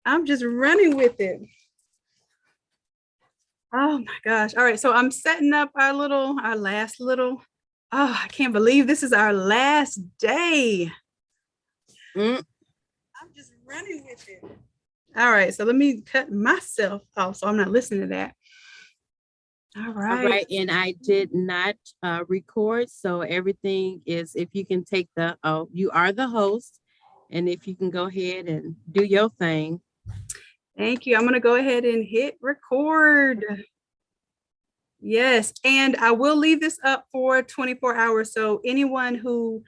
I'm just running with it. Oh my gosh. All right. So I'm setting up our last little, oh, I can't believe this is our last day. I'm just running with it. All right. So let me cut myself off so I'm not listening to that. All right. All right. And I did not record. So everything is, if you can take you are the host. And if you can go ahead and do your thing. Thank you. I'm going to go ahead and hit record. Yes, and I will leave this up for 24 hours. So anyone who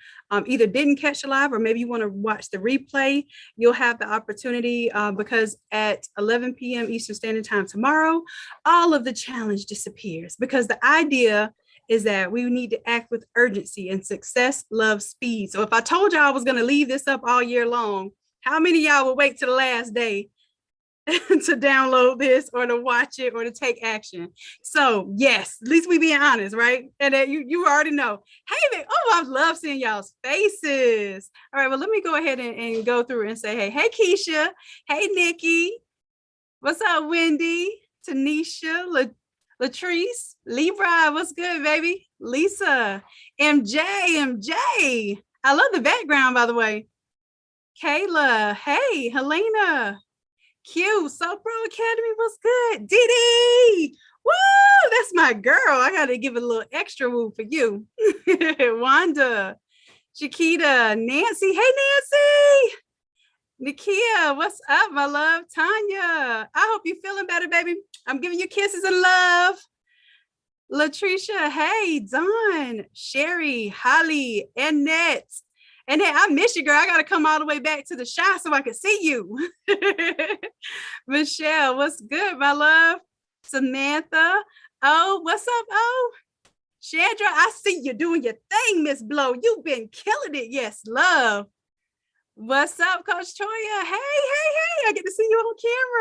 either didn't catch the live or maybe you want to watch the replay, you'll have the opportunity because at 11 p.m. Eastern Standard Time tomorrow, all of the challenge disappears because the idea is that we need to act with urgency and success loves speed. So if I told y'all I was going to leave this up all year long, how many of y'all will wait to the last day to download this or to watch it or to take action? So yes, at least we being honest, right? And that you already know. Hey, I love seeing y'all's faces. All right, well, let me go ahead and go through and say, hey Keisha, hey Nikki, what's up, Wendy, Tanisha, Latrice, Libra, what's good, baby? Lisa, MJ, I love the background, by the way. Kayla, hey, Helena, Q, So Pro Academy, what's good? Dee, woo, that's my girl. I got to give a little extra woo for you. Wanda, Chiquita, Nancy, hey Nancy, Nikia, what's up, my love? Tanya, I hope you're feeling better, baby. I'm giving you kisses and love. Latricia, hey, Dawn, Sherry, Holly, Annette. And hey, I miss you, girl. I got to come all the way back to the shop so I can see you. Michelle, what's good, my love? Samantha, oh, what's up? Oh, Chandra, I see you doing your thing, Miss Blow. You've been killing it. Yes, love. What's up, Coach Toya? Hey, I get to see you on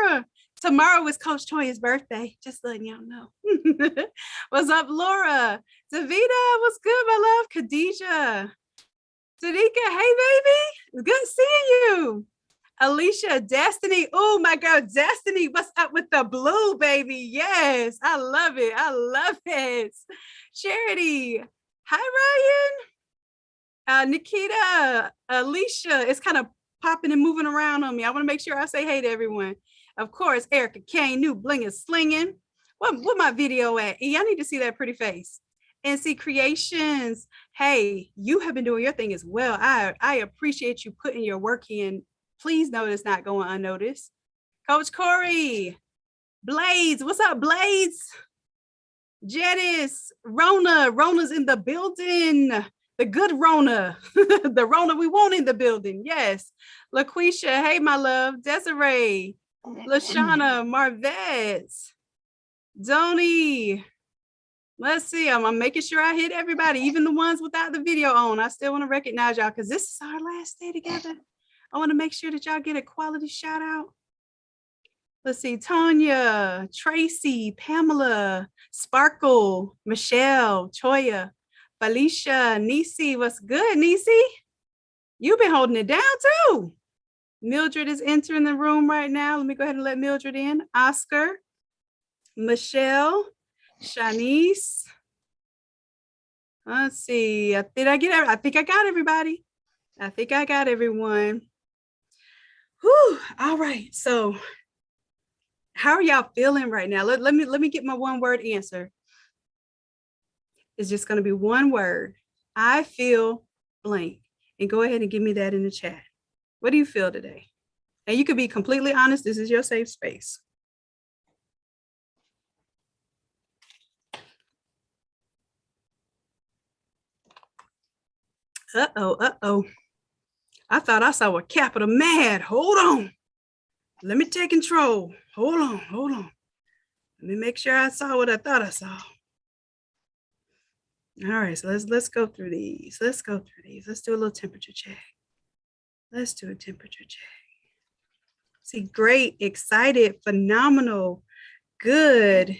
camera. Tomorrow is Coach Toya's birthday. Just letting y'all know. What's up, Laura? Davida, what's good, my love? Khadijah. Tanika, hey, baby. Good seeing you. Alicia, Destiny. Oh, my girl, Destiny. What's up with the blue, baby? Yes, I love it. I love it. Charity. Hi, Ryan. Nikita, Alicia. It's kind of popping and moving around on me. I want to make sure I say hey to everyone. Of course, Erica Kane, new bling is slinging. What my video at? Y'all need to see that pretty face. NC Creations. Hey, you have been doing your thing as well. I appreciate you putting your work in. Please know it's not going unnoticed. Coach Corey, Blades, what's up, Blades? Janice, Rona's in the building. The good Rona, the Rona we want in the building. Yes. LaQuisha, hey, my love. Desiree, Lashana, Marvette, Doni. Let's see. I'm making sure I hit everybody, even the ones without the video on. I still want to recognize y'all because this is our last day together. I want to make sure that y'all get a quality shout out. Let's see. Tanya, Tracy, Pamela, Sparkle, Michelle, Choya, Felicia, Nisi. What's good, Nisi? You've been holding it down too. Mildred is entering the room right now. Let me go ahead and let Mildred in. Oscar, Michelle, Shanice. Let's see. I think I got everybody. I think I got everyone. Whew. All right. So how are y'all feeling right now? Let me get my one word answer. It's just going to be one word. I feel blank. And go ahead and give me that in the chat. What do you feel today? And you could be completely honest. This is your safe space. Uh-oh. I thought I saw a capital mad. Hold on. Let me take control. Hold on. Let me make sure I saw what I thought I saw. All right, so let's go through these. Let's do a little temperature check. Let's do a temperature check. See, great, excited, phenomenal, good,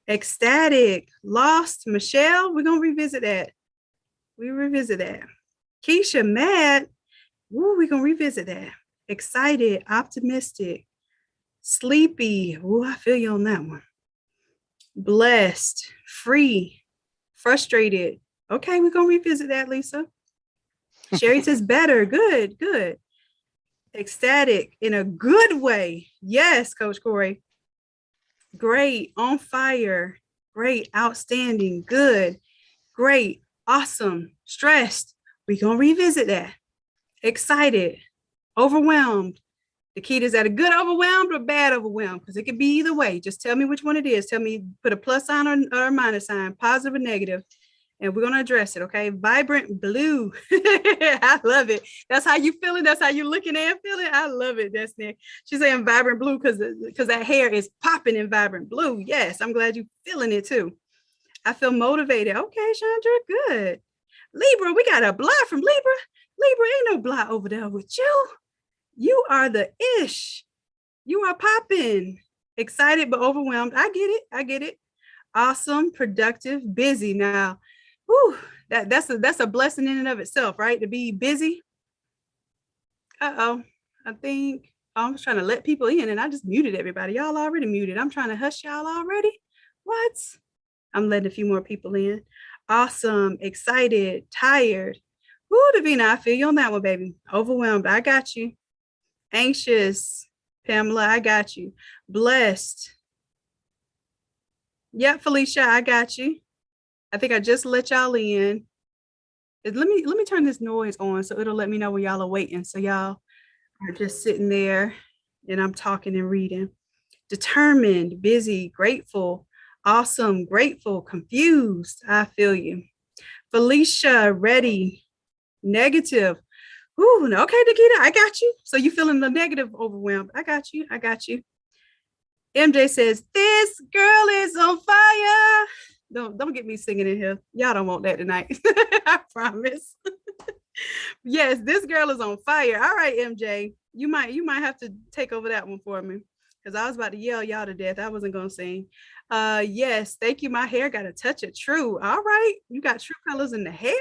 ecstatic, lost. Michelle, we're going to revisit that. Keisha, mad. Woo, we're going to revisit that. excited, optimistic, sleepy. Ooh, I feel you on that one. Blessed, free, frustrated. Okay, we're going to revisit that, Lisa. Sherry says better. Good, good. Ecstatic in a good way. Yes, Coach Corey. Great, on fire. Great, outstanding, good, great, awesome, stressed. We're going to revisit that. Excited, overwhelmed. The key is that a good overwhelmed or bad overwhelmed, because it could be either way. Just tell me which one it is. Tell me, put a plus sign or a minus sign, positive or negative, and we're going to address it. Okay. Vibrant blue. I love it. That's how you feeling. That's how you're looking and feeling. I love it, Destiny. She's saying vibrant blue because that hair is popping in vibrant blue. Yes. I'm glad you're feeling it too. I feel motivated. Okay, Chandra, good. Libra, we got a blah from Libra. Libra, ain't no blah over there with you. You are the ish. You are popping. Excited but overwhelmed. I get it. I get it. Awesome, productive, busy. Now, whew, that's a blessing in and of itself, right? To be busy. Uh-oh. I think I was trying to let people in and I just muted everybody. Y'all already muted. I'm trying to hush y'all already. What? I'm letting a few more people in. Awesome, excited, tired. Woo, Davina, I feel you on that one, baby. Overwhelmed. I got you. Anxious. Pamela, I got you. Blessed. Yep, Felicia, I got you. I think I just let y'all in. Let me turn this noise on so it'll let me know when y'all are waiting. So y'all are just sitting there and I'm talking and reading. Determined, busy, grateful, awesome, grateful, confused. I feel you. Felicia, ready, negative. Ooh, okay, Nikita, I got you. So you feeling the negative overwhelmed. I got you. I got you. MJ says, this girl is on fire. Don't get me singing in here. Y'all don't want that tonight. I promise. Yes, this girl is on fire. All right, MJ. You might have to take over that one for me. Because I was about to yell y'all to death. I wasn't gonna sing. Yes, thank you. My hair got a touch of true. All right. You got true colors in the hair.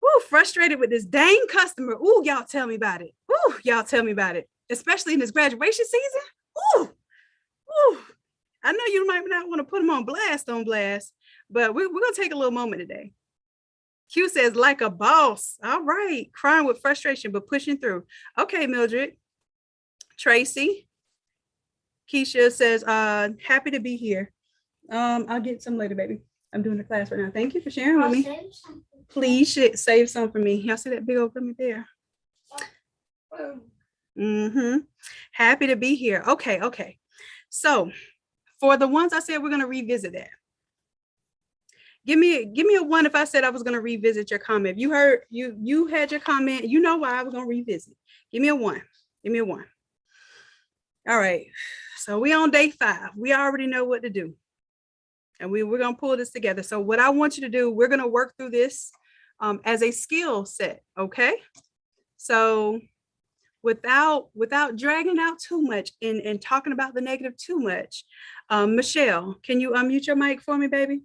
Woo, frustrated with this dang customer. Ooh, y'all tell me about it. Ooh, y'all tell me about it. Especially in this graduation season. Ooh, ooh. I know you might not want to put them on blast, but we're going to take a little moment today. Q says, like a boss. All right. Crying with frustration, but pushing through. Okay, Mildred. Tracy. Keisha says, happy to be here. I'll get some later, baby. I'm doing the class right now. Thank you for sharing with me. Please save some for me. Y'all see that big old gummy bear? Mm-hmm. Happy to be here. Okay. So for the ones I said we're going to revisit that. Give me a one if I said I was going to revisit your comment. You heard you had your comment. You know why I was going to revisit. Give me a one. Give me a one. All right. So we on day 5. We already know what to do. And we're going to pull this together. So what I want you to do, we're going to work through this as a skill set. Okay. So without dragging out too much and talking about the negative too much, Michelle, can you unmute your mic for me, baby?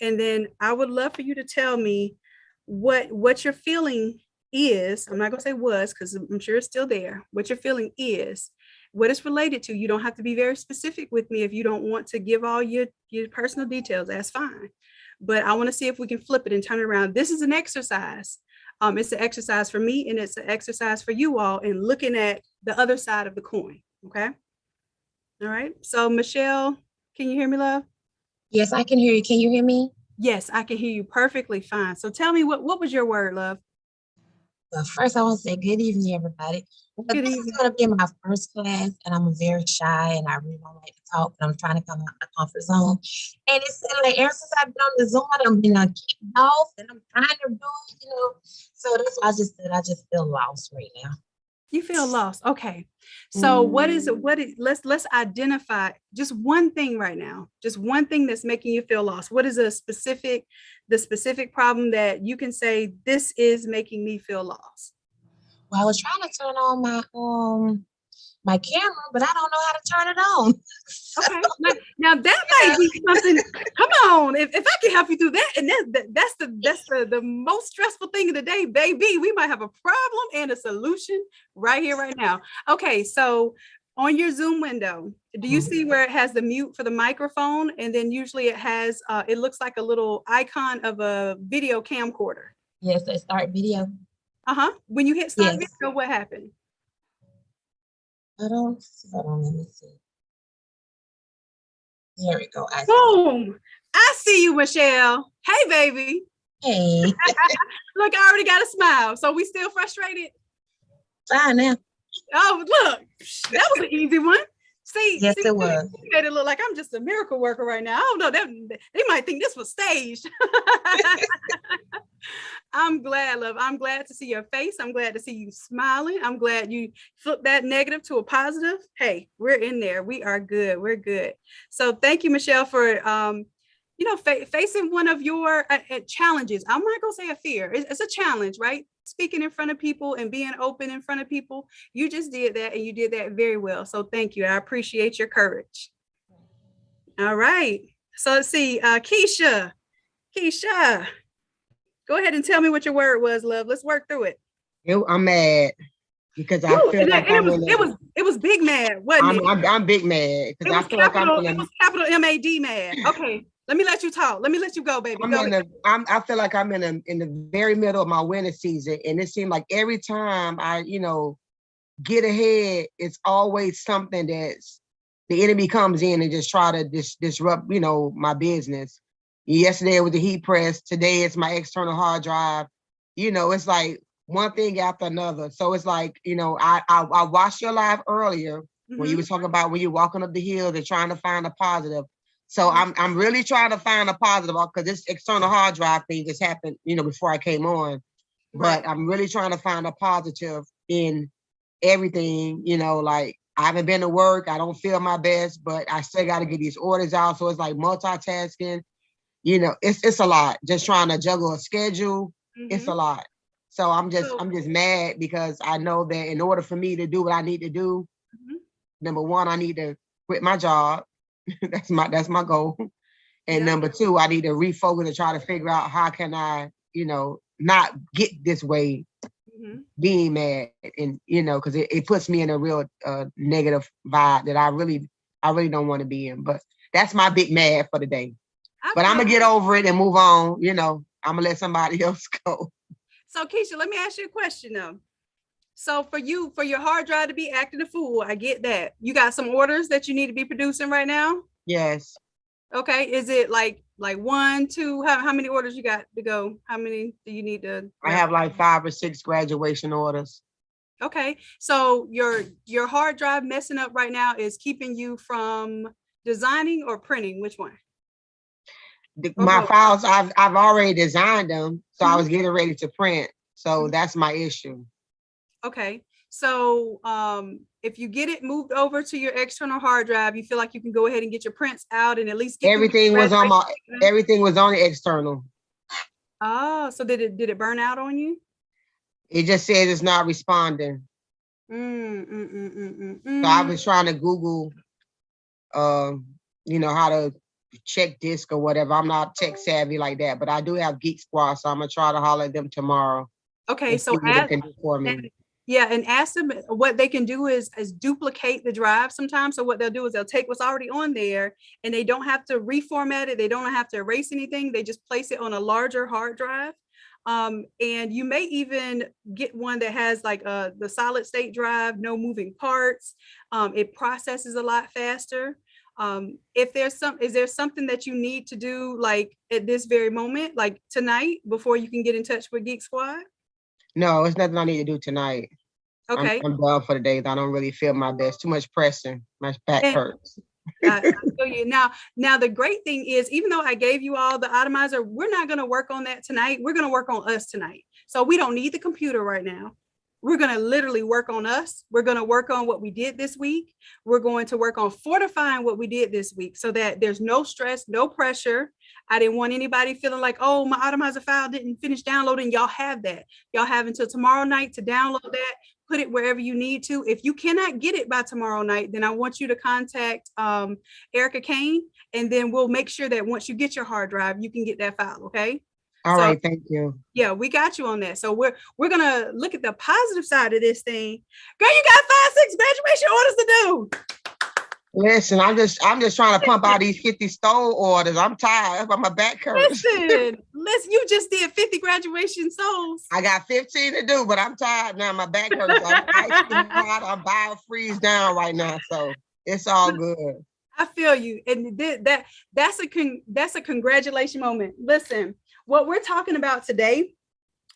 And then I would love for you to tell me what your feeling is. I'm not going to say was, because I'm sure it's still there. What your feeling is, what it's related to. You don't have to be very specific with me if you don't want to give all your personal details. That's fine. But I want to see if we can flip it and turn it around. This is an exercise. It's an exercise for me and it's an exercise for you all in looking at the other side of the coin. Okay. All right. So Michelle, can you hear me, love? Yes, I can hear you. Can you hear me? Yes, I can hear you perfectly fine. So tell me what was your word, love? Well, first I want to say good evening, everybody. Well, Good this evening. is going to be my first class, and I'm very shy, and I really don't like to talk, but I'm trying to come out of my comfort zone. And it's like ever since I've been on the Zoom, I've been kicked off, and I'm trying to do it. So that's why I just feel lost right now. You feel lost. Okay. So what is it? Let's identify just one thing right now. Just one thing that's making you feel lost. What is the specific problem that you can say this is making me feel lost? Well, I was trying to turn on my camera, but I don't know how to turn it on. Okay. Now that might be something. Come on, if I can help you through that, and that's the most stressful thing of the day, baby. We might have a problem and a solution right here, right now. Okay, so on your Zoom window, do you see where it has the mute for the microphone, and then usually it has it looks like a little icon of a video camcorder. Yes, let's start video. When you hit start Yes. video, what happened? Hold on, let me see. There we go. Boom! I see you, Michelle. Hey, baby. Hey. Look, I already got a smile. So we still frustrated? Fine now. Oh, look, that was an easy one. See, Yes, it was. You made it look like I'm just a miracle worker right now. I don't know, they might think this was staged. I'm glad, love. I'm glad to see your face. I'm glad to see you smiling. I'm glad you flipped that negative to a positive. Hey, we're in there. We are good. We're good. So thank you, Michelle, for facing one of your challenges. I'm not gonna say a fear. It's a challenge, right? Speaking in front of people and being open in front of people. You just did that, and you did that very well. So thank you. I appreciate your courage. All right. So let's see, Keisha, go ahead and tell me what your word was, love. Let's work through it. I'm mad because I feel like it was big mad, wasn't it? I'm big mad because I feel like I'm it was capital M-A-D mad. Okay, let me let you talk. Let me let you go, baby. I feel like I'm in the very middle of my winter season, and it seems like every time I get ahead, it's always something that's the enemy comes in and just try to disrupt my business. Yesterday it was the heat press. Today it's my external hard drive. It's like one thing after another. So it's like, I watched your live earlier when you were talking about when you're walking up the hill, they're trying to find a positive. So I'm really trying to find a positive because this external hard drive thing just happened, before I came on. But I'm really trying to find a positive in everything, like I haven't been to work. I don't feel my best, but I still got to get these orders out. So it's like multitasking. It's a lot. Just trying to juggle a schedule. It's a lot. So I'm just mad because I know that in order for me to do what I need to do, number one, I need to quit my job. that's my goal. And number two, I need to refocus and try to figure out how can I, not get this way being mad, and because it puts me in a real negative vibe that I really don't want to be in. But that's my big mad for the day. But I'm gonna get over it and move on. I'm gonna let somebody else go. So Keisha, let me ask you a question though. So for your hard drive to be acting a fool, I get that. You got some orders that you need to be producing right now? Yes. Okay. Is it like 1, 2? How many orders you got to go? How many do you need to? I have like 5 or 6 graduation orders. Okay. So your hard drive messing up right now is keeping you from designing or printing? Which one? My files, I've already designed them, so I was getting ready to print. So that's my issue. Okay. So if you get it moved over to your external hard drive, you feel like you can go ahead and get your prints out and at least get everything was on the external. Oh, so did it burn out on you? It just says it's not responding. So I was trying to Google how to check disk or whatever. I'm not tech savvy like that, but I do have Geek Squad, so I'm gonna try to holler at them tomorrow. Okay, so and ask them what they can do is duplicate the drive sometimes. So what they'll do is they'll take what's already on there and they don't have to reformat it. They don't have to erase anything. They just place it on a larger hard drive. And you may even get one that has like the solid state drive, no moving parts. It processes a lot faster. Is there something that you need to do like at this very moment, like tonight, before you can get in touch with Geek Squad? No, it's nothing I need to do tonight. Okay. I'm done for the day. I don't really feel my best. Too much pressing. My back hurts. I feel you. Now the great thing is, even though I gave you all the Automizer, we're not going to work on that tonight. We're going to work on us tonight. So we don't need the computer right now. We're going to literally work on us. We're going to work on what we did this week. We're going to work on fortifying what we did this week so that there's no stress, no pressure. I didn't want anybody feeling like, oh, my Automizer file didn't finish downloading. Y'all have that. Y'all have until tomorrow night to download that. put it wherever you need to. If you cannot get it by tomorrow night, then I want you to contact Erica Kane, and then we'll make sure that once you get your hard drive, you can get that file. Okay. All right, thank you. Yeah, we got you on that. So we're gonna look at the positive side of this thing. Girl, you got 5-6 graduation orders to do. Listen, I'm just trying to pump out these 50 stole orders. I'm tired. My back hurts. Listen, you just did 50 graduation souls. I got 15 to do, but I'm tired now. My back hurts. I'm bio freeze down right now, so it's all good. I feel you, and that's a congratulation moment. Listen, what we're talking about today.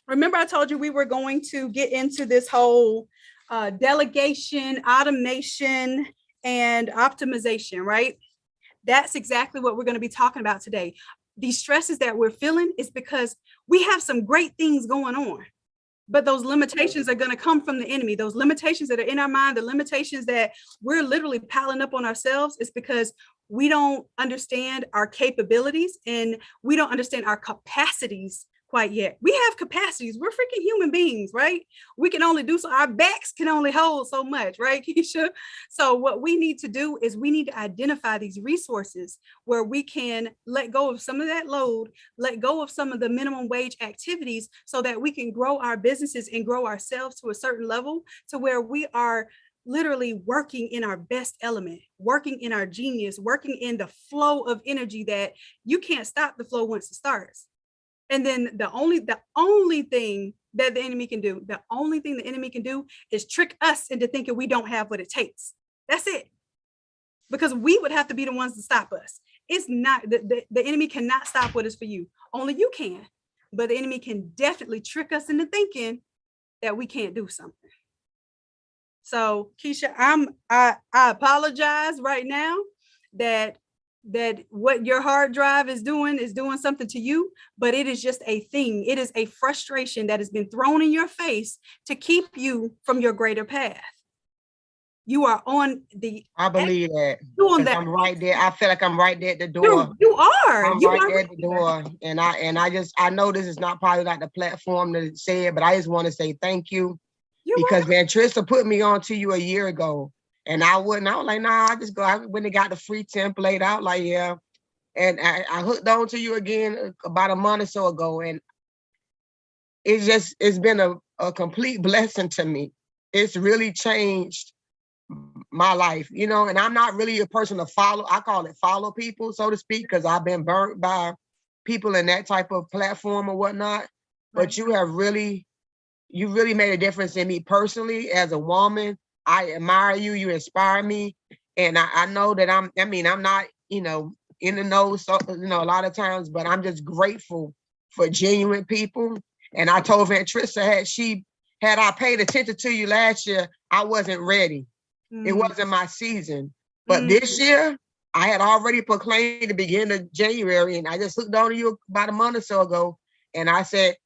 Remember, I told you we were going to get into this whole delegation, automation, and optimization, right? That's exactly what we're going to be talking about today. These stresses that we're feeling is because we have some great things going on, but those limitations are going to come from the enemy. Those limitations that are in our mind, the limitations that we're literally piling up on ourselves, is because we don't understand our capabilities and we don't understand our capacities quite yet. We have capacities. We're freaking human beings, right? We can only do so. Our backs can only hold so much, right, Keisha? So what we need to do is we need to identify these resources where we can let go of some of that load, let go of some of the minimum wage activities so that we can grow our businesses and grow ourselves to a certain level to where we are literally working in our best element, working in our genius, working in the flow of energy that you can't stop the flow once it starts. And then the only thing that the enemy can do, is trick us into thinking we don't have what it takes. That's it. Because we would have to be the ones to stop us. It's not, the enemy cannot stop what is for you. Only you can. But the enemy can definitely trick us into thinking that we can't do something. So Keisha, I apologize right now that what your hard drive is doing something to you, but it is just a thing. It is a frustration that has been thrown in your face to keep you from your greater path. You are on the. I believe that. I'm right there. I feel like I'm right there at the door. Dude, you are. I'm right there at the door. And I know this is not probably like the platform to say it, but I just want to say thank you. Because Van Trista put me on to you a year ago. And I was like, nah, I just go. I went and got the free template out, like, yeah. And I hooked on to you again about a month or so ago. And it's been a complete blessing to me. It's really changed my life, and I'm not really a person to follow. I call it follow people, so to speak, because I've been burnt by people in that type of platform or whatnot. But you really made a difference in me personally as a woman. I admire you. You inspire me. And I know that I'm not, in the know, so, a lot of times, but I'm just grateful for genuine people. And I told Van Trista, had I paid attention to you last year, I wasn't ready. It wasn't my season. But this year, I had already proclaimed the beginning of January, and I just hooked on to you about a month or so ago. And I said,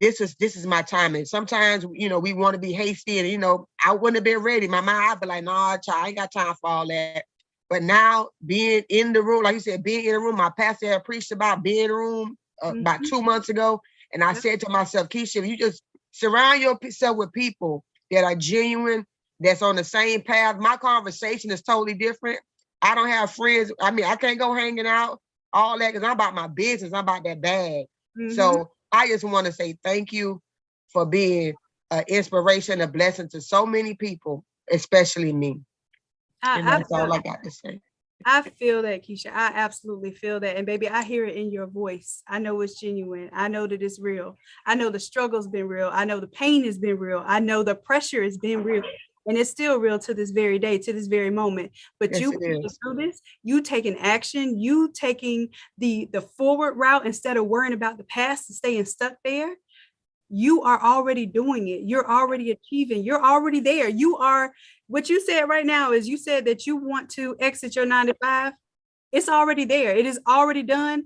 this is my time. And sometimes, we want to be hasty and, I wouldn't have been ready. My mind, I'd be like, nah, child, I ain't got time for all that. But now being in the room, like you said, being in the room, my pastor had preached about being in the room about 2 months ago. And I said to myself, Keisha, if you just surround yourself with people that are genuine, that's on the same path, my conversation is totally different. I don't have friends. I can't go hanging out, all that, because I'm about my business. I'm about that bag. So I just want to say thank you for being an inspiration, a blessing to so many people, especially me. And that's all I got to say. I feel that, Keisha. I absolutely feel that. And baby, I hear it in your voice. I know it's genuine. I know that it's real. I know the struggle's been real. I know the pain has been real. I know the pressure has been real. And it's still real to this very day, to this very moment. But yes, you through this, you taking action, you taking the forward route instead of worrying about the past and staying stuck there. You are already doing it. You're already achieving. You're already there. You are, what you said right now is you said that you want to exit your 9 to 5. It's already there. It is already done.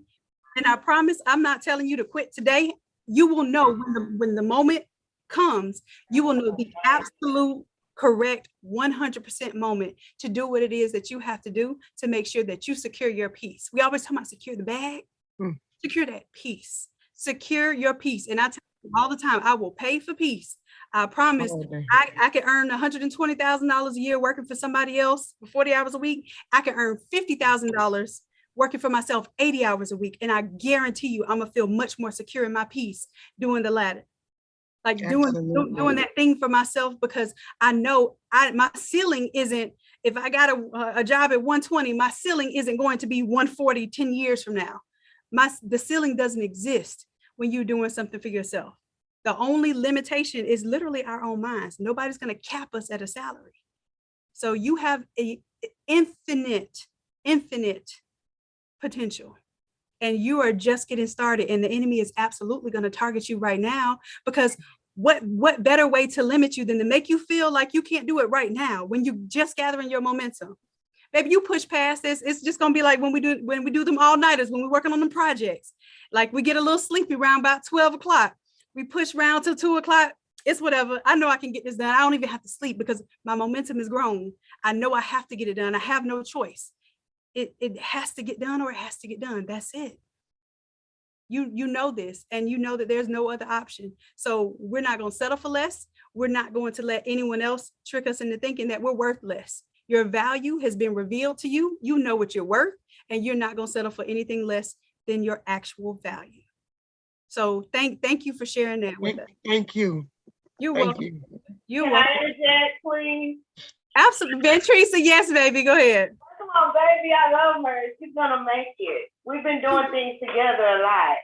And I promise I'm not telling you to quit today. You will know when the moment comes, you will know the absolute correct 100% moment to do what it is that you have to do to make sure that you secure your peace. We always talk about secure the bag, secure that peace, secure your peace. And I tell you all the time, I will pay for peace. I promise. Oh, okay. I can earn $120,000 a year working for somebody else for 40 hours a week. I can earn $50,000 working for myself 80 hours a week. And I guarantee you, I'm gonna feel much more secure in my peace doing the latter. Like doing that thing for myself, because I know my ceiling isn't, if I got a job at 120, my ceiling isn't going to be 140 10 years from now. The ceiling doesn't exist when you're doing something for yourself. The only limitation is literally our own minds. Nobody's going to cap us at a salary. So you have a infinite potential, and you are just getting started. And the enemy is absolutely going to target you right now, because what better way to limit you than to make you feel like you can't do it right now when you just gathering your momentum. Maybe you push past this. It's just gonna be like when we do them all-nighters, when we're working on them projects. Like we get a little sleepy around about 12 o'clock. We push around till 2 o'clock. It's whatever. I know I can get this done. I don't even have to sleep because my momentum is grown. I know I have to get it done. I have no choice. It has to get done, or it has to get done. That's it. You know this, and you know that there's no other option. So we're not going to settle for less. We're not going to let anyone else trick us into thinking that we're worth less. Your value has been revealed to you. You know what you're worth, and you're not going to settle for anything less than your actual value. So thank you for sharing that with us. Thank you. You're Thank welcome. you. You're Can welcome. I interject, please? Absolutely. Teresa, yes, baby. Go ahead. Come on, baby. I love her. She's gonna make it. We've been doing things together a lot.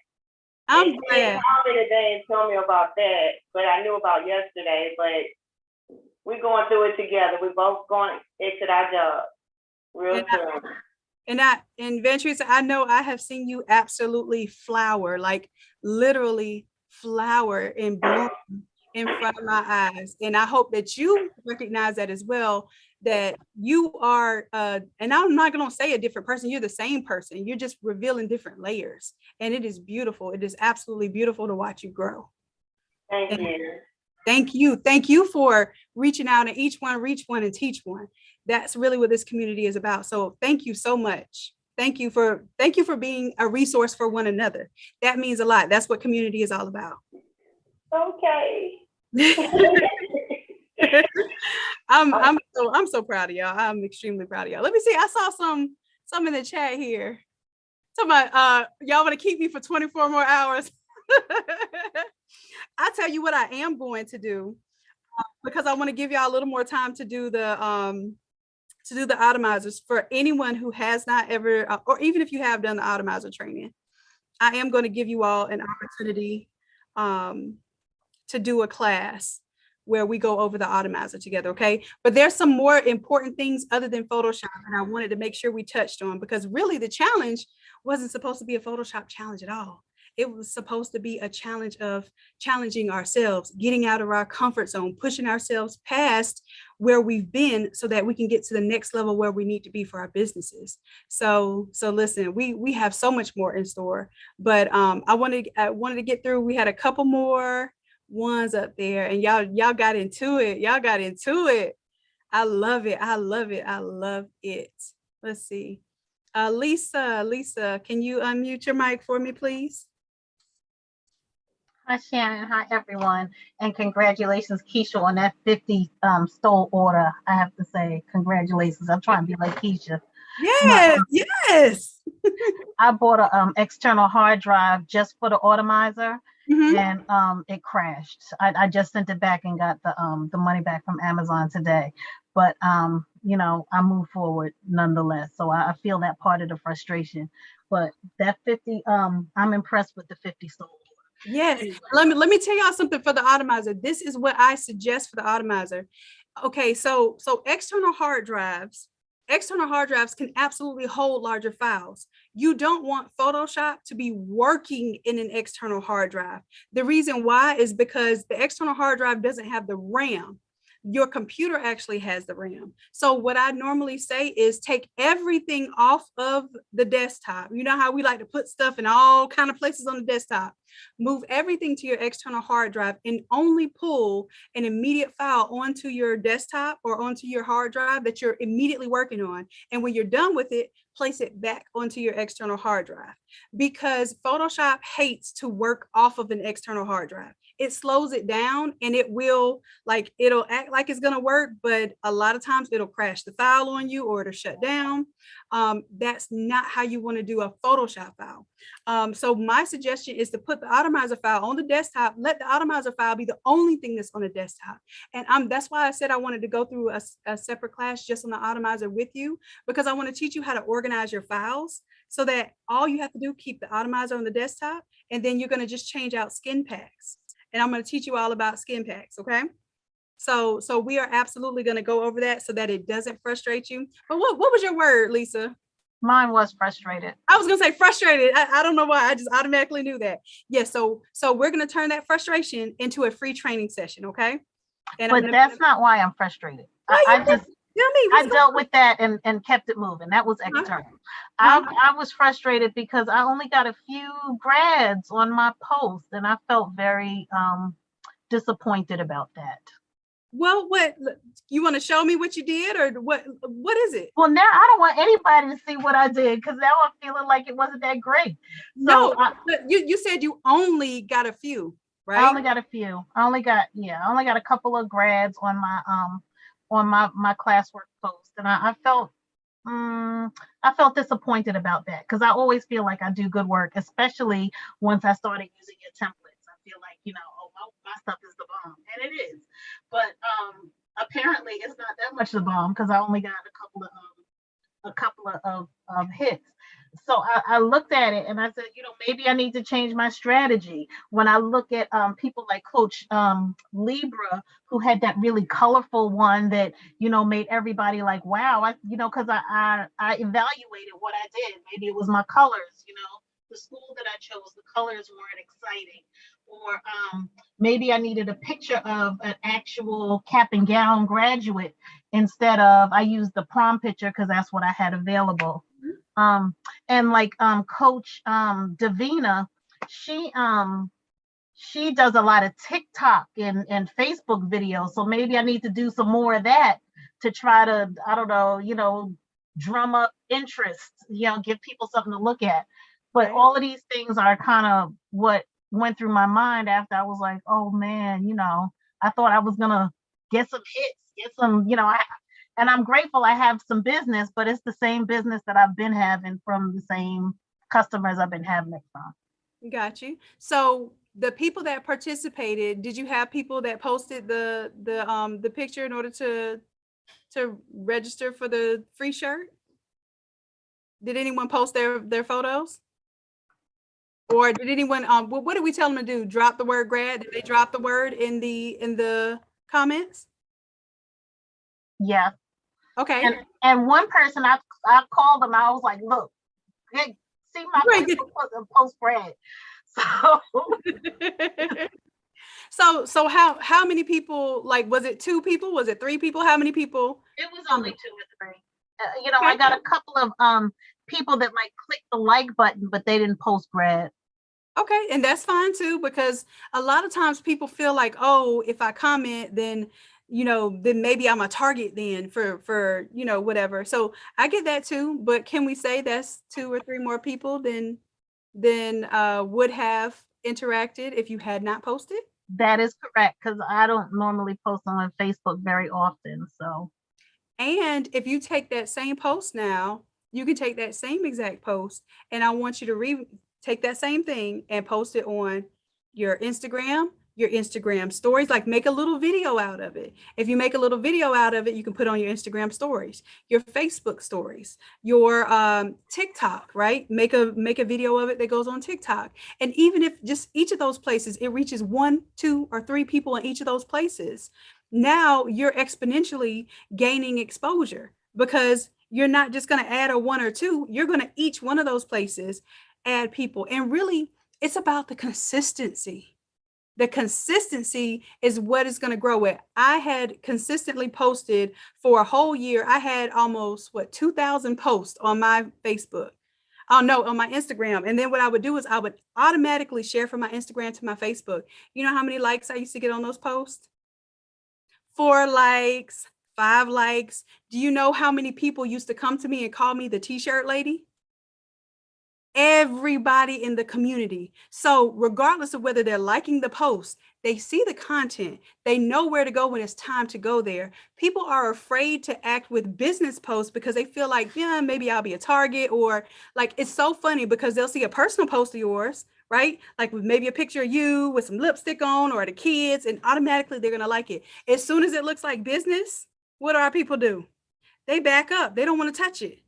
I'm And she glad. didn't call me today and tell me about that, but I knew about yesterday. But we're going through it together. We're both going to exit our job real soon. And Teresa, I know I have seen you absolutely flower, like literally flower and bloom in front of my eyes. And I hope that you recognize that as well, that you are, and I'm not going to say a different person, you're the same person. You're just revealing different layers. And it is beautiful. It is absolutely beautiful to watch you grow. Thank you. Thank you. Thank you for reaching out, and each one reach one and teach one. That's really what this community is about. So thank you so much. Thank you for being a resource for one another. That means a lot. That's what community is all about. Okay. I'm so proud of y'all. I'm extremely proud of y'all. Let me see. I saw some in the chat here. Somebody, y'all want to keep me for 24 more hours. I'll tell you what I am going to do, because I want to give y'all a little more time to do the Automizers. For anyone who has not ever, or even if you have done the Automizer training, I am going to give you all an opportunity to do a class where we go over the Automizer together, okay? But there's some more important things other than Photoshop that I wanted to make sure we touched on, because really the challenge wasn't supposed to be a Photoshop challenge at all. It was supposed to be a challenge of challenging ourselves, getting out of our comfort zone, pushing ourselves past where we've been so that we can get to the next level where we need to be for our businesses. So listen, we have so much more in store, but I wanted to get through. We had a couple more ones up there, and y'all got into it. Y'all got into it. I love it. I love it. I love it. Let's see. Lisa, can you unmute your mic for me, please? Hi, Shannon. Hi, everyone. And congratulations, Keisha, on that 50 stole order. I have to say, congratulations. I'm trying to be like Keisha. Yes. I bought a external hard drive just for the Automizer, and it crashed. I just sent it back and got the money back from Amazon today. But you know, I move forward nonetheless. So I feel that part of the frustration. But that 50, I'm impressed with the 50 stole. Yes. Let me tell y'all something for the Automizer. This is what I suggest for the Automizer. Okay, so external hard drives can absolutely hold larger files. You don't want Photoshop to be working in an external hard drive. The reason why is because the external hard drive doesn't have the RAM. Your computer actually has the RAM. So what I normally say is take everything off of the desktop. You know how we like to put stuff in all kind of places on the desktop. Move everything to your external hard drive and only pull an immediate file onto your desktop or onto your hard drive that you're immediately working on. And when you're done with it, place it back onto your external hard drive, because Photoshop hates to work off of an external hard drive. it slows it down, and it will, like, it'll act like it's going to work, but a lot of times it'll crash the file on you or it'll shut down. That's not how you want to do a Photoshop file. So my suggestion is to put the Automizer file on the desktop. Let the Automizer file be the only thing that's on the desktop. And that's why I said I wanted to go through a separate class just on the Automizer with you, because I want to teach you how to organize your files so that all you have to do, keep the Automizer on the desktop, and then you're going to just change out skin packs. And I'm going to teach you all about skin packs, okay? So we are absolutely going to go over that so that it doesn't frustrate you. But what was your word, Lisa? Mine was frustrated. I was going to say frustrated. I don't know why. I just automatically knew that. Yeah, so we're going to turn that frustration into a free training session, okay? But that's not why I'm frustrated. I dealt with that and kept it moving. That was external. I was frustrated because I only got a few grads on my post, and I felt very disappointed about that. Well, what, you want to show me what you did, or what is it? Well, now I don't want anybody to see what I did, because now I'm feeling like it wasn't that great. So you said you only got a few, right? I only got a few. I only got a couple of grads on my classwork post, and I felt disappointed about that, because I always feel like I do good work, especially once I started using your templates. I feel like, my stuff is the bomb, and it is. But apparently it's not that much the bomb, because I only got a couple of hits. So I looked at it and I said, maybe I need to change my strategy. When I look at people like Coach Libra, who had that really colorful one that, made everybody like, wow, because I evaluated what I did. Maybe it was my colors, the school that I chose, the colors weren't exciting. Or maybe I needed a picture of an actual cap and gown graduate instead of, I used the prom picture because that's what I had available. And like Coach Davina, she does a lot of TikTok and Facebook videos. So maybe I need to do some more of that to try to, I don't know, drum up interest, give people something to look at. But all of these things are kind of what went through my mind after I was like, oh man, I thought I was gonna get some hits, get some, and I'm grateful I have some business, but it's the same business that I've been having from the same customers I've been having it from. Got you. So the people that participated, did you have people that posted the picture in order to register for the free shirt? Did anyone post their photos? Or did anyone, what did we tell them to do? Drop the word grad? Did they drop the word in the comments? Yeah. Okay. And one person, I called them, I was like, look, hey, see my post grad. So how many people, like, was it 2 people? Was it 3 people? How many people? It was only 2 or 3. Okay. I got a couple of people that might click the like button, but they didn't post grad. Okay, and that's fine too, because a lot of times people feel like, oh, if I comment, then then maybe I'm a target then for whatever. So I get that too, but can we say that's 2 or 3 more people than would have interacted if you had not posted? That is correct, because I don't normally post on Facebook very often. So, and if you take that same post now, you can take that same exact post, and I want you to take that same thing and post it on your Instagram stories, like make a little video out of it. If you make a little video out of it, you can put on your Instagram stories, your Facebook stories, your TikTok, right? Make a video of it that goes on TikTok. And even if just each of those places, it reaches 1, 2, or 3 people in each of those places, now you're exponentially gaining exposure, because you're not just going to add a 1 or 2, you're going to each one of those places add people. And really, it's about the consistency. The consistency is what is going to grow it. I had consistently posted for a whole year. I had almost 2,000 posts on my Facebook. Oh no, on my Instagram. And then what I would do is I would automatically share from my Instagram to my Facebook. You know how many likes I used to get on those posts? 4 likes, 5 likes. Do you know how many people used to come to me and call me the t-shirt lady? everybody in the community. So regardless of whether they're liking the post, they see the content, they know where to go when it's time to go there. People are afraid to act with business posts because they feel like, yeah, maybe I'll be a target, or like, it's so funny because they'll see a personal post of yours, right? Like with maybe a picture of you with some lipstick on or the kids, and automatically they're going to like it. As soon as it looks like business, what do our people do? They back up. They don't want to touch it.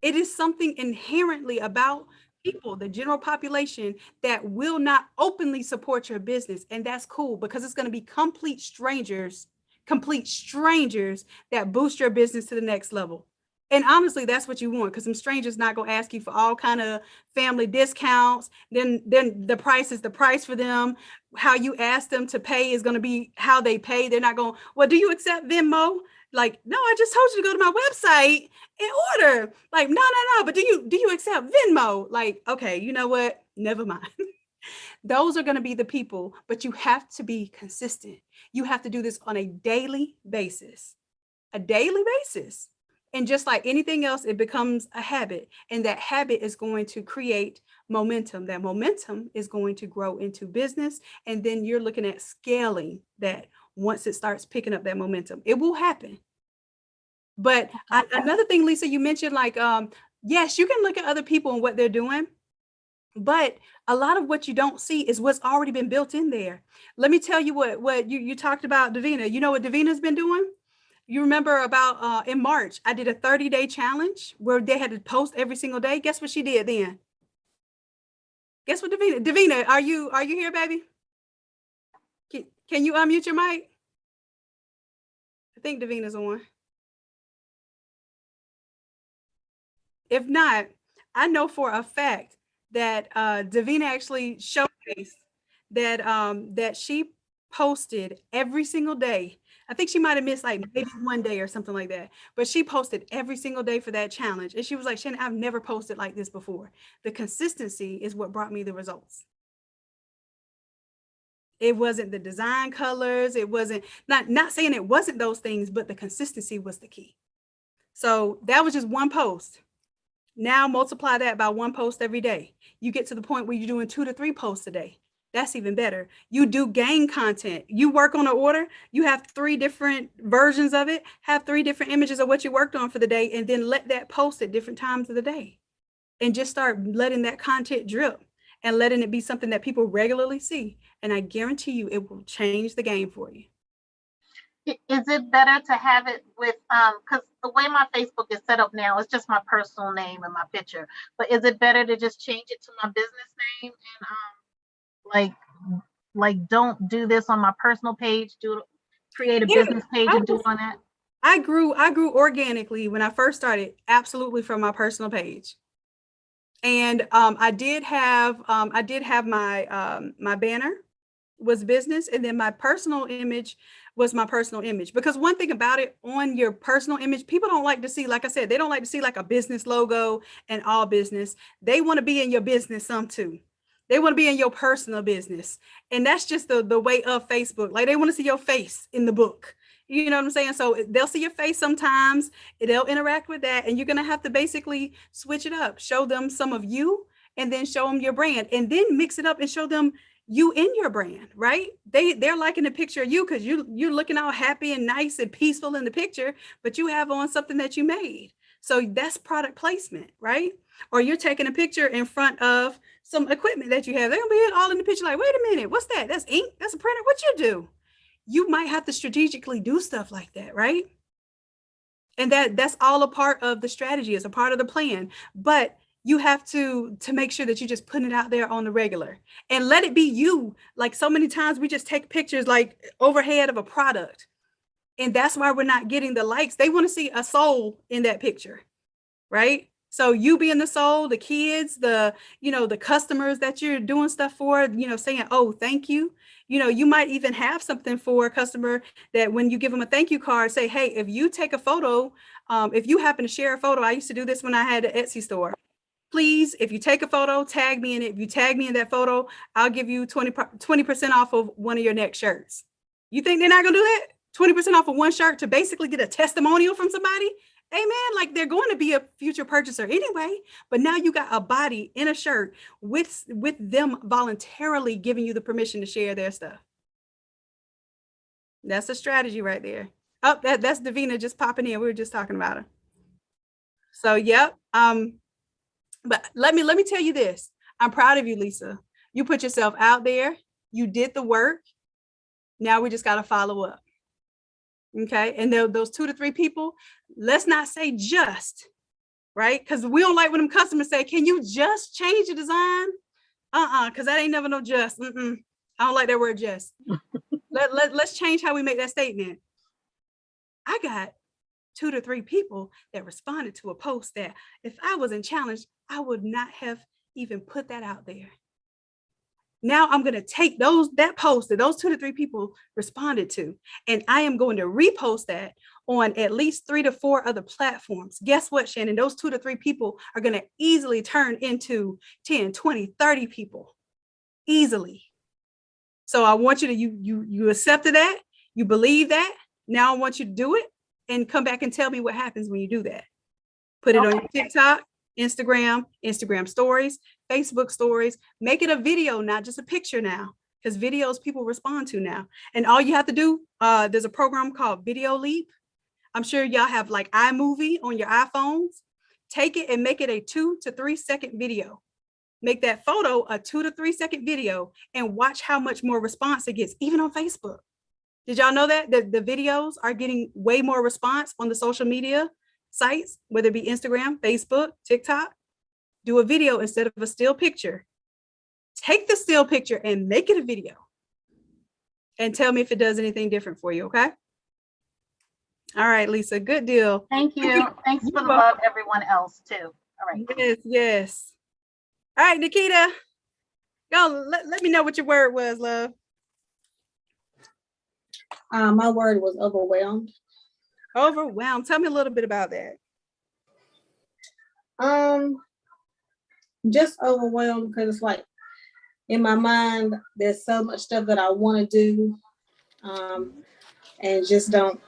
It is something inherently about people, the general population, that will not openly support your business. And that's cool, because it's going to be complete strangers that boost your business to the next level. And honestly, that's what you want, because some strangers not going to ask you for all kind of family discounts. Then the price is the price for them. How you ask them to pay is going to be how they pay. They're not going, well, do you accept Venmo? Like, no, I just told you to go to my website and order. Like, no, but do you accept Venmo? Like, okay, you know what? Never mind. Those are going to be the people, but you have to be consistent. You have to do this on a daily basis. And just like anything else, it becomes a habit, and that habit is going to create momentum. That momentum is going to grow into business. And then you're looking at scaling that. Once it starts picking up that momentum, it will happen. But another thing, Lisa, you mentioned, like, yes, you can look at other people and what they're doing, but a lot of what you don't see is what's already been built in there. Let me tell you what you talked about, Davina. You know what Davina's been doing? You remember about in March, I did a 30-day challenge where they had to post every single day. Guess what she did then? Guess what, Davina, are you here, baby? Can you unmute your mic? I think Davina's on. If not, I know for a fact that Davina actually showcased that that she posted every single day. I think she might have missed like maybe one day or something like that, but she posted every single day for that challenge. And she was like, Shannon, I've never posted like this before. The consistency is what brought me the results. It wasn't the design colors. It wasn't, not saying it wasn't those things, but the consistency was the key. So that was just one post. Now multiply that by one post every day. You get to the point where you're doing 2 to 3 posts a day. That's even better. You do gain content. You work on an order. You have 3 different versions of it. Have 3 different images of what you worked on for the day, and then let that post at different times of the day. And just start letting that content drip and letting it be something that people regularly see. And I guarantee you it will change the game for you. Is it better to have it with, because the way my Facebook is set up now, it's just my personal name and my picture, but is it better to just change it to my business name and like don't do this on my personal page, create a business page and do it on that? I grew organically when I first started, absolutely, from my personal page. And I did have my my banner was business, and then my personal image was my personal image. Because one thing about it, on your personal image, people don't like to see, like I said, they don't like to see like a business logo and all business. They want to be in your business some too. They want to be in your personal business. And that's just the way of Facebook. Like, they want to see your face in the book. You know what I'm saying? So they'll see your face sometimes, they'll interact with that, and you're going to have to basically switch it up, show them some of you, and then show them your brand, and then mix it up and show them you in your brand, right? They're liking the picture of you because you're looking all happy and nice and peaceful in the picture, but you have on something that you made. So that's product placement, right? Or you're taking a picture in front of some equipment that you have. They're gonna be all in the picture like, wait a minute, what's that? That's ink, that's a printer, what you do? You might have to strategically do stuff like that, right? And that's all a part of the strategy, it's a part of the plan. But you have to make sure that you just put it out there on the regular and let it be you. Like, so many times we just take pictures like overhead of a product, and that's why we're not getting the likes. They want to see a soul in that picture, right? So you being the soul, the kids, the customers that you're doing stuff for, saying, oh, thank you. You might even have something for a customer that when you give them a thank you card, say, hey, if you take a photo, if you happen to share a photo, I used to do this when I had an Etsy store. Please, if you take a photo, tag me in it. If you tag me in that photo, I'll give you 20% off of one of your next shirts. You think they're not going to do that? 20% off of one shirt to basically get a testimonial from somebody? Amen. Like they're going to be a future purchaser anyway, but now you got a body in a shirt with them voluntarily giving you the permission to share their stuff. That's a strategy right there. Oh, that's Davina just popping in. We were just talking about her. So, yep. But let me tell you this. I'm proud of you, Lisa. You put yourself out there. You did the work. Now we just got to follow up. Okay. And those 2 to 3 people, let's not say just, right? Because we don't like when them customers say, can you just change the design? Because that ain't never no just. I don't like that word just. Let's change how we make that statement. I got 2 to 3 people that responded to a post that if I wasn't challenged, I would not have even put that out there. Now I'm going to take that post that those 2 to 3 people responded to, and I am going to repost that on at least 3 to 4 other platforms. Guess what, Shannon? Those 2 to 3 people are going to easily turn into 10, 20, 30 people easily. So I want you to, you accepted that, you believe that. Now I want you to do it and come back and tell me what happens when you do that. Put it on your TikTok, Instagram stories, Facebook stories, make it a video, not just a picture now, because videos people respond to now. And all you have to do, there's a program called Video Leap. I'm sure y'all have like iMovie on your iPhones. Take it and make it a 2 to 3 second video. Make that photo a 2 to 3 second video and watch how much more response it gets, even on Facebook. Did y'all know that the videos are getting way more response on the social media sites, whether it be Instagram, Facebook, TikTok? Do a video instead of a still picture. Take the still picture and make it a video. And tell me if it does anything different for you, okay? All right, Lisa, good deal. Thank you. Thanks for the love, everyone else, too. All right. Yes. All right, Nikita, go. Let me know what your word was, love. My word was overwhelmed. Overwhelmed. Tell me a little bit about that. Just overwhelmed because it's like in my mind, there's so much stuff that I want to do, and just don't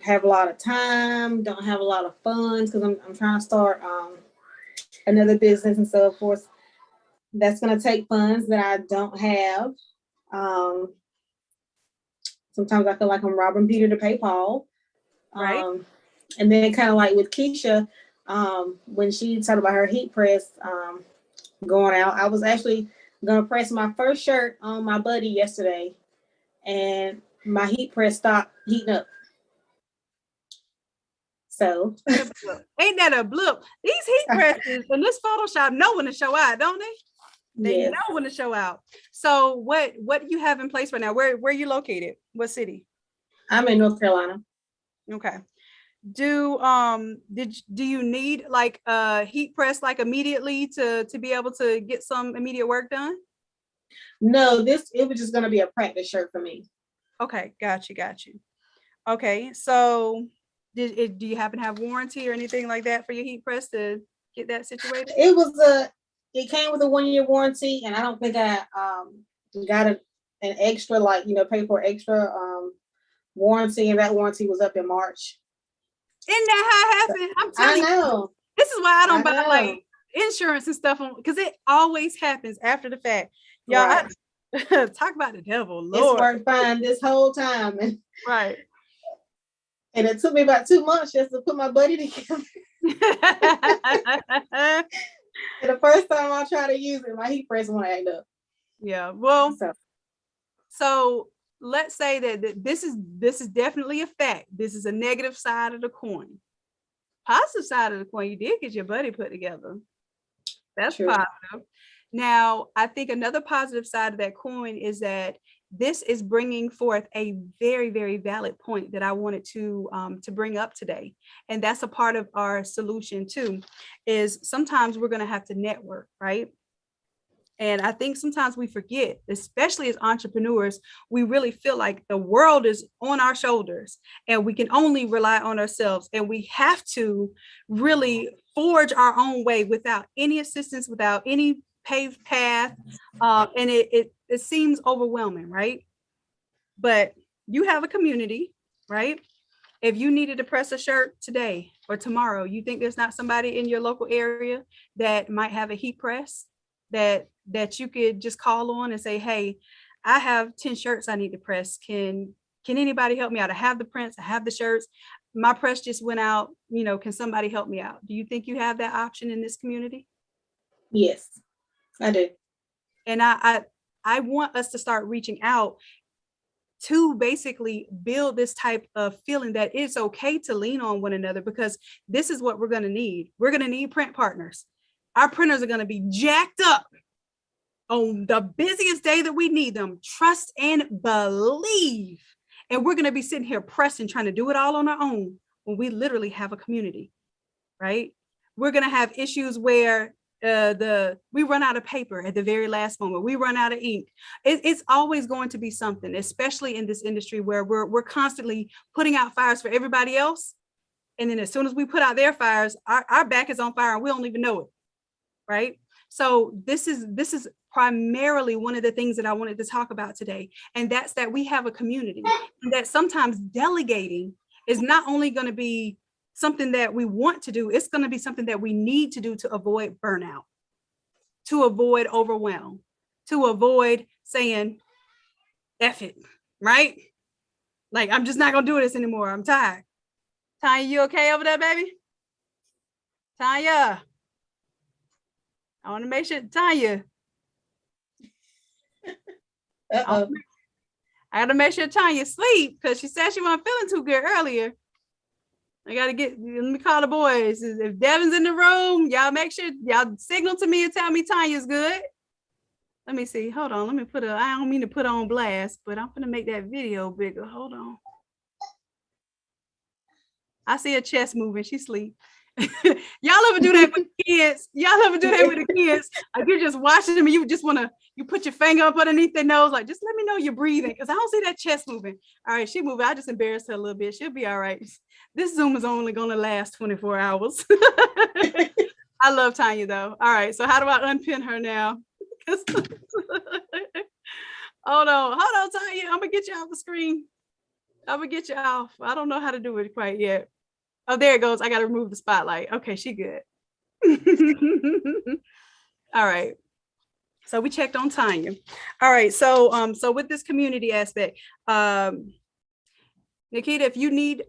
have a lot of time, don't have a lot of funds because I'm trying to start another business, and so of course that's going to take funds that I don't have. Sometimes I feel like I'm robbing Peter to pay Paul. Right. And then kind of like with Keisha, when she talked about her heat press going out, I was actually going to press my first shirt on my buddy yesterday, and my heat press stopped heating up. So ain't that a blip? These heat presses and this Photoshop know when to show out, don't they? They yes. know when to show out. So what do you have in place right now? Where are you located? What city? I'm in North Carolina. Okay. Do you need like a heat press like immediately to be able to get some immediate work done? No, it was just going to be a practice shirt for me. Okay, got you. Okay, so do you happen to have warranty or anything like that for your heat press to get that situated? It came with a 1-year warranty, and I don't think I got an extra, like, pay for extra warranty, and that warranty was up in March. Isn't that how it happened? I'm telling you. This is why I don't buy like insurance and stuff because it always happens after the fact. Y'all, right. Talk about the devil, Lord. It's worked fine this whole time. Right. And it took me about 2 months just to put my buddy together. And the first time I tried to use it, my heat press won't act up. Yeah. Well, so let's say that this is definitely a fact. This is a negative side of the coin. Positive side of the coin, you did get your buddy put together. That's true. Positive. Now, I think another positive side of that coin is that this is bringing forth a very, very valid point that I wanted to bring up today. And that's a part of our solution too, is sometimes we're going to have to network, right? And I think sometimes we forget, especially as entrepreneurs, we really feel like the world is on our shoulders and we can only rely on ourselves. And we have to really forge our own way without any assistance, without any paved path. And it seems overwhelming, right? But you have a community, right? If you needed to press a shirt today or tomorrow, you think there's not somebody in your local area that might have a heat press that you could just call on and say, hey, I have 10 shirts I need to press. Can anybody help me out? I have the prints, I have the shirts. My press just went out. Can somebody help me out? Do you think you have that option in this community? Yes, I do. And I want us to start reaching out to basically build this type of feeling that it's okay to lean on one another, because this is what we're going to need. We're going to need print partners. Our printers are going to be jacked up on the busiest day that we need them. Trust and believe. And we're going to be sitting here pressing, trying to do it all on our own when we literally have a community, right? We're going to have issues where we run out of paper at the very last moment. We run out of ink. It's always going to be something, especially in this industry where we're constantly putting out fires for everybody else. And then as soon as we put out their fires, our back is on fire and we don't even know it, right? So this is primarily one of the things that I wanted to talk about today. And that's that we have a community, and that sometimes delegating is not only going to be something that we want to do, it's going to be something that we need to do to avoid burnout, to avoid overwhelm, to avoid saying, F it, right? Like, I'm just not going to do this anymore. I'm tired. Tanya, you okay over there, baby? Tanya. I want to make sure, Tanya. Uh-oh. I got to make sure Tanya sleep, because she said she wasn't feeling too good earlier. Let me call the boys. If Devin's in the room, y'all make sure y'all signal to me and tell me Tanya's good. Let me see. Hold on. I don't mean to put on blast, but I'm going to make that video bigger. Hold on. I see her chest moving. She sleep. Y'all ever do that with the kids? Like, you're just watching them and you just want to, you put your finger up underneath their nose, like, just let me know you're breathing, because I don't see that chest moving. All right, she moving. I just embarrassed her a little bit. She'll be all right. This Zoom is only going to last 24 hours. I love Tanya though. All right, so how do I unpin her now? Hold on, Tanya. I'm gonna get you off the screen. I'm gonna get you off. I don't know how to do it quite yet. Oh, there it goes. I got to remove the spotlight. Okay, she good. All right. So we checked on Tanya. All right. So with this community aspect, Nikita, if you need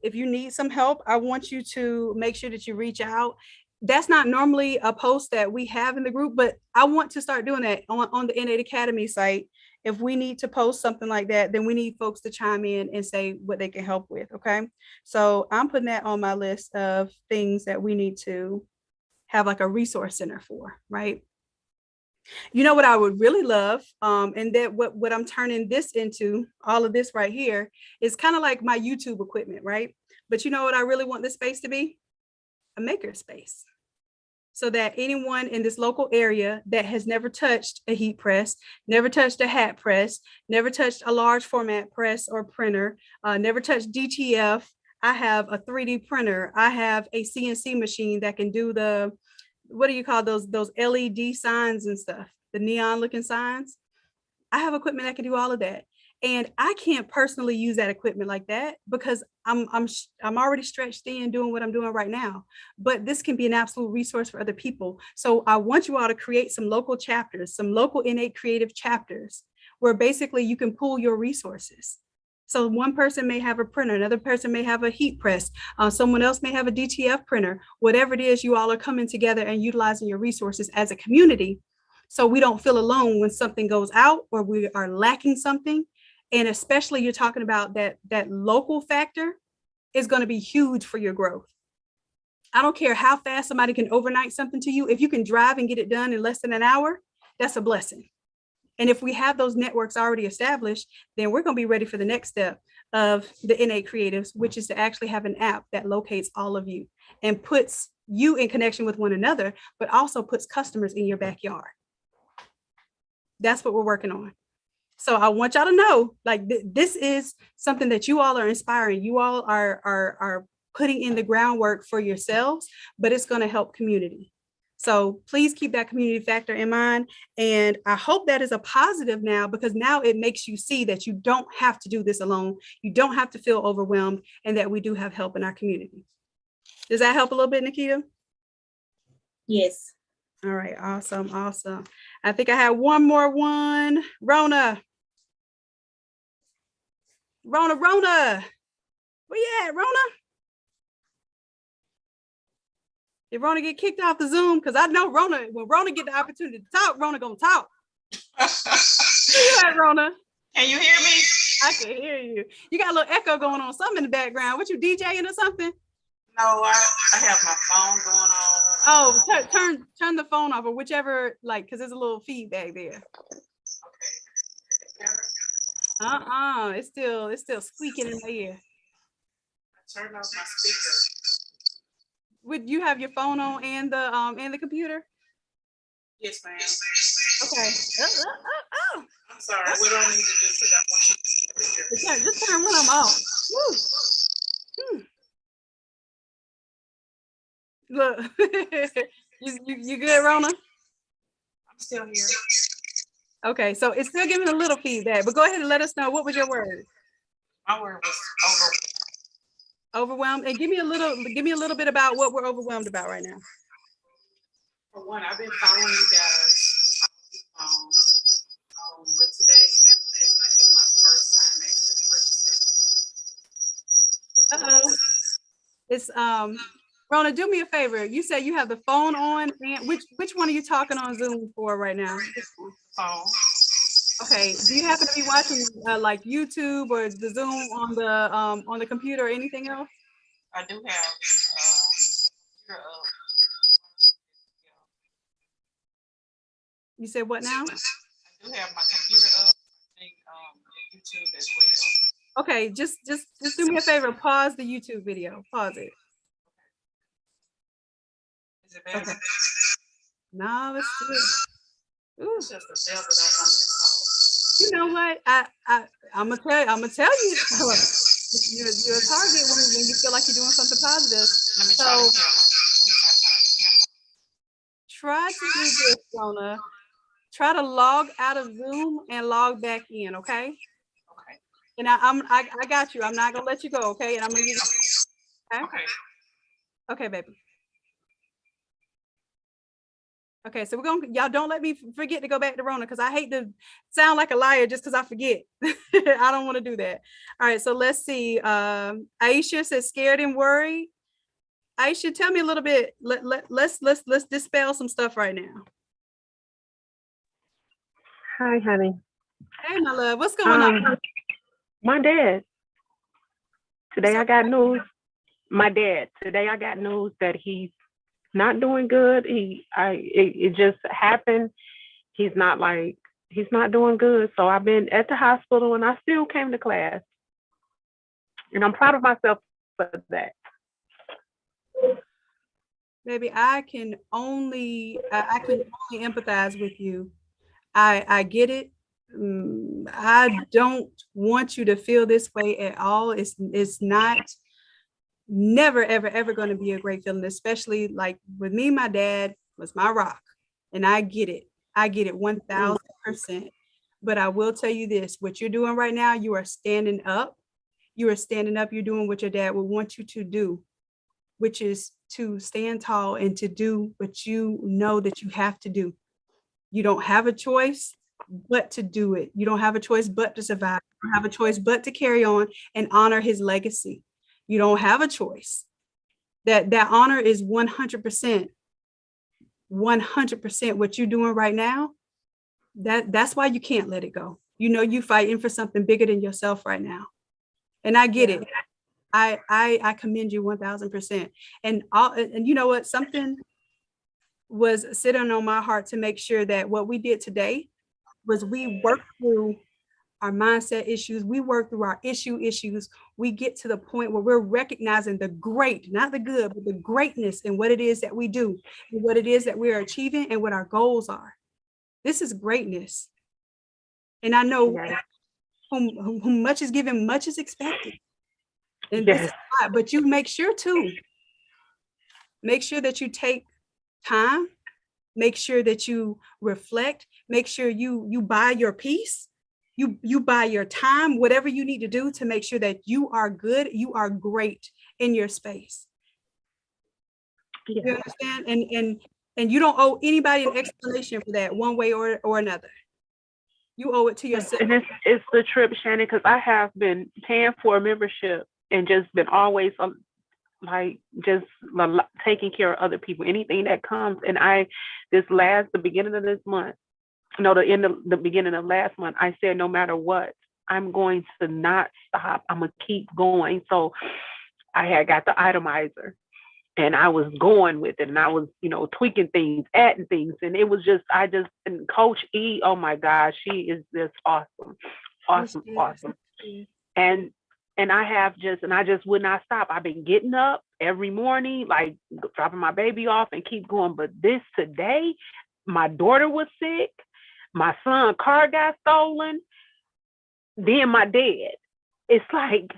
some help, I want you to make sure that you reach out. That's not normally a post that we have in the group, but I want to start doing that on the Innate Academy site. If we need to post something like that, then we need folks to chime in and say what they can help with. Okay. So I'm putting that on my list of things that we need to have like a resource center for, right? You know what I would really love, and that what I'm turning this into, all of this right here, is kind of like my YouTube equipment, right? But you know what I really want this space to be? A maker space. So that anyone in this local area that has never touched a heat press, never touched a hat press, never touched a large format press or printer, never touched DTF. I have a 3D printer. I have a CNC machine that can do the, what do you call those LED signs and stuff, the neon looking signs. I have equipment that can do all of that. And I can't personally use that equipment like that because I'm already stretched thin doing what I'm doing right now. But this can be an absolute resource for other people. So I want you all to create some local chapters, some local innate creative chapters, where basically you can pool your resources. So one person may have a printer, another person may have a heat press, someone else may have a DTF printer. Whatever it is, you all are coming together and utilizing your resources as a community, so we don't feel alone when something goes out or we are lacking something. And especially you're talking about that local factor is going to be huge for your growth. I don't care how fast somebody can overnight something to you. If you can drive and get it done in less than an hour, that's a blessing. And if we have those networks already established, then we're going to be ready for the next step of the Innate Creatives, which is to actually have an app that locates all of you and puts you in connection with one another, but also puts customers in your backyard. That's what we're working on. So I want y'all to know, like, this is something that you all are inspiring. You all are putting in the groundwork for yourselves, but it's going to help community. So please keep that community factor in mind. And I hope that is a positive now, because now it makes you see that you don't have to do this alone. You don't have to feel overwhelmed, and that we do have help in our community. Does that help a little bit, Nikita? Yes. All right, awesome, awesome. I think I have one more one. Rona. Rona. Where you at, Rona? Did Rona get kicked off the Zoom? Because I know Rona, when Rona get the opportunity to talk, Rona gonna talk. Where you at, Rona? Can you hear me? I can hear you. You got a little echo going on, something in the background. What, you DJing or something? No, I have my phone going on. Oh, turn the phone off, or whichever, like, because there's a little feedback there. Okay. It's still squeaking in my ear. I turned off my speaker. Would you have your phone on and the computer? Yes, ma'am. Okay. Oh. I'm sorry. We don't need to do it. I want you to Just turn one of them off. Woo. Look, you good, Rona? I'm still here. Okay, so it's still giving a little feedback, but go ahead and let us know, what was your word? My word was Overwhelmed. And give me a little bit about what we're overwhelmed about right now. For one, I've been following you guys but today is my first time actually purchasing. It's Rona, do me a favor. You said you have the phone on, and which one are you talking on Zoom for right now? Phone. Okay. Do you happen to be watching like YouTube or the Zoom on the computer or anything else? I do have You said what now? I do have my computer up. I think YouTube as well. Okay, just do me a favor. Pause the YouTube video. Pause it. Is it better? Okay. No, it's good. Ooh. It's just the cell that I want to call. You know what? I'm gonna tell you. You're a target when you feel like you're doing something positive. Let me try the camera. Try to do this, Rona. Try to log out of Zoom and log back in, okay? Okay. And I got you. I'm not gonna let you go, okay? And I'm gonna give you. Okay. Okay. Okay, baby. Okay, so y'all don't let me forget to go back to Rona, because I hate to sound like a liar just because I forget. I don't want to do that. All right, so let's see. Aisha says scared and worried. Aisha, tell me a little bit. Let's dispel some stuff right now. Hi, honey. Hey, my love, what's going on? My dad. Today I got news. My dad. Today I got news that he's not doing good. It just happened. He's not doing good. So I've been at the hospital and I still came to class. And I'm proud of myself for that. Baby, I can only empathize with you. I get it. I don't want you to feel this way at all. It's not never, ever going to be a great feeling, especially like with me. My dad was my rock, and I get it. I get it 1000%. But I will tell you this, what you're doing right now, you are standing up. You are standing up. You're doing what your dad would want you to do, which is to stand tall and to do what you know that you have to do. You don't have a choice but to do it. You don't have a choice but to survive. You don't have a choice but to carry on and honor his legacy. You don't have a choice. That honor is 100%. 100% what you're doing right now. That's why you can't let it go. You know, you fighting for something bigger than yourself right now. And I get it. I commend you 1000%. And you know what? Something was sitting on my heart to make sure that what we did today was we worked through our mindset issues. We work through our issues. We get to the point where we're recognizing the great, not the good, but the greatness in what it is that we do and what it is that we're achieving and what our goals are. This is greatness. And I know whom much is given, much is expected. And this is a lot, but you make sure that you take time Make sure that you reflect. Make sure you buy your peace. You buy your time, whatever you need to do to make sure that you are good, you are great in your space. Yeah. You understand? And you don't owe anybody an explanation for that one way or another. You owe it to yourself. And it's the trip, Shannon, because I have been paying for a membership and just been always like just taking care of other people, anything that comes. And the beginning of this month, no, the beginning of last month, I said, no matter what, I'm going to not stop. I'm going to keep going. So I had got the Automizer and I was going with it and I was, tweaking things, adding things. And it was and Coach E, oh my gosh, she is just awesome. And I just would not stop. I've been getting up every morning, like dropping my baby off and keep going. But today, my daughter was sick. My son's car got stolen. Then my dad. It's like,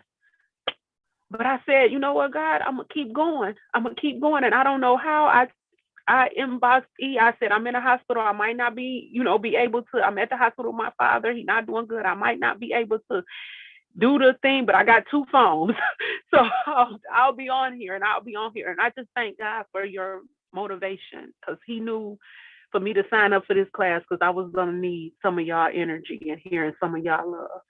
but I said, you know what, God, I'm going to keep going. I'm going to keep going. And I don't know how I inboxed E. I said, I'm in a hospital. I might not be, be able to. I'm at the hospital with my father. He's not doing good. I might not be able to do the thing, but I got 2 phones. So I'll be on here and I'll be on here. And I just thank God for your motivation, because he knew for me to sign up for this class, because I was going to need some of y'all energy and hearing some of y'all love.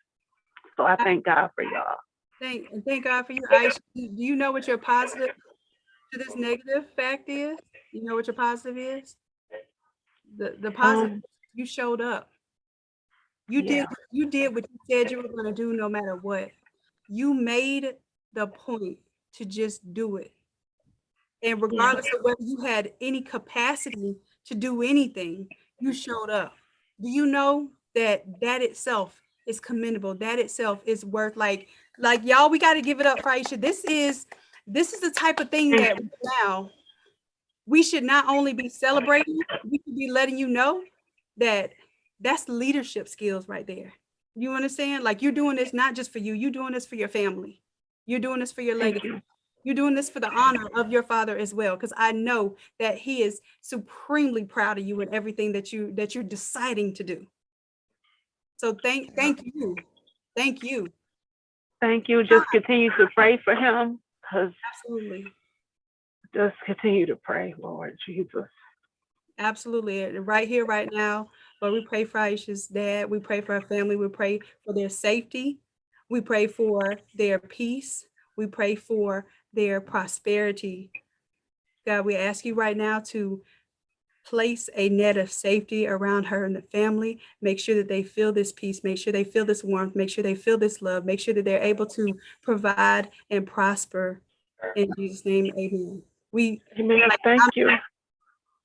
So I thank God for y'all. Thank God for you, Aisha. Do you know what your positive to this negative fact is? You know what your positive is? The positive, you showed up. You did what you said you were going to do no matter what. You made the point to just do it. And regardless of whether you had any capacity to do anything, you showed up. Do you know that itself is commendable? That itself is worth like y'all, we got to give it up for Aisha. This is the type of thing that now we should not only be celebrating, we should be letting you know that that's leadership skills right there. You understand? Like, you're doing this not just for you, you're doing this for your family. You're doing this for your legacy. You're doing this for the honor of your father as well, because I know that he is supremely proud of you and everything that you're deciding to do. So thank you. Thank you. Thank you. Just continue to pray for him, because absolutely. Just continue to pray, Lord Jesus. Absolutely. Right here, right now. Lord, we pray for Aisha's dad. We pray for her family. We pray for their safety. We pray for their peace. We pray for their prosperity. God, we ask you right now to place a net of safety around her and the family. Make sure that they feel this peace. Make sure they feel this warmth. Make sure they feel this love. Make sure that they're able to provide and prosper. In Jesus' name, amen. Amen. Thank you.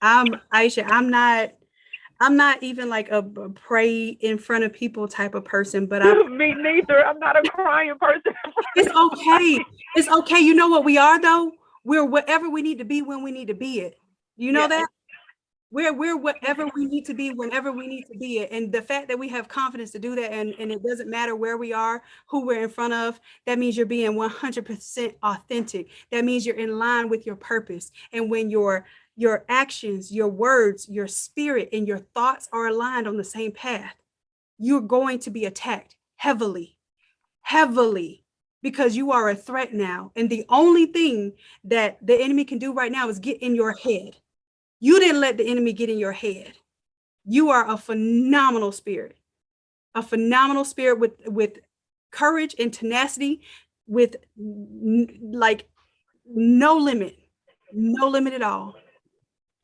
Aisha, I'm not even like a pray in front of people type of person, but me neither. I'm not a crying person. It's okay. It's okay. You know what we are though? We're whatever we need to be when we need to be it. You know that? We're whatever we need to be whenever we need to be it. And the fact that we have confidence to do that, and it doesn't matter where we are, who we're in front of, that means you're being 100% authentic. That means you're in line with your purpose. And when your actions, your words, your spirit, and your thoughts are aligned on the same path, you're going to be attacked heavily, because you are a threat now. And the only thing that the enemy can do right now is get in your head. You didn't let the enemy get in your head. You are a phenomenal spirit with courage and tenacity, with like no limit at all.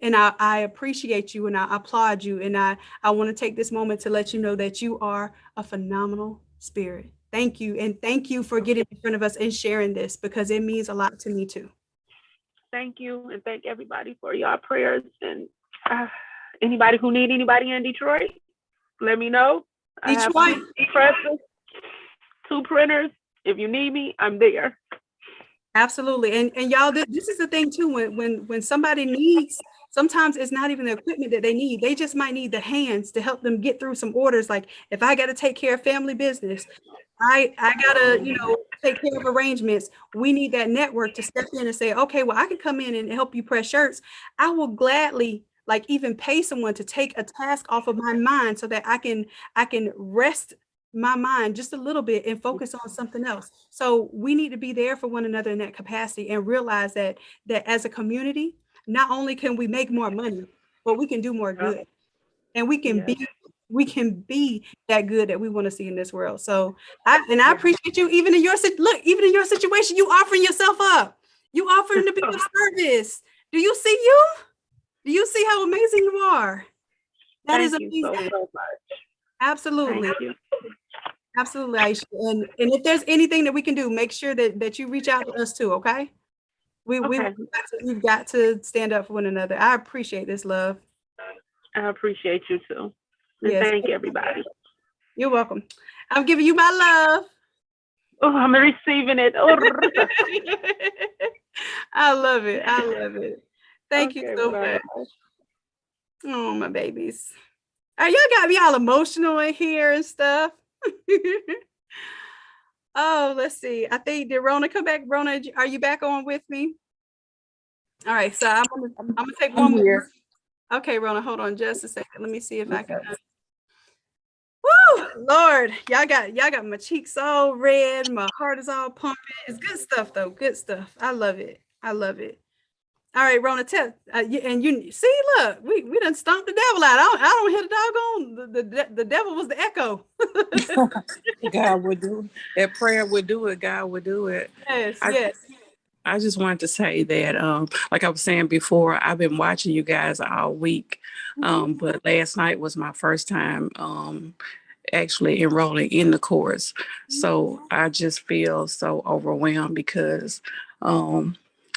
And I appreciate you and I applaud you. And I want to take this moment to let you know that you are a phenomenal spirit. Thank you. And thank you for getting in front of us and sharing this, because it means a lot to me too. Thank you. And thank everybody for your prayers. And anybody who need anybody in Detroit, let me know. Detroit. I have 2 presses, 2 printers. If you need me, I'm there. Absolutely. And y'all, this is the thing too, when somebody needs, sometimes it's not even the equipment that they need. They just might need the hands to help them get through some orders. Like, if I got to take care of family business, I gotta, take care of arrangements. We need that network to step in and say, okay, well, I can come in and help you press shirts. I will gladly like even pay someone to take a task off of my mind so that I can rest my mind just a little bit and focus on something else. So we need to be there for one another in that capacity and realize that as a community, not only can we make more money, but we can do more good. And we can be that good that we want to see in this world. So I appreciate you even in your situation, you offering yourself up. You offering to be of service. Do you see you? Do you see how amazing you are? That is amazing. Thank you so much. Absolutely. Thank you. Absolutely, Aisha. And if there's anything that we can do, make sure that you reach out to us too, okay? We've got to stand up for one another. I appreciate this, love. I appreciate you too. And Yes. thank everybody. You're welcome. I'm giving you my love. Oh, I'm receiving it. Oh. I love it. I love it. Thank you so bye. much. Oh, my babies. Y'all got me all emotional in here and stuff. Oh, let's see. I think, did Rona come back? Rona, are you back on with me? All right, so I'm gonna take one more. Okay, Rona, hold on just a second. Let me see if I can. Woo, Lord, y'all got my cheeks all red. My heart is all pumping. It's good stuff though. Good stuff. I love it. I love it. All right, Rona, tell and you see, look, we done stomped the devil out. I don't hear the doggone. The devil was the echo. God would do it. That prayer would do it. God would do it. Yes, yes. I just wanted to say that, like I was saying before, I've been watching you guys all week, but last night was my first time actually enrolling in the course. So I just feel so overwhelmed because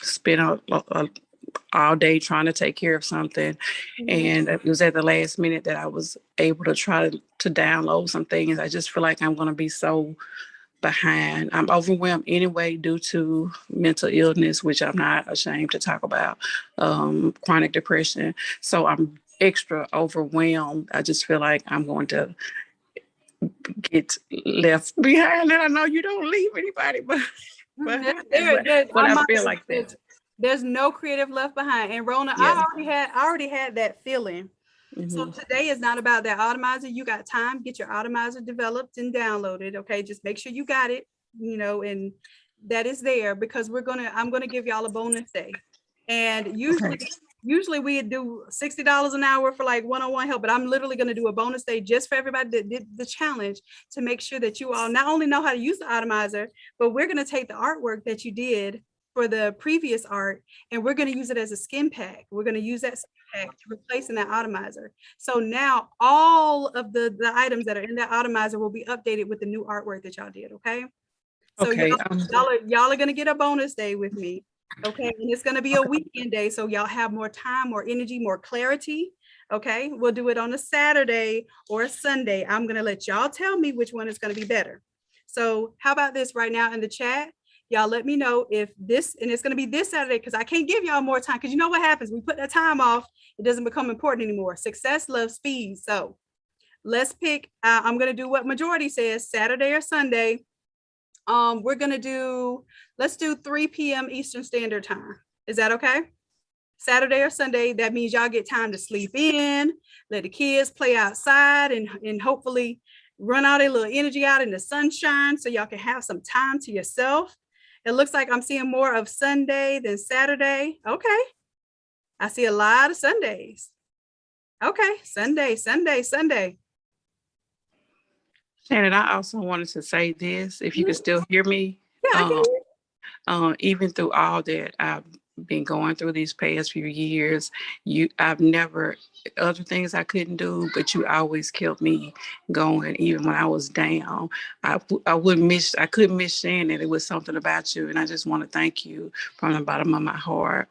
spent all day trying to take care of something. And it was at the last minute that I was able to try to download some things. I just feel like I'm going to be so behind. I'm overwhelmed anyway due to mental illness, which I'm not ashamed to talk about, chronic depression. So I'm extra overwhelmed. I just feel like I'm going to get left behind. And I know you don't leave anybody, but I feel like that. There's no creative left behind. And Rona, Yeah. I already had that feeling. So today is not about that Automizer. You got time, get your Automizer developed and downloaded. Okay, just make sure you got it, and that is there because I'm gonna give y'all a bonus day. And usually we do $60 an hour for like one-on-one help, but I'm literally gonna do a bonus day just for everybody that did the challenge to make sure that you all not only know how to use the Automizer, but we're gonna take the artwork that you did for the previous art, and we're going to use it as a skin pack. We're going to use that skin pack to replace in that Automizer. So now all of the items that are in that Automizer will be updated with the new artwork that y'all did, okay? So y'all are going to get a bonus day with me, okay? And it's going to be a weekend day, so y'all have more time, more energy, more clarity, okay? We'll do it on a Saturday or a Sunday. I'm going to let y'all tell me which one is going to be better. So how about this right now in the chat? Y'all let me know if this, and it's going to be this Saturday because I can't give y'all more time because you know what happens. We put that time off. It doesn't become important anymore. Success loves speed. So let's pick, I'm going to do what majority says, Saturday or Sunday. We're going to let's do 3 p.m. Eastern Standard Time. Is that okay? Saturday or Sunday. That means y'all get time to sleep in, let the kids play outside and hopefully run all their little energy out in the sunshine so y'all can have some time to yourself. It looks like I'm seeing more of Sunday than Saturday. Okay. I see a lot of Sundays. Okay. Sunday. Shannon, I also wanted to say this, if you can still hear me. Yeah, I can. Even through all that I've been going through these past few years, I've never, other things I couldn't do, but you always kept me going. Even when I was down, I couldn't miss Shannon. It was something about you. And I just want to thank you from the bottom of my heart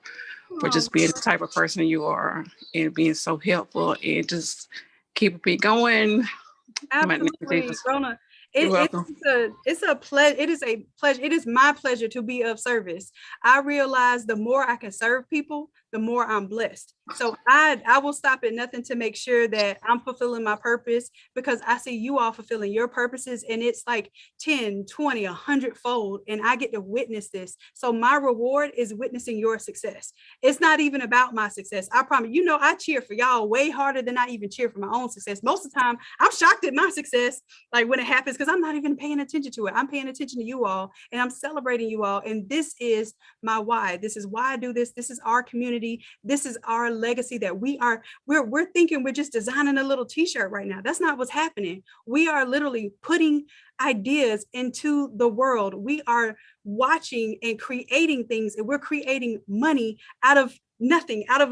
for just being the type of person you are and being so helpful and just keep me going. Absolutely, Rona. It's a pleasure. It is a pleasure. It is my pleasure to be of service. I realize the more I can serve people, the more I'm blessed. So I will stop at nothing to make sure that I'm fulfilling my purpose, because I see you all fulfilling your purposes, and it's like 10, 20, 100-fold, and I get to witness this. So my reward is witnessing your success. It's not even about my success. I promise, you know, I cheer for y'all way harder than I even cheer for my own success. Most of the time, I'm shocked at my success, like when it happens, because I'm not even paying attention to it. I'm paying attention to you all, and I'm celebrating you all. And this is my why. This is why I do this. This is our community. This is our legacy that we're thinking we're just designing a little t-shirt right now. That's not what's happening. We are literally putting ideas into the world. We are watching and creating things, and we're creating money out of nothing, out of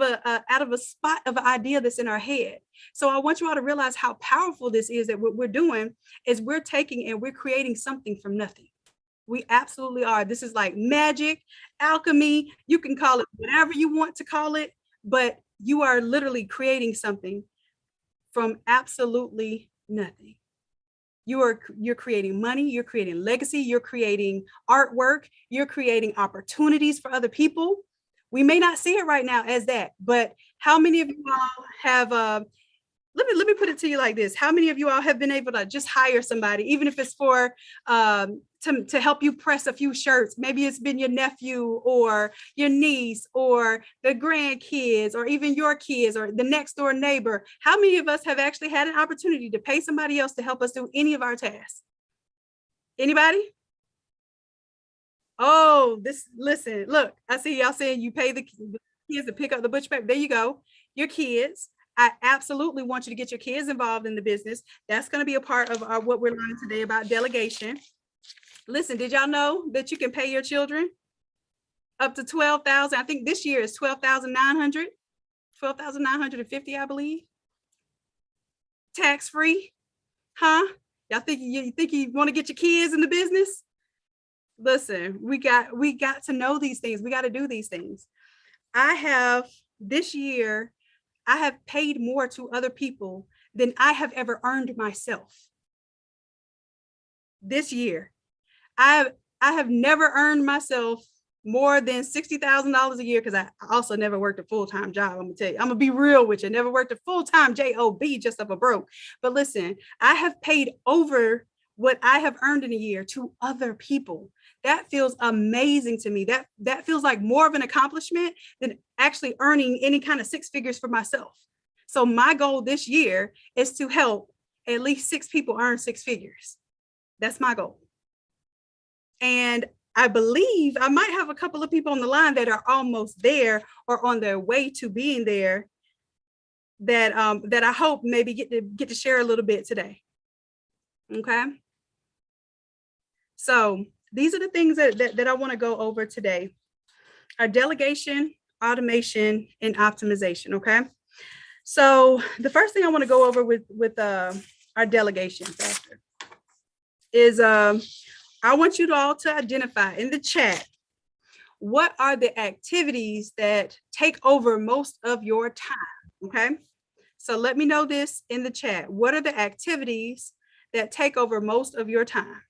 a spot of an idea that's in our head. So I want you all to realize how powerful this is, that what we're doing is we're taking and we're creating something from nothing. We absolutely are. This is like magic, alchemy. You can call it whatever you want to call it, but you are literally creating something from absolutely nothing. You're creating money, you're creating legacy, you're creating artwork, you're creating opportunities for other people. We may not see it right now as that, but how many of you all have let me put it to you like this. How many of you all have been able to just hire somebody, even if it's for to help you press a few shirts? Maybe it's been your nephew or your niece or the grandkids or even your kids or the next door neighbor. How many of us have actually had an opportunity to pay somebody else to help us do any of our tasks? Anybody? Oh, listen, look, I see y'all saying you pay the kids to pick up the butcher paper. There you go. Your kids. I absolutely want you to get your kids involved in the business. That's going to be a part of what we're learning today about delegation. Listen, did y'all know that you can pay your children up to $12,000? I think this year is $12,900, $12,950, I believe. Tax-free, huh? Y'all think you want to get your kids in the business? Listen, we got to know these things. We got to do these things. This year, I have paid more to other people than I have ever earned myself. This year, I have never earned myself more than $60,000 a year, because I also never worked a full-time job. I'm gonna tell you, I'm gonna be real with you. Never worked a full-time job just up a broke. But listen, I have paid over what I have earned in a year to other people. That feels amazing to me. That feels like more of an accomplishment than actually earning any kind of six figures for myself. So my goal this year is to help at least 6 people earn 6 figures. That's my goal. And I believe I might have a couple of people on the line that are almost there or on their way to being there that I hope maybe get to share a little bit today. Okay. So these are the things that I want to go over today. Our delegation, automation, and optimization. Okay. So the first thing I want to go over with our delegation factor is I want you all to identify in the chat, what are the activities that take over most of your time? Okay. So let me know this in the chat. What are the activities that take over most of your time?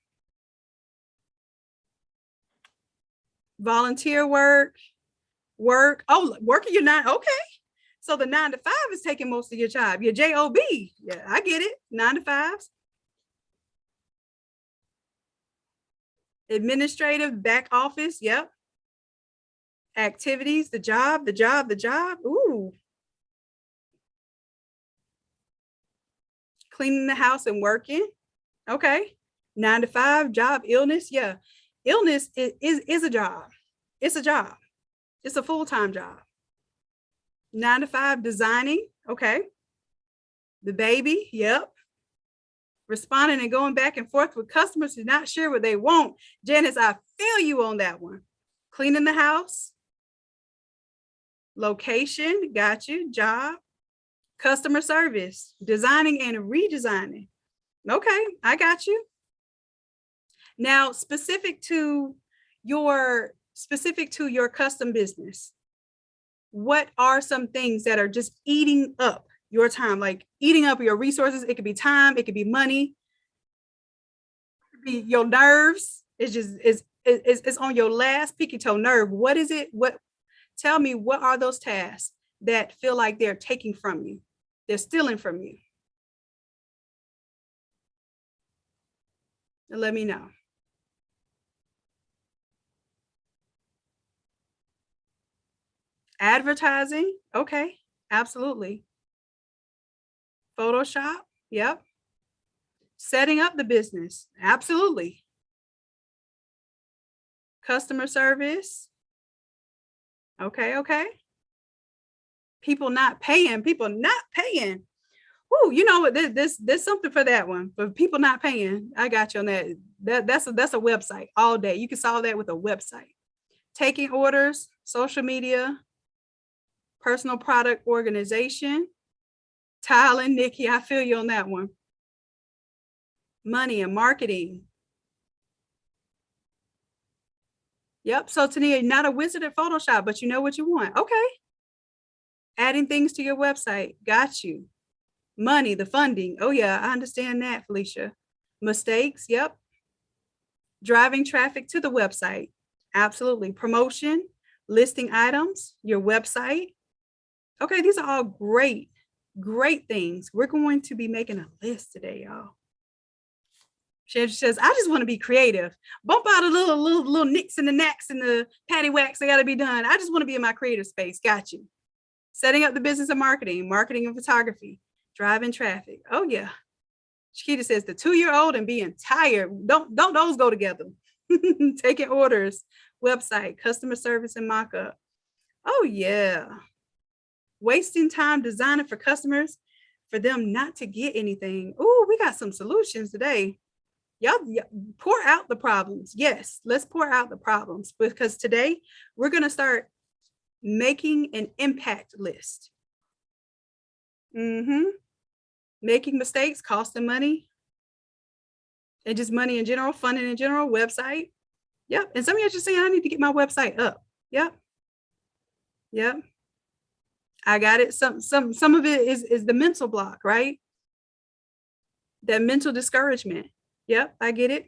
Volunteer work. Oh, working your 9. Okay. So the 9 to 5 is taking most of your time. Your job. Yeah, I get it. 9 to 5s. Administrative, back office. Yep. Activities, the job. Ooh. Cleaning the house and working. Okay. 9 to 5, job, illness. Yeah. Illness is a job. It's a job. It's a full-time job. 9 to 5, designing. Okay. The baby. Yep. Responding and going back and forth with customers who are not sure what they want. Janice, I feel you on that one. Cleaning the house. Location. Got you. Job. Customer service. Designing and redesigning. Okay. I got you. Now, specific to your custom business, what are some things that are just eating up your time, like eating up your resources? It could be time, it could be money, it could be your nerves. It's on your last peaky toe nerve. What is it? Tell me, what are those tasks that feel like they're taking from you? They're stealing from you. And let me know. Advertising, okay, absolutely. Photoshop, yep. Setting up the business, absolutely. Customer service, okay, okay. People not paying. Woo, you know what? There's something for that one. For people not paying, I got you on that. That's a website all day. You can solve that with a website. Taking orders, social media, personal product organization. Tyler and Nikki, I feel you on that one. Money and marketing. Yep. So Tania, not a wizard at Photoshop, but you know what you want. Okay. Adding things to your website. Got you. Money, the funding. Oh yeah, I understand that, Felicia. Mistakes. Yep. Driving traffic to the website. Absolutely. Promotion, listing items, your website. Okay, these are all great things. We're going to be making a list today, y'all. She says, I just want to be creative. Bump out a little nicks and the knacks and the patty whacks that got to be done. I just want to be in my creative space. Got you. Setting up the business of marketing and photography, driving traffic. Oh yeah. Shakita says the 2-year-old and being tired. Don't those go together? Taking orders, website, customer service, and mock-up. Oh yeah. Wasting time designing for customers for them not to get anything. Oh, we got some solutions today. Y'all pour out the problems. Yes, let's pour out the problems, because today we're going to start making an impact list. Making mistakes, costing money, and just money in general, funding in general, website. Yep. And some of you are just saying, I need to get my website up. Yep. I got it. Some of it is the mental block, right? That mental discouragement. Yep, I get it.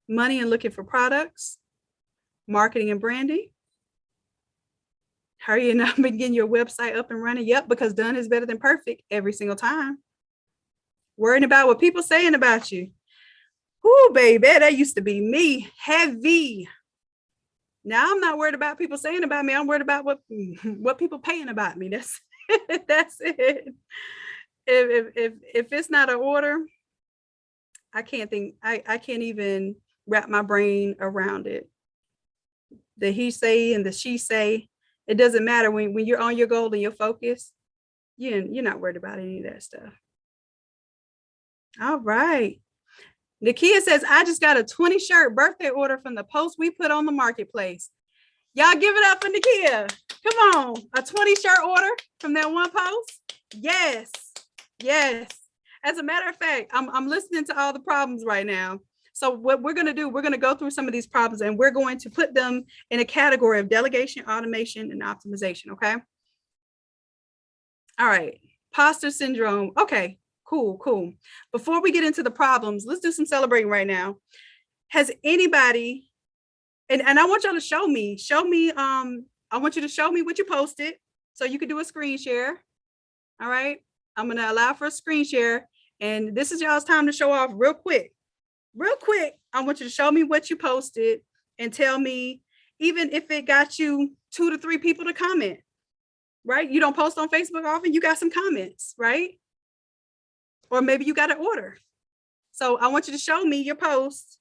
Money and looking for products, marketing and branding. Hurry up and getting your website up and running. Yep, because done is better than perfect every single time. Worrying about what people saying about you. Ooh, baby, that used to be me. Heavy. Now I'm not worried about people saying about me. I'm worried about what people paying about me. That's it. If it's not an order, I can't think. I can't even wrap my brain around it. The he say and the she say. It doesn't matter when you're on your goal and your focus. You're not worried about any of that stuff. All right. Nakia says, I just got a 20 shirt birthday order from the post we put on the marketplace. Y'all give it up for Nakia. Come on. A 20 shirt order from that one post? Yes. As a matter of fact, I'm listening to all the problems right now. So what we're going to do, we're going to go through some of these problems and we're going to put them in a category of delegation, automation, and optimization. Okay. All right. Imposter syndrome. Okay. Cool. Before we get into the problems, let's do some celebrating right now. Has anybody, and I want y'all to show me, I want you to show me what you posted so you can do a screen share. All right. I'm going to allow for a screen share. And this is y'all's time to show off real quick. I want you to show me what you posted and tell me, even if it got you 2 to 3 people to comment, right? You don't post on Facebook often, you got some comments, right? Or maybe you got an order. So I want you to show me your post.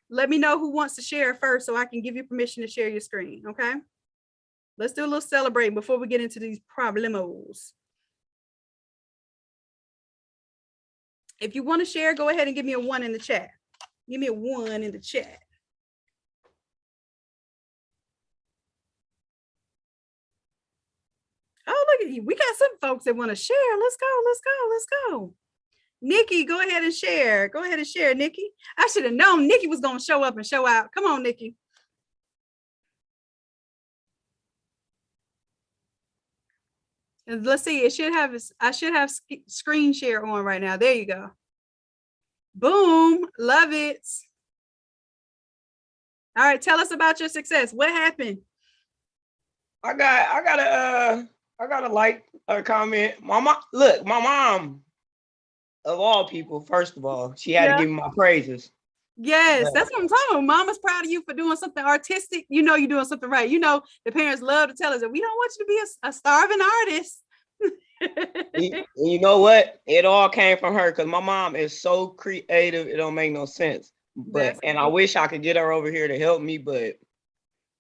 Let me know who wants to share first so I can give you permission to share your screen, okay? Let's do a little celebrating before we get into these problemos. If you want to share, go ahead and give me a 1 in the chat. Give me a 1 in the chat. Oh, look at you. We got some folks that want to share. Let's go. Nikki, go ahead and share. Nikki. I should have known Nikki was going to show up and show out. Come on, Nikki. And let's see. I should have screen share on right now. There you go. Boom. Love it. All right. Tell us about your success. What happened? I got a like a comment. My mom of all people, first of all, she had to Yeah. give me my praises. Yes, Yeah. that's what I'm talking about. Mama's proud of you for doing something artistic. You know you're doing something right. You know the parents love to tell us that we don't want you to be a starving artist. You know what? It all came from her because my mom is so creative, it don't make no sense. That's And I wish I could get her over here to help me, but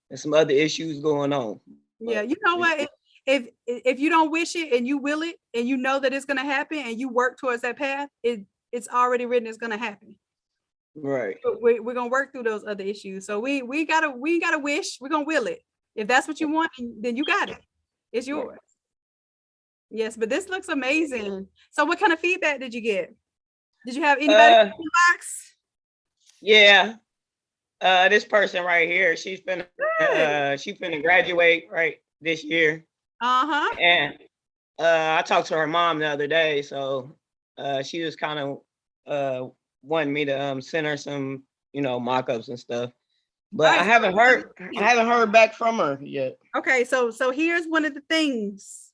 there's some other issues going on. Yeah, But you know what? If you don't wish it and you will it and you know that it's gonna happen and you work towards that path, it's already written. It's gonna happen. right. But we're gonna work through those other issues. So we gotta wish. We're gonna will it. If that's what you want, then you got it. It's yours. Yes, but this looks amazing. So what kind of feedback did you get? Did you have anybody in the box? Yeah. This person right here, she's finna graduate right this year. Uh-huh. And I talked to her mom the other day, so she was kind of wanting me to send her some, mock-ups and stuff. But Right. I haven't heard back from her yet. Okay, so here's one of the things.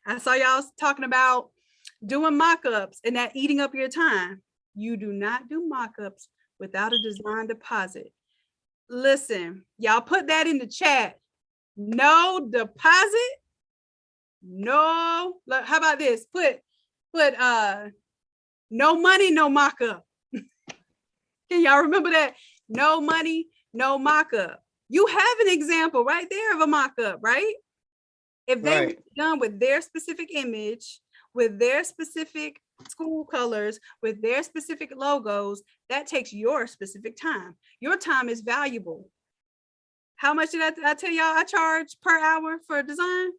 I saw y'all talking about doing mock-ups and that eating up your time. You do not do mock-ups without a design deposit. Listen, y'all put that in the chat. No deposit. No. Look, how about this? Put no money, no mock-up. Can y'all remember that? No money, no mock-up. You have an example right there of a mock-up, right? If they were done with their specific image, with their specific school colors, with their specific logos, that takes your specific time. Your time is valuable. How much did I tell y'all I charge per hour for design?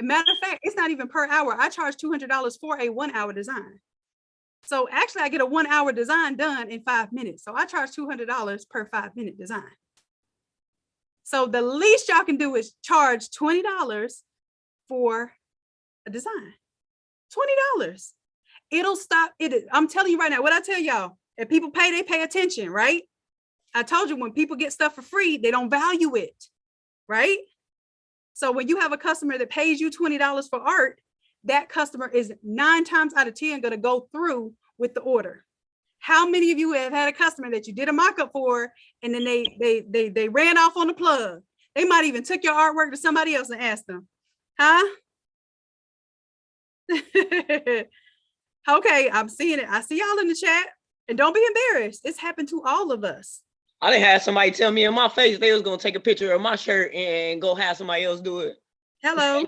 As a matter of fact, it's not even per hour. I charge $200 for a 1 hour design. So actually I get a 1 hour design done in 5 minutes. So I charge $200 per 5-minute design. So the least y'all can do is charge $20 for a design. $20. It'll stop it. I'm telling you right now, what I tell y'all, if people pay, they pay attention, right? I told you when people get stuff for free, they don't value it, right? So when you have a customer that pays you $20 for art, that customer is 9 times out of 10 going to go through with the order. How many of you have had a customer that you did a mock-up for and then they ran off on the plug? They might even took your artwork to somebody else and asked them, huh? Okay, I'm seeing it. I see y'all in the chat. And don't be embarrassed. It's happened to all of us. I didn't have somebody tell me in my face they was gonna take a picture of my shirt and go have somebody else do it. Hello.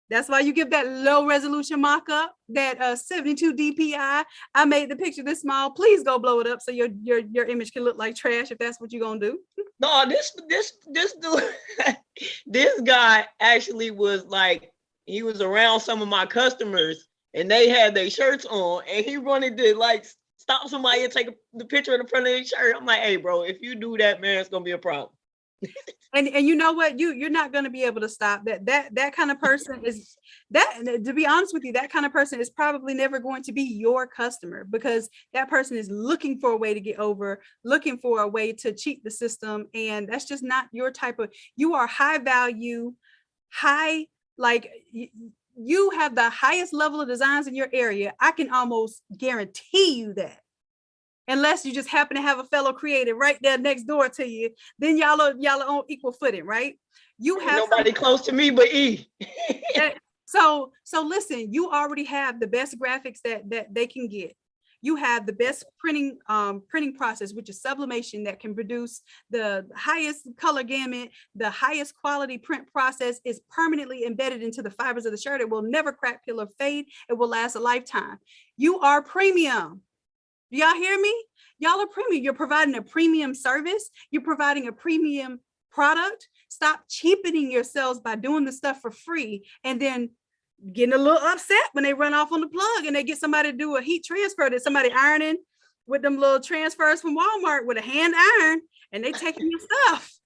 That's why you give that low resolution mock-up, that 72 DPI. I made the picture this small. Please go blow it up so your image can look like trash if that's what you're gonna do. No, this dude, this guy actually was like, he was around some of my customers and they had their shirts on and he wanted to like stop somebody and take the picture of the front of their shirt. I'm like, hey bro, if you do that, man, it's gonna be a problem. And you know what, you're not going to be able to stop that kind of person is that, to be honest with you, that kind of person is probably never going to be your customer because that person is looking for a way to get over, looking for a way to cheat the system, and that's just not your type of. You are high value, high, like you have the highest level of designs in your area. I can almost guarantee you that. Unless you just happen to have a fellow creative right there next door to you, then y'all are on equal footing, right? You have nobody close to me but E. So listen, you already have the best graphics that they can get. You have the best printing process, which is sublimation, that can produce the highest color gamut, the highest quality print process is permanently embedded into the fibers of the shirt. It will never crack, peel, or fade. It will last a lifetime. You are premium. Do y'all hear me? Y'all are premium. You're providing a premium service. You're providing a premium product. Stop cheapening yourselves by doing the stuff for free and then getting a little upset when they run off on the plug and they get somebody to do a heat transfer that somebody ironing with them little transfers from Walmart with a hand iron and they taking your stuff.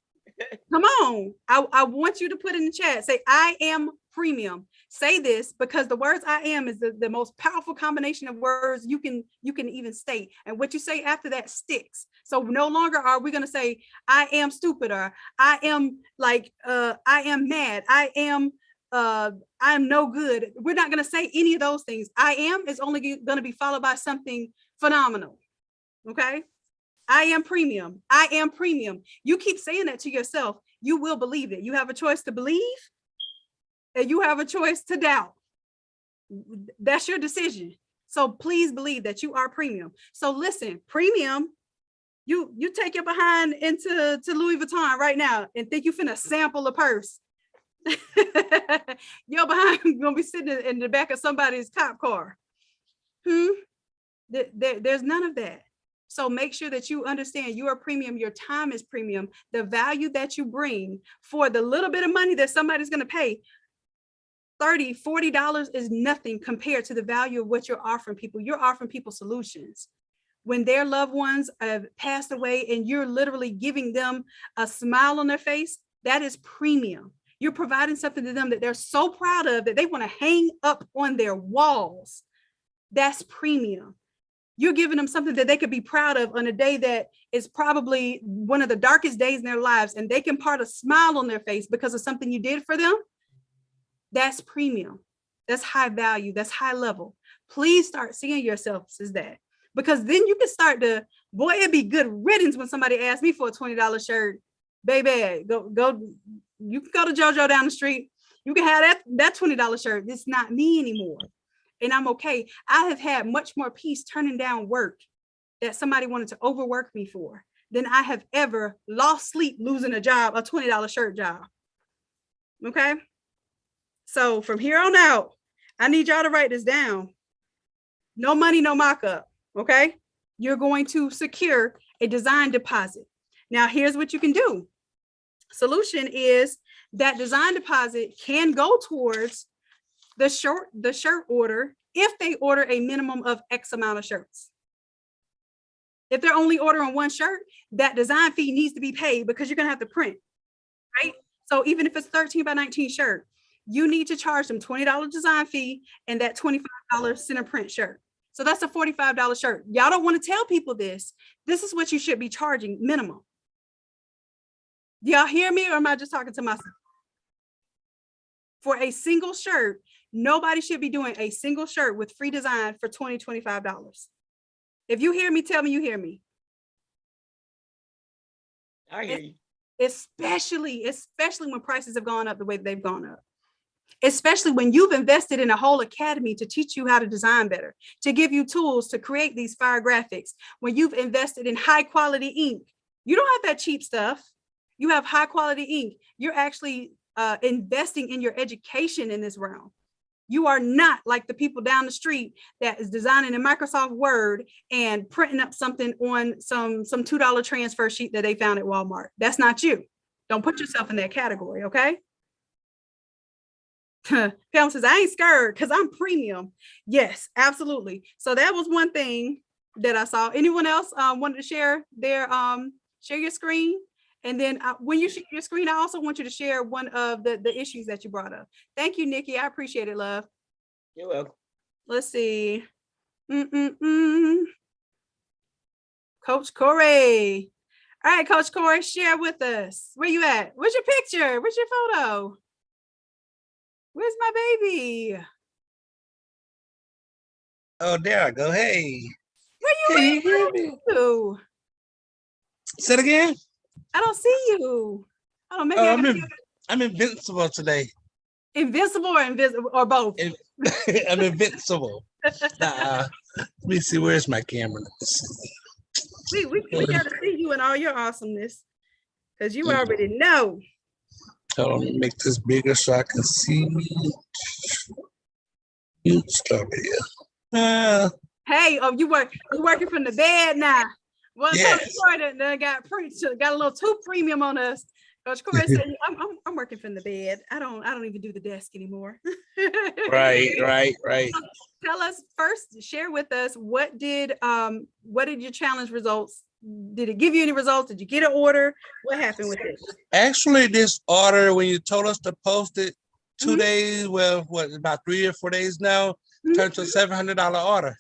Come on. I want you to put in the chat, say, I am premium. Say this because the words I am is the most powerful combination of words you can even state. And what you say after that sticks. So no longer are we going to say, I am stupid, or I am like, I am mad. I am no good. We're not going to say any of those things. I am is only going to be followed by something phenomenal. Okay. I am premium. I am premium. You keep saying that to yourself, you will believe it. You have a choice to believe and you have a choice to doubt. That's your decision. So please believe that you are premium. So listen, premium, you take your behind into Louis Vuitton right now and think you finna sample a purse. Your behind gonna be sitting in the back of somebody's cop car. There's none of that. So make sure that you understand you are premium. Your time is premium. The value that you bring for the little bit of money that somebody's going to pay, $30, $40 is nothing compared to the value of what you're offering people. You're offering people solutions. When their loved ones have passed away and you're literally giving them a smile on their face, that is premium. You're providing something to them that they're so proud of that they want to hang up on their walls. That's premium. You're giving them something that they could be proud of on a day that is probably one of the darkest days in their lives, and they can part a smile on their face because of something you did for them. That's premium. That's high value. That's high level. Please start seeing yourselves as that, because then you can start to, boy, it'd be good riddance when somebody asks me for a $20 shirt. Baby, go. You can go to JoJo down the street. You can have that $20 shirt. It's not me anymore. And I'm okay. I have had much more peace turning down work that somebody wanted to overwork me for than I have ever lost sleep losing a job, a $20 shirt job. Okay. So from here on out, I need y'all to write this down. No money, no mock-up. Okay. You're going to secure a design deposit. Now, here's what you can do. Solution is that design deposit can go towards the shirt order if they order a minimum of X amount of shirts. If they're only ordering one shirt, that design fee needs to be paid because you're going to have to print, right? So even if it's 13 by 19 shirt, you need to charge them $20 design fee and that $25 center print shirt. So that's a $45 shirt. Y'all don't want to tell people this. This is what you should be charging minimum. Do y'all hear me, or am I just talking to myself? For a single shirt, nobody should be doing a single shirt with free design for $20, $25. If you hear me, tell me you hear me. I hear you. Especially when prices have gone up the way they've gone up. Especially when you've invested in a whole academy to teach you how to design better, to give you tools to create these fire graphics. When you've invested in high quality ink, you don't have that cheap stuff. You have high quality ink. You're actually investing in your education in this realm. You are not like the people down the street that is designing in Microsoft Word and printing up something on some $2 transfer sheet that they found at Walmart. That's not you. Don't put yourself in that category, okay? Pam says, I ain't scared because I'm premium. Yes, absolutely. So that was one thing that I saw. Anyone else wanted to share share your screen? And then when you share your screen, I also want you to share one of the issues that you brought up. Thank you, Nikki. I appreciate it, love. You're welcome. Let's see. Coach Corey. All right, Coach Corey, share with us. Where you at? Where's your picture? Where's your photo? Where's my baby? Oh, there I go. Hey. Where you at? Say it again. I don't see you. I don't know. I'm invincible today. Invincible or invisible or both? I'm invincible. Let me see. Where's my camera? We got to see you in all your awesomeness, because you already know. Hold on, let me make this bigger so I can see. You stop here. Hey, you working from the bed now? Well, yes. Coach Corey got a little too premium on us. Coach Corey said, "I'm working from the bed. I don't even do the desk anymore." Right. So tell us first. Share with us what did your challenge results? Did it give you any results? Did you get an order? What happened with it? Actually, this order, when you told us to post it, 2 days, well, what, about 3 or 4 days now, turned to a $700 order.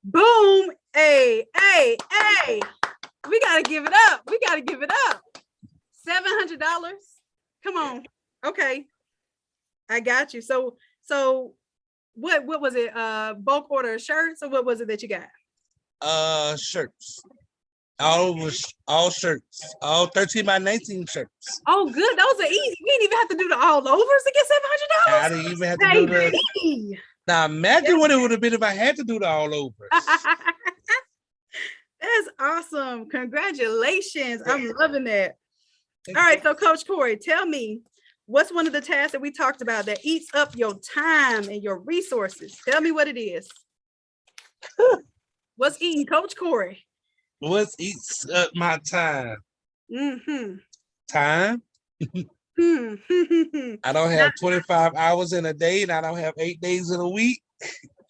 Boom. Hey. We got to give it up. $700. Come on. Okay. I got you. So what was it? Bulk order of shirts, or what was it that you got? Shirts. All shirts. All 13 by 19 shirts. Oh, good. Those are easy. We didn't even have to do the all overs to get $700. I didn't even have to do the. Now imagine what it would have been if I had to do the all overs. That's awesome. Congratulations. I'm loving that. All right. So Coach Corey, tell me, what's one of the tasks that we talked about that eats up your time and your resources? Tell me what it is. What's eating Coach Corey? What eats up my time? Time? I don't have 25 hours in a day, and I don't have 8 days in a week.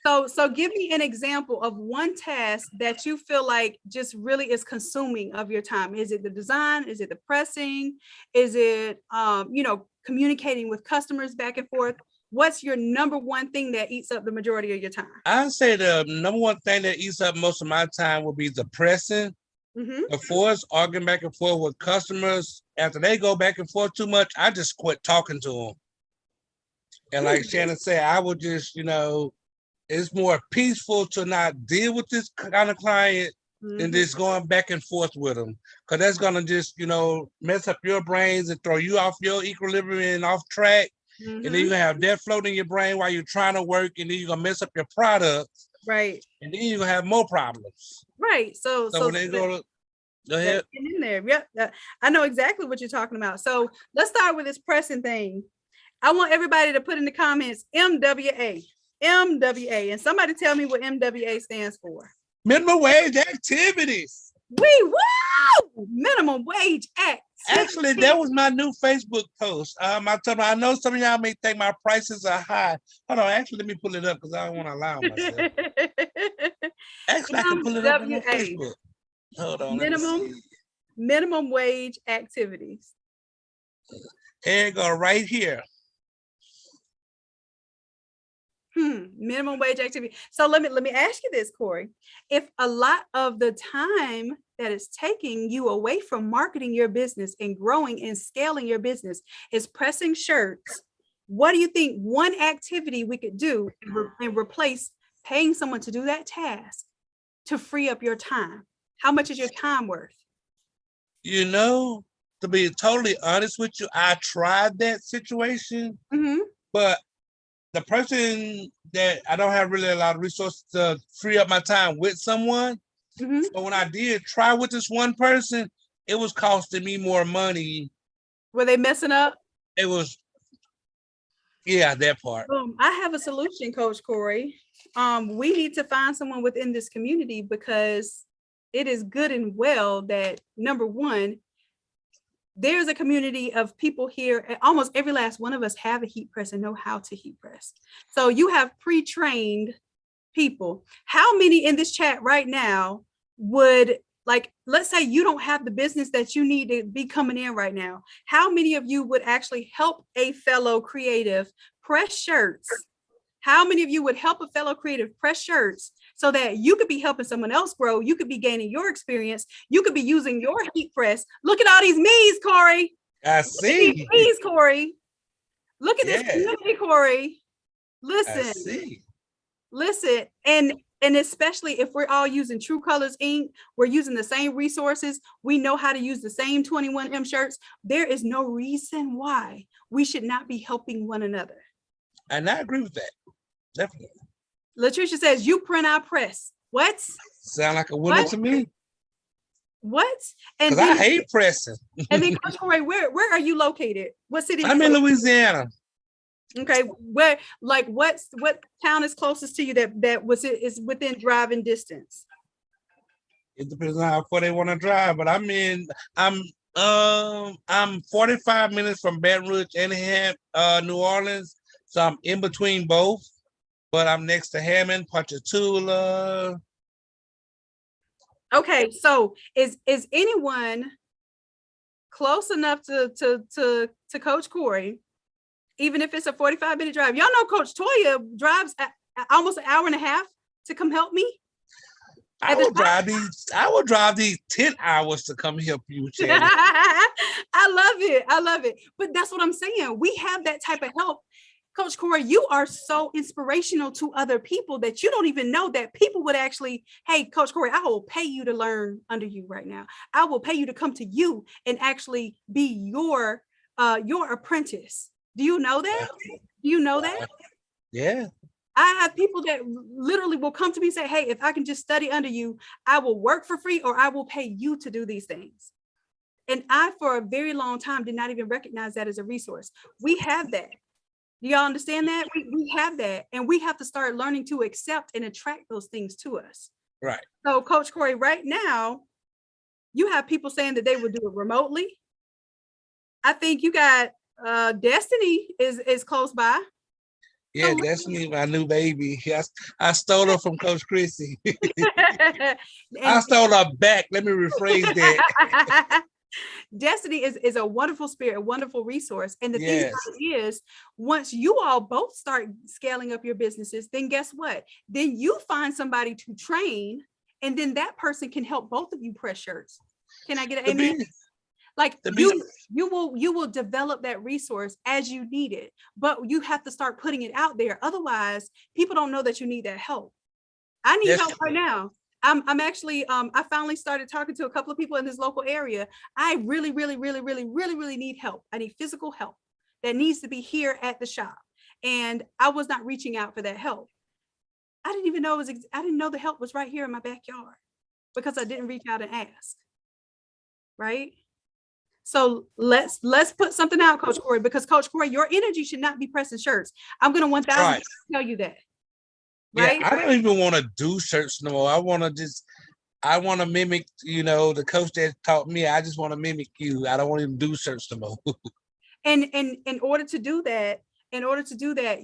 So give me an example of one task that you feel like just really is consuming of your time. Is it the design? Is it the pressing? Is it communicating with customers back and forth? What's your number one thing that eats up the majority of your time? I'd say the number one thing that eats up most of my time would be the pressing. The force, arguing back and forth with customers. After they go back and forth too much, I just quit talking to them. And like Shannon said, I would just, it's more peaceful to not deal with this kind of client than just going back and forth with them. Because that's going to just, mess up your brains and throw you off your equilibrium and off track. And then you're going to have that floating in your brain while you're trying to work, and then you're going to mess up your product. Right. And then you're going to have more problems. Right. So when they go ahead. In there. Yep. I know exactly what you're talking about. So let's start with this pressing thing. I want everybody to put in the comments MWA. And somebody tell me what MWA stands for. Minimum wage activities. Minimum wage act. Actually, that was my new Facebook post. I know some of y'all may think my prices are high. Hold on, actually, let me pull it up because I don't want to allow myself. Actually, I can pull it up on Facebook. Hold on. Minimum wage activities. There you go, right here. Minimum wage activity. So let me ask you this, Corey. If a lot of the time that is taking you away from marketing your business and growing and scaling your business is pressing shirts, what do you think one activity we could do and replace paying someone to do that task to free up your time? How much is your time worth? To be totally honest with you, I tried that situation, but the person that I don't have really a lot of resources to free up my time with someone. So when I did try with this one person, it was costing me more money. Were they messing up? It was, yeah, that part. I have a solution, Coach Corey. We need to find someone within this community because it is good and well that, number one, there's a community of people here. Almost every last one of us have a heat press and know how to heat press. So you have pre-trained people. How many in this chat right now would, let's say you don't have the business that you need to be coming in right now. How many of you would actually help a fellow creative press shirts? How many of you would help a fellow creative press shirts so that you could be helping someone else grow? You could be gaining your experience. You could be using your heat press. Look at all these me's, Corey. I see. Me's, Corey. Look at this community, Corey. Listen. And especially if we're all using True Colors ink, we're using the same resources. We know how to use the same 21M shirts. There is no reason why we should not be helping one another. And I agree with that. Definitely. Latricia says, you print, I press. What? Sound like a winner to me. What? And I hate pressing. And then, Coach Corey, where are you located? What city? I'm in Louisiana. Okay, what town is closest to you that is within driving distance? It depends on how far they want to drive, but I'm 45 minutes from Baton Rouge and New Orleans, so I'm in between both. But I'm next to Hammond, Ponchatoula. Okay, so is anyone close enough to Coach Corey Even if it's a 45-minute drive. Y'all know Coach Toya drives almost an hour and a half to come help me. I will drive these 10 hours to come help you, Shannon. I love it. But that's what I'm saying. We have that type of help. Coach Corey, you are so inspirational to other people that you don't even know that people would actually, hey, Coach Corey, I will pay you to learn under you right now. I will pay you to come to you and actually be your apprentice. Do you know that? Do you know that? Yeah. I have people that literally will come to me and say, hey, if I can just study under you, I will work for free or I will pay you to do these things. And I, for a very long time, did not even recognize that as a resource. We have that. Do y'all understand that? We have that. And we have to start learning to accept and attract those things to us. Right. So Coach Corey, right now, you have people saying that they will do it remotely. I think you got Destiny is close by. Yeah, so, Destiny, my new baby. I stole her from Coach Chrissy. I stole her back. Let me rephrase that. Destiny is a wonderful spirit, a wonderful resource. And the thing about it is, once you all both start scaling up your businesses, then guess what? Then you find somebody to train, and then that person can help both of you press shirts. Can I get an amen? Like you will develop that resource as you need it, but you have to start putting it out there. Otherwise, people don't know that you need that help. I need help right now. I'm actually, I finally started talking to a couple of people in this local area. I really need help. I need physical help that needs to be here at the shop. And I was not reaching out for that help. I didn't even know I didn't know the help was right here in my backyard because I didn't reach out and ask. Right? So let's put something out, Coach Corey, because Coach Corey, your energy should not be pressing shirts. I'm going to 1,000% tell you that. Right? Yeah, I don't even want to do shirts no more. I want to mimic, the coach that taught me. I just want to mimic you. I don't want to even do shirts no more. And in order to do that,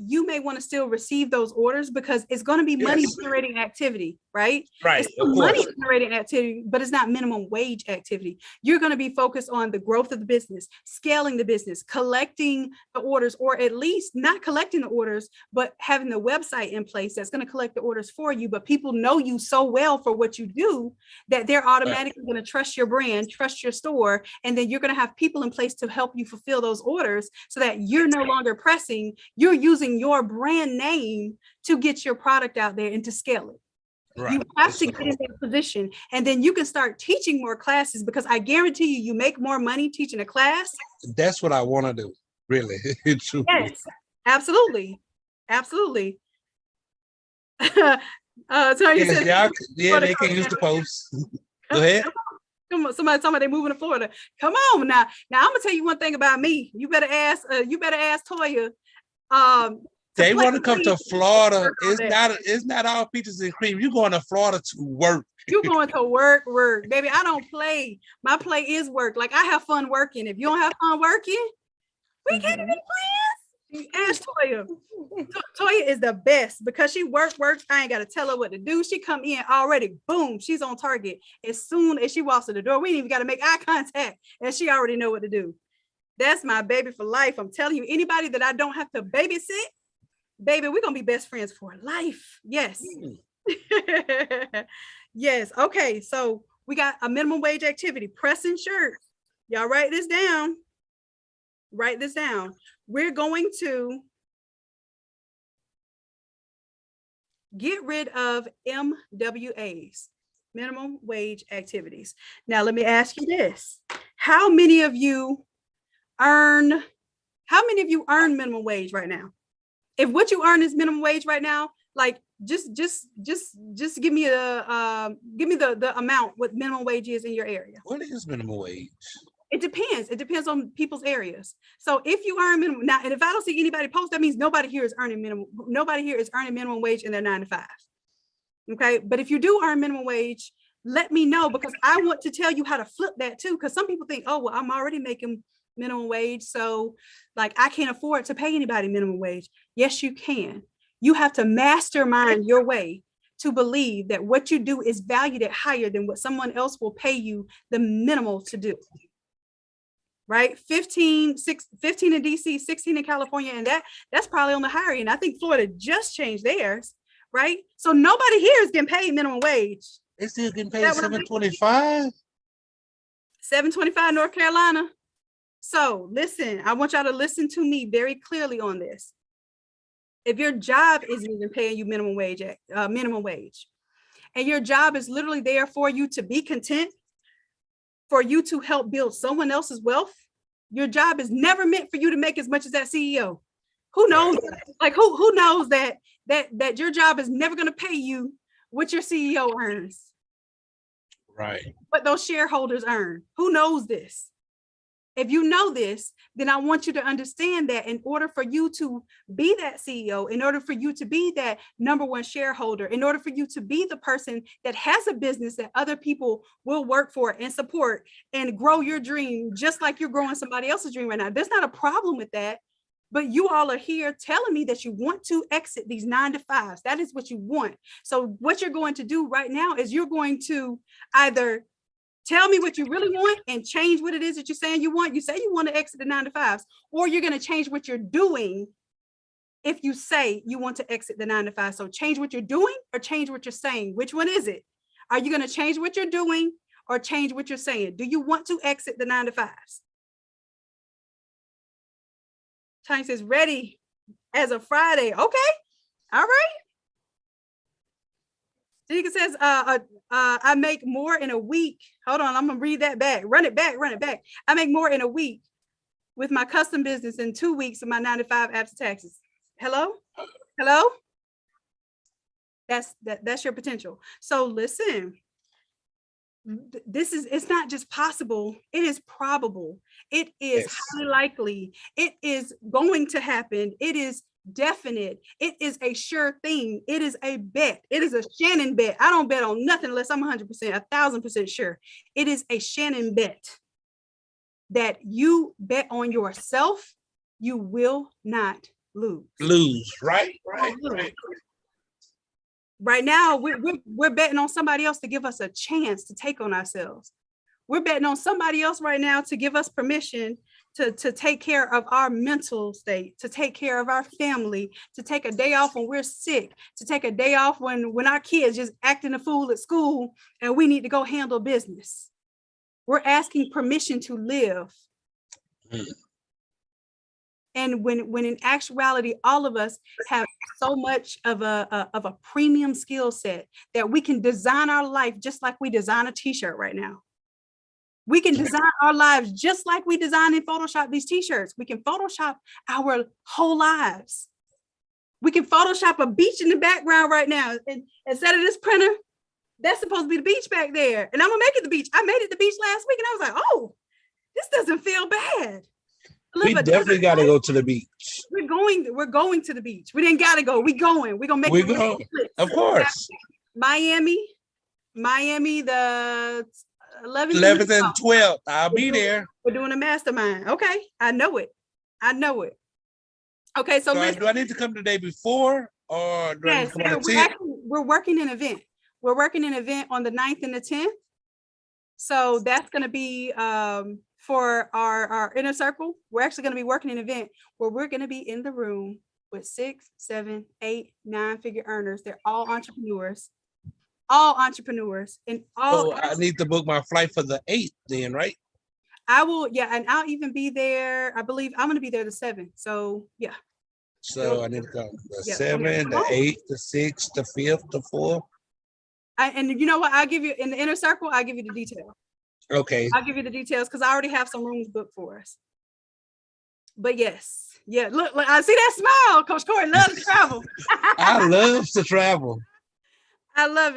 you may want to still receive those orders because it's going to be money generating activity, right? Right. It's money generating activity, but it's not minimum wage activity. You're going to be focused on the growth of the business, scaling the business, collecting the orders, or at least not collecting the orders, but having the website in place that's going to collect the orders for you. But people know you so well for what you do that they're automatically going to trust your brand, trust your store, and then you're going to have people in place to help you fulfill those orders so that you're no longer pressing. You're using your brand name to get your product out there and to scale it. Right. You have to get in that position, and then you can start teaching more classes because I guarantee you make more money teaching a class. That's what I want to do, really. Yes, absolutely. Absolutely. So they can use the post. Go ahead. Come on, somebody talking about they moving to Florida. Come on now. Now I'm gonna tell you one thing about me. You better ask Toya. They want to come to Florida. It's not all peaches and cream. You're going to Florida to work. You're going to work, baby. I don't play. My play is work. Like I have fun working. If you don't have fun working, we can't even play. Ask Toya. Toya is the best because she works. I ain't got to tell her what to do. She come in already. Boom. She's on target. As soon as she walks to the door, we ain't even got to make eye contact, and she already know what to do. That's my baby for life. I'm telling you, anybody that I don't have to babysit, baby, we're going to be best friends for life. Yes. Yes. Okay. So we got a minimum wage activity, pressing shirts. Y'all write this down. Write this down. We're going to get rid of MWAs, minimum wage activities. Now, let me ask you this. How many of you earn minimum wage right now? If what you earn is minimum wage right now, like just give me the amount what minimum wage is in your area. What is minimum wage? It depends. It depends on people's areas. So if you earn minimum now, and if I don't see anybody post, that means nobody here is earning minimum wage in their 9 to 5. Okay. But if you do earn minimum wage, let me know because I want to tell you how to flip that too. Because some people think, oh, well, I'm already making minimum wage. So like I can't afford to pay anybody minimum wage. Yes, you can. You have to mastermind your way to believe that what you do is valued at higher than what someone else will pay you the minimal to do. right? 15 in DC, 16 in California, and that's probably on the higher end. I think Florida just changed theirs, right? So nobody here is getting paid minimum wage. They still getting paid $7.25. $7.25 North Carolina. So listen, I want y'all to listen to me very clearly on this. If your job isn't even paying you minimum wage, and your job is literally there for you to be content, for you to help build someone else's wealth, your job is never meant for you to make as much as that CEO. Who knows? Like who knows that your job is never going to pay you what your CEO earns? Right. What those shareholders earn. Who knows this? If you know this, then I want you to understand that in order for you to be that CEO, in order for you to be that number one shareholder, in order for you to be the person that has a business that other people will work for and support and grow your dream, just like you're growing somebody else's dream right now. There's not a problem with that. But you all are here telling me that you want to exit these 9-to-5s. That is what you want. So what you're going to do right now is you're going to either tell me what you really want and change what it is that you're saying you want. You say you want to exit the 9-to-5s, or you're going to change what you're doing if you say you want to exit the 9-to-5. So change what you're doing or change what you're saying. Which one is it? Are you going to change what you're doing or change what you're saying? Do you want to exit the 9-to-5s? Tanya says, ready as of Friday. Okay. All right. Tika says, I make more in a week. Hold on, I'm gonna read that back. Run it back. I make more in a week with my custom business in 2 weeks of my 9-to-5 after taxes. Hello? That's your potential. So listen, it's not just possible, it is probable. It is highly likely. It is going to happen. It is definite. It is a sure thing. It is a bet. It is a Shanon bet. I don't bet on nothing unless I'm 100%, 1,000% sure. It is a Shanon bet that you bet on yourself, you will not lose. Right. Right now, we're betting on somebody else to give us a chance to take on ourselves. We're betting on somebody else right now to give us permission to take care of our mental state, to take care of our family, to take a day off when we're sick, to take a day off when our kids just acting a fool at school and we need to go handle business. We're asking permission to live. And when in actuality, all of us have so much of a premium skill set that we can design our life just like we design a t-shirt right now. We can design our lives just like we design and Photoshop these t-shirts. We can Photoshop our whole lives. We can Photoshop a beach in the background right now. And instead of this printer, that's supposed to be the beach back there. And I'm gonna make it the beach. I made it the beach last week and I was like, oh, this doesn't feel bad. We definitely got to go to the beach. We're going to the beach. We didn't gotta go. We're gonna make it. Go. Of course. Miami, the 11th and 12th. I'll be there. We're doing a mastermind. Okay, I know it. Okay, so do I need to come the day before, or do I need to come on the 10th? We're working an event. We're working an event on the 9th and the 10th. So that's going to be for our inner circle. We're actually going to be working an event where we're going to be in the room with 6, 7, 8, 9-figure earners. They're all entrepreneurs. And all. I need to book my flight for the 8th then, right? I will, and I'll even be there. I believe I'm going to be there the 7th. So yeah. So I need to come the 7th, the 8th, the 6th, the 5th, the 4th. And you know what? I'll give you in the inner circle. I'll give you the details. Okay. I'll give you the details because I already have some rooms booked for us. But yes, look, I see that smile. Coach Corey loves to travel. I love to travel. I love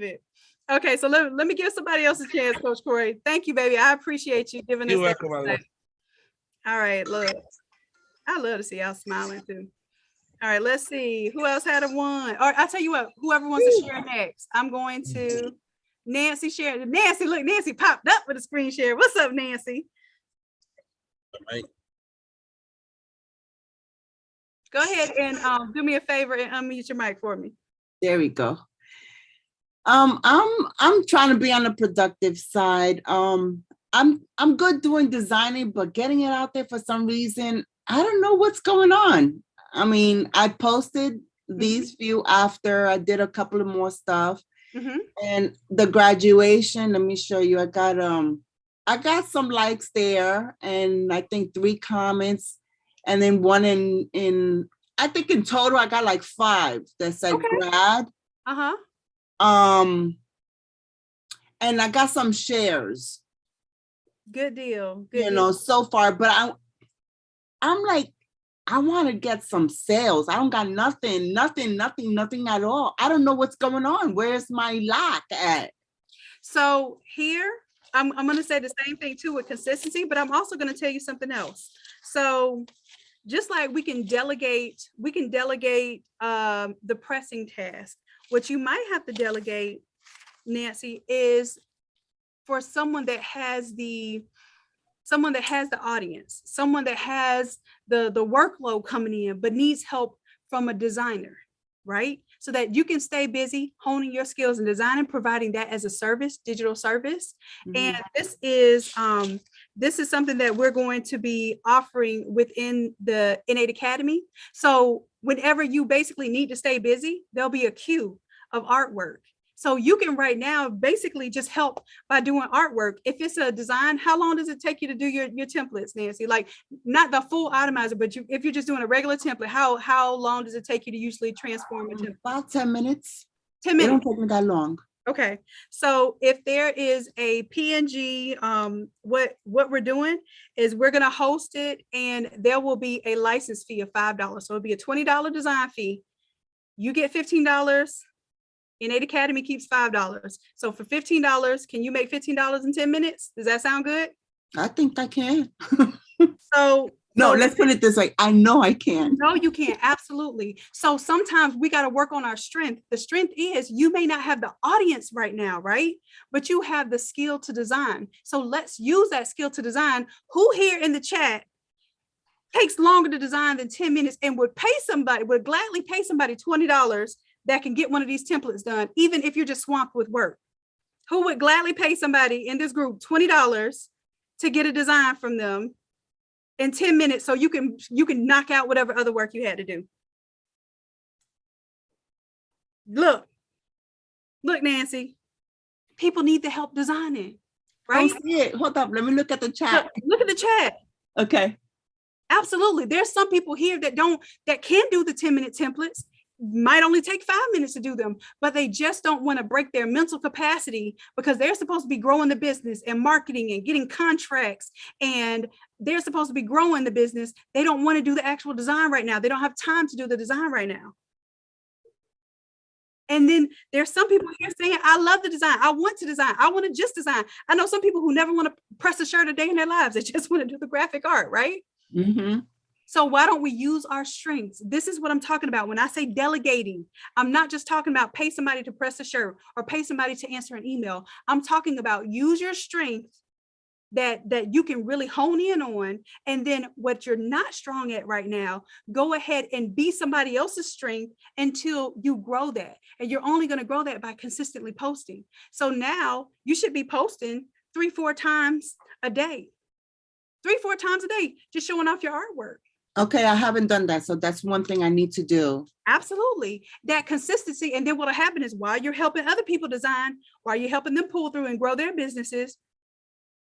it. Okay, so let me give somebody else a chance, Coach Corey. Thank you, baby. I appreciate you giving us. You're welcome. All right, look. I love to see y'all smiling too. All right, let's see who else had a one. Or I'll tell you what, whoever wants to share next, I'm going to Nancy share. Nancy, look, Nancy popped up with a screen share. What's up, Nancy? All right. Go ahead and do me a favor and unmute your mic for me. There we go. I'm trying to be on the productive side. I'm good doing designing, but getting it out there for some reason, I don't know what's going on. I mean, I posted these few after I did a couple of more stuff. And the graduation, let me show you. I got some likes there, and I think 3 comments, and then one in I think in total I got like 5 that said grad. And I got some shares. Good deal. Good deal. So far, but I'm like, I want to get some sales. I don't got nothing at all. I don't know what's going on. Where's my lack at? So here, I'm going to say the same thing too with consistency, but I'm also going to tell you something else. So just like we can delegate the pressing task. What you might have to delegate, Nancy, is for someone that has the audience, someone that has the workload coming in, but needs help from a designer, right? So that you can stay busy honing your skills in design and providing that as a service, digital service. And this is something that we're going to be offering within the Innate Academy. So whenever you basically need to stay busy, there'll be a queue of artwork. So you can right now basically just help by doing artwork. If it's a design, how long does it take you to do your templates, Nancy? Like not the full Automizer, but if you're just doing a regular template, how long does it take you to usually transform a template? About 10 minutes. 10 minutes. It don't take me that long. Okay. So if there is a PNG, what we're doing is we're going to host it, and there will be a license fee of $5. So it'll be a $20 design fee. You get $15. Innate Academy keeps $5. So for $15, can you make $15 in 10 minutes? Does that sound good? I think I can. So let's put it this way. I know I can. No, you can. Absolutely. So sometimes we got to work on our strength. The strength is you may not have the audience right now, right? But you have the skill to design. So let's use that skill to design. Who here in the chat takes longer to design than 10 minutes and would gladly pay somebody $20 that can get one of these templates done, even if you're just swamped with work? Who would gladly pay somebody in this group $20 to get a design from them in 10 minutes so you can knock out whatever other work you had to do? Look, Nancy, people need the help designing, right? I see it. Hold up, let me look at the chat. Look at the chat. Okay. Absolutely. There's some people here that can do the 10-minute templates. Might only take 5 minutes to do them, but they just don't want to break their mental capacity because they're supposed to be growing the business and marketing and getting contracts, and they're supposed to be growing the business. They don't want to do the actual design right now. They don't have time to do the design right now. And then there's some people here saying, I love the design. I want to design. I want to just design. I know some people who never want to press a shirt a day in their lives. They just want to do the graphic art, right? So why don't we use our strengths? This is what I'm talking about. When I say delegating, I'm not just talking about pay somebody to press a shirt or pay somebody to answer an email. I'm talking about use your strengths that you can really hone in on. And then what you're not strong at right now, go ahead and be somebody else's strength until you grow that. And you're only going to grow that by consistently posting. So now you should be posting 3-4 times a day. 3-4 times a day, just showing off your artwork. Okay, I haven't done that. So that's one thing I need to do. Absolutely. That consistency. And then what'll happen is while you're helping other people design, while you're helping them pull through and grow their businesses,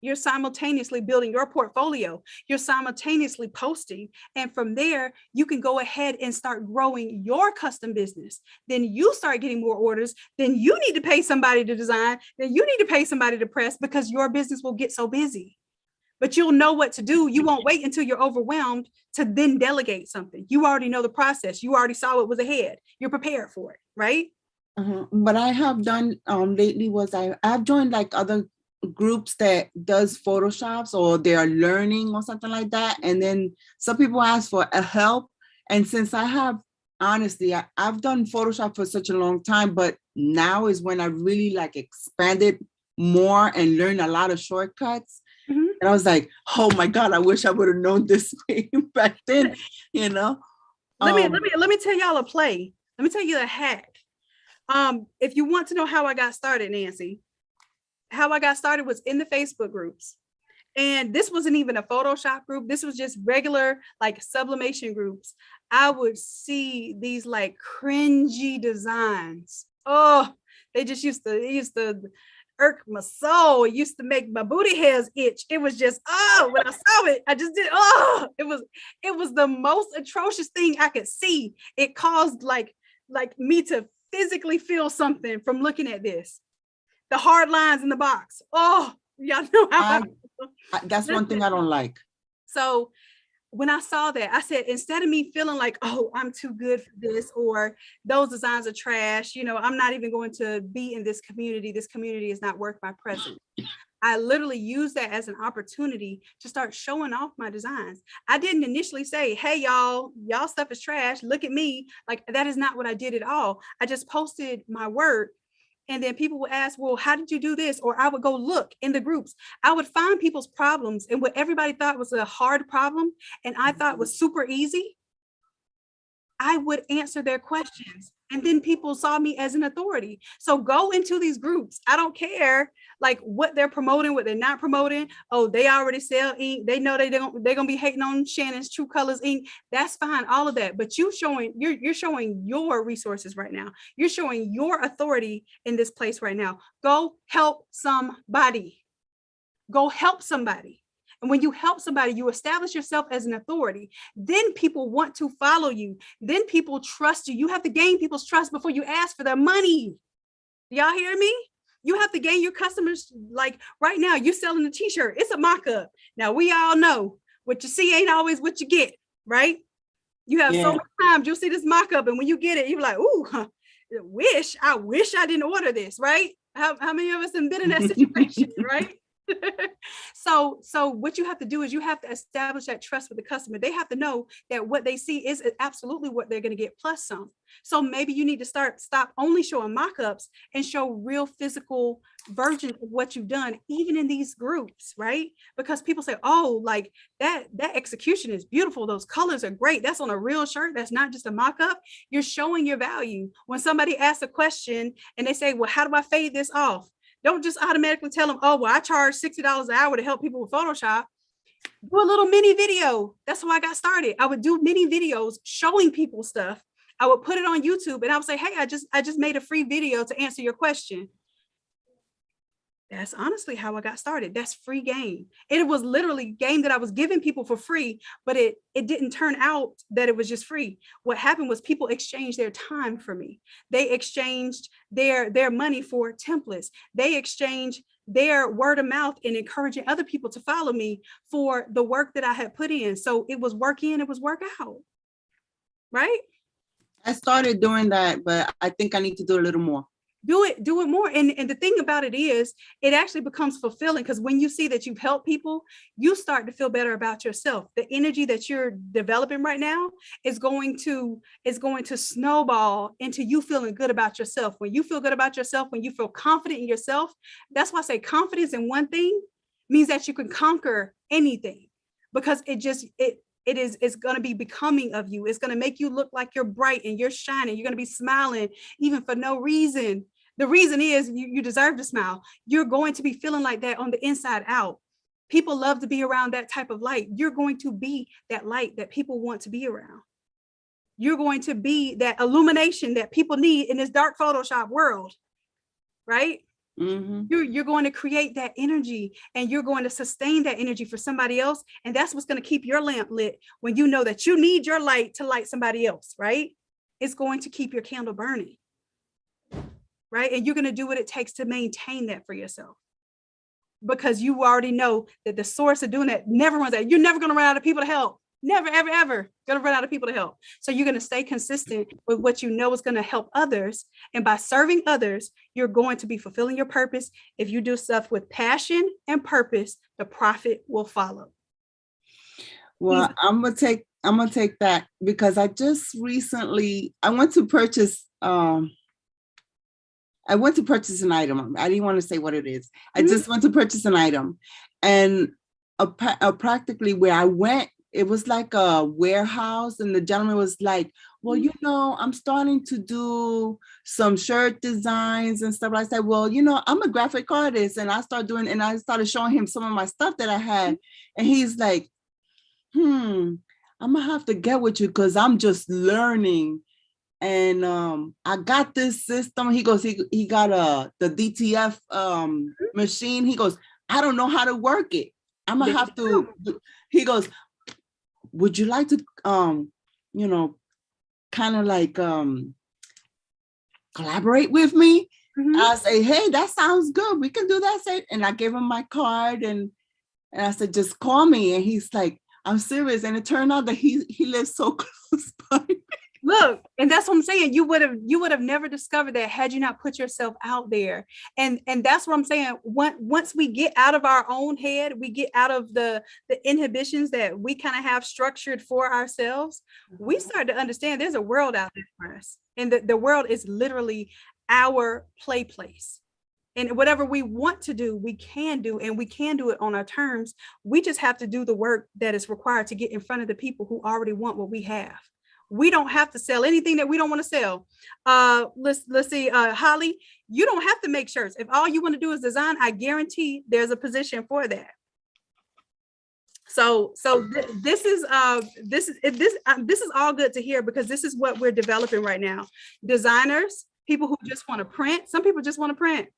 you're simultaneously building your portfolio. You're simultaneously posting. And from there, you can go ahead and start growing your custom business. Then you start getting more orders. Then you need to pay somebody to design. Then you need to pay somebody to press because your business will get so busy. But you'll know what to do. You won't wait until you're overwhelmed to then delegate something. You already know the process. You already saw what was ahead. You're prepared for it, right? What I have done lately was I've joined like other groups that does Photoshops, or they are learning or something like that. And then some people ask for help. And since I have, honestly, I've done Photoshop for such a long time, but now is when I really like expanded more and learned a lot of shortcuts. And I was like, oh my God, I wish I would have known this way back then, you know. Let me tell y'all a play. Let me tell you a hack. If you want to know how I got started, Nancy, how I got started was in the Facebook groups. And this wasn't even a Photoshop group. This was just regular like sublimation groups. I would see these like cringy designs. Oh, it used to irk my soul. It used to make my booty hairs itch. It was just, oh, when I saw it, I just did, oh, it was the most atrocious thing I could see. It caused like me to physically feel something from looking at this. The hard lines in the box. Oh, y'all know how that's one thing I don't like. So when I saw that, I said, instead of me feeling like, oh, I'm too good for this, or those designs are trash, I'm not even going to be in this community. This community is not worth my presence. I literally used that as an opportunity to start showing off my designs. I didn't initially say, hey, y'all stuff is trash. Look at me. Like, that is not what I did at all. I just posted my work. And then people would ask, well, how did you do this? Or I would go look in the groups. I would find people's problems and what everybody thought was a hard problem and I thought was super easy. I would answer their questions. And then people saw me as an authority. So go into these groups. I don't care like what they're promoting, what they're not promoting. Oh, they already sell ink. They know they're gonna be hating on Shanon's True Colors ink. That's fine, all of that. But you're showing your resources right now. You're showing your authority in this place right now. Go help somebody. Go help somebody. And when you help somebody, you establish yourself as an authority. Then people want to follow you. Then people trust you. You have to gain people's trust before you ask for their money. Y'all hear me? You have to gain your customers. Like right now, you're selling a t-shirt. It's a mock-up. Now, we all know what you see ain't always what you get, right? You have so many times you'll see this mock-up, and when you get it, you're like, ooh, I wish I didn't order this, right? How many of us have been in that situation, right? So what you have to do is you have to establish that trust with the customer. They have to know that what they see is absolutely what they're going to get plus some. So maybe you need to stop only showing mock-ups and show real physical versions of what you've done, even in these groups, right? Because people say, oh, like that execution is beautiful. Those colors are great. That's on a real shirt. That's not just a mock-up. You're showing your value. When somebody asks a question and they say, well, how do I fade this off? Don't just automatically tell them, oh, well, I charge $60 an hour to help people with Photoshop. Do a little mini video. That's how I got started. I would do mini videos showing people stuff. I would put it on YouTube and I would say, hey, I just made a free video to answer your question. That's honestly how I got started. That's free game. It was literally game that I was giving people for free, but it didn't turn out that it was just free. What happened was people exchanged their time for me. They exchanged their money for templates. They exchanged their word of mouth and encouraging other people to follow me for the work that I had put in. So it was work in, it was work out, right? I started doing that, but I think I need to do a little more. Do it more. And the thing about it is, it actually becomes fulfilling because when you see that you've helped people, you start to feel better about yourself. The energy that you're developing right now is going to snowball into you feeling good about yourself. When you feel good about yourself, when you feel confident in yourself, that's why I say confidence in one thing means that you can conquer anything, because it's going to be becoming of you. It's going to make you look like you're bright and you're shining. You're going to be smiling even for no reason. The reason is you deserve to smile. You're going to be feeling like that on the inside out. People love to be around that type of light. You're going to be that light that people want to be around. You're going to be that illumination that people need in this dark Photoshop world, right? Mm-hmm. You're going to create that energy and you're going to sustain that energy for somebody else. And that's what's going to keep your lamp lit when you know that you need your light to light somebody else, right? It's going to keep your candle burning, right? And you're going to do what it takes to maintain that for yourself, because you already know that the source of doing that never runs out. You're never going to run out of people to help. Never, ever, ever going to run out of people to help. So you're going to stay consistent with what you know is going to help others. And by serving others, you're going to be fulfilling your purpose. If you do stuff with passion and purpose, the profit will follow. Well, I'm gonna take that, because I just recently, I went to purchase an item. I didn't want to say what it is. I just went to purchase an item, and practically where I went it was like a warehouse, and the gentleman was like, well, you know, I'm starting to do some shirt designs and stuff. I said, well, you know, I'm a graphic artist, and I started showing him some of my stuff that I had. And he's like, I'm gonna have to get with you because I'm just learning. And I got this system. He goes, he got the DTF machine. He goes, I don't know how to work it. I'm gonna have to. He goes, would you like to you know, kind of like collaborate with me? I say, hey, that sounds good. We can do that. And I gave him my card, and I said, just call me. And he's like, I'm serious. And it turned out that he lives so close by. Look, and that's what I'm saying. You would have never discovered that had you not put yourself out there. And that's what I'm saying. Once we get out of our own head, we get out of the inhibitions that we kind of have structured for ourselves, we start to understand there's a world out there for us. And the world is literally our place. And whatever we want to do, we can do, and we can do it on our terms. We just have to do the work that is required to get in front of the people who already want what we have. We don't have to sell anything that we don't want to sell. Let's see, Holly, you don't have to make shirts. If all you want to do is design, I guarantee there's a position for that. So this is all good to hear, because this is what we're developing right now. Designers, people who just want to print. Some people just want to print.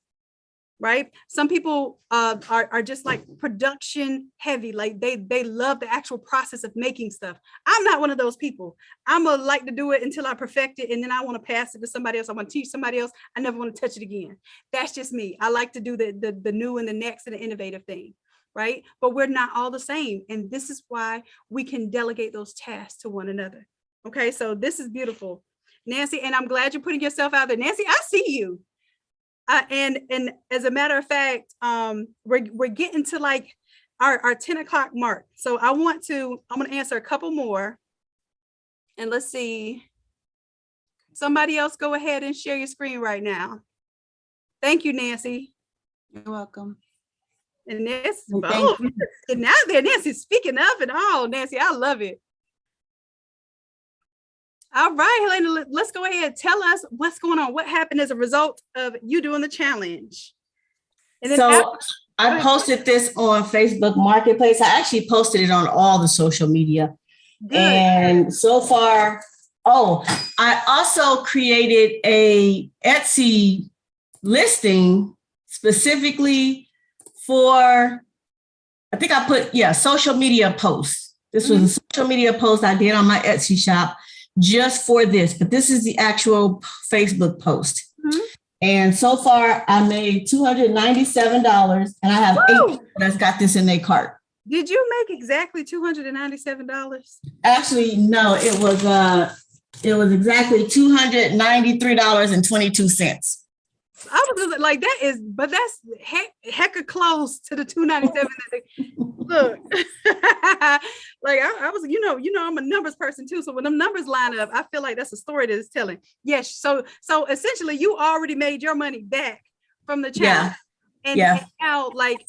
Right? Some people are just like production heavy, like they love the actual process of making stuff. I'm not one of those people. I'm gonna like to do it until I perfect it, and then I want to pass it to somebody else. I want to teach somebody else. I never want to touch it again. That's just me. I like to do the new and the next and the innovative thing, right? But we're not all the same, and this is why we can delegate those tasks to one another. Okay, so this is beautiful, Nancy, and I'm glad you're putting yourself out there. Nancy, I see you. And as a matter of fact, we're getting to like our 10 o'clock mark. So I'm going to answer a couple more, and let's see. Somebody else go ahead and share your screen right now. Thank you, Nancy. You're welcome. And this, oh, getting out there, Nancy, speaking up and all, Nancy, I love it. All right, Helena, let's go ahead. Tell us what's going on. What happened as a result of you doing the challenge? And then so I posted this on Facebook Marketplace. I actually posted it on all the social media. Good. And so far, I also created a Etsy listing specifically for, I think I put, social media posts. This was a social media post I did on my Etsy shop just for this, but this is the actual Facebook post. And so far I made $297, and I have 8 people that's got this in their cart. Did you make exactly $297? Actually, no, it was exactly $293.22. I was like, that's hecka close to the 297. Look, like I was, I'm a numbers person too. So when them numbers line up, I feel like that's a story that is telling. Yes. So essentially, you already made your money back from the challenge. And now, like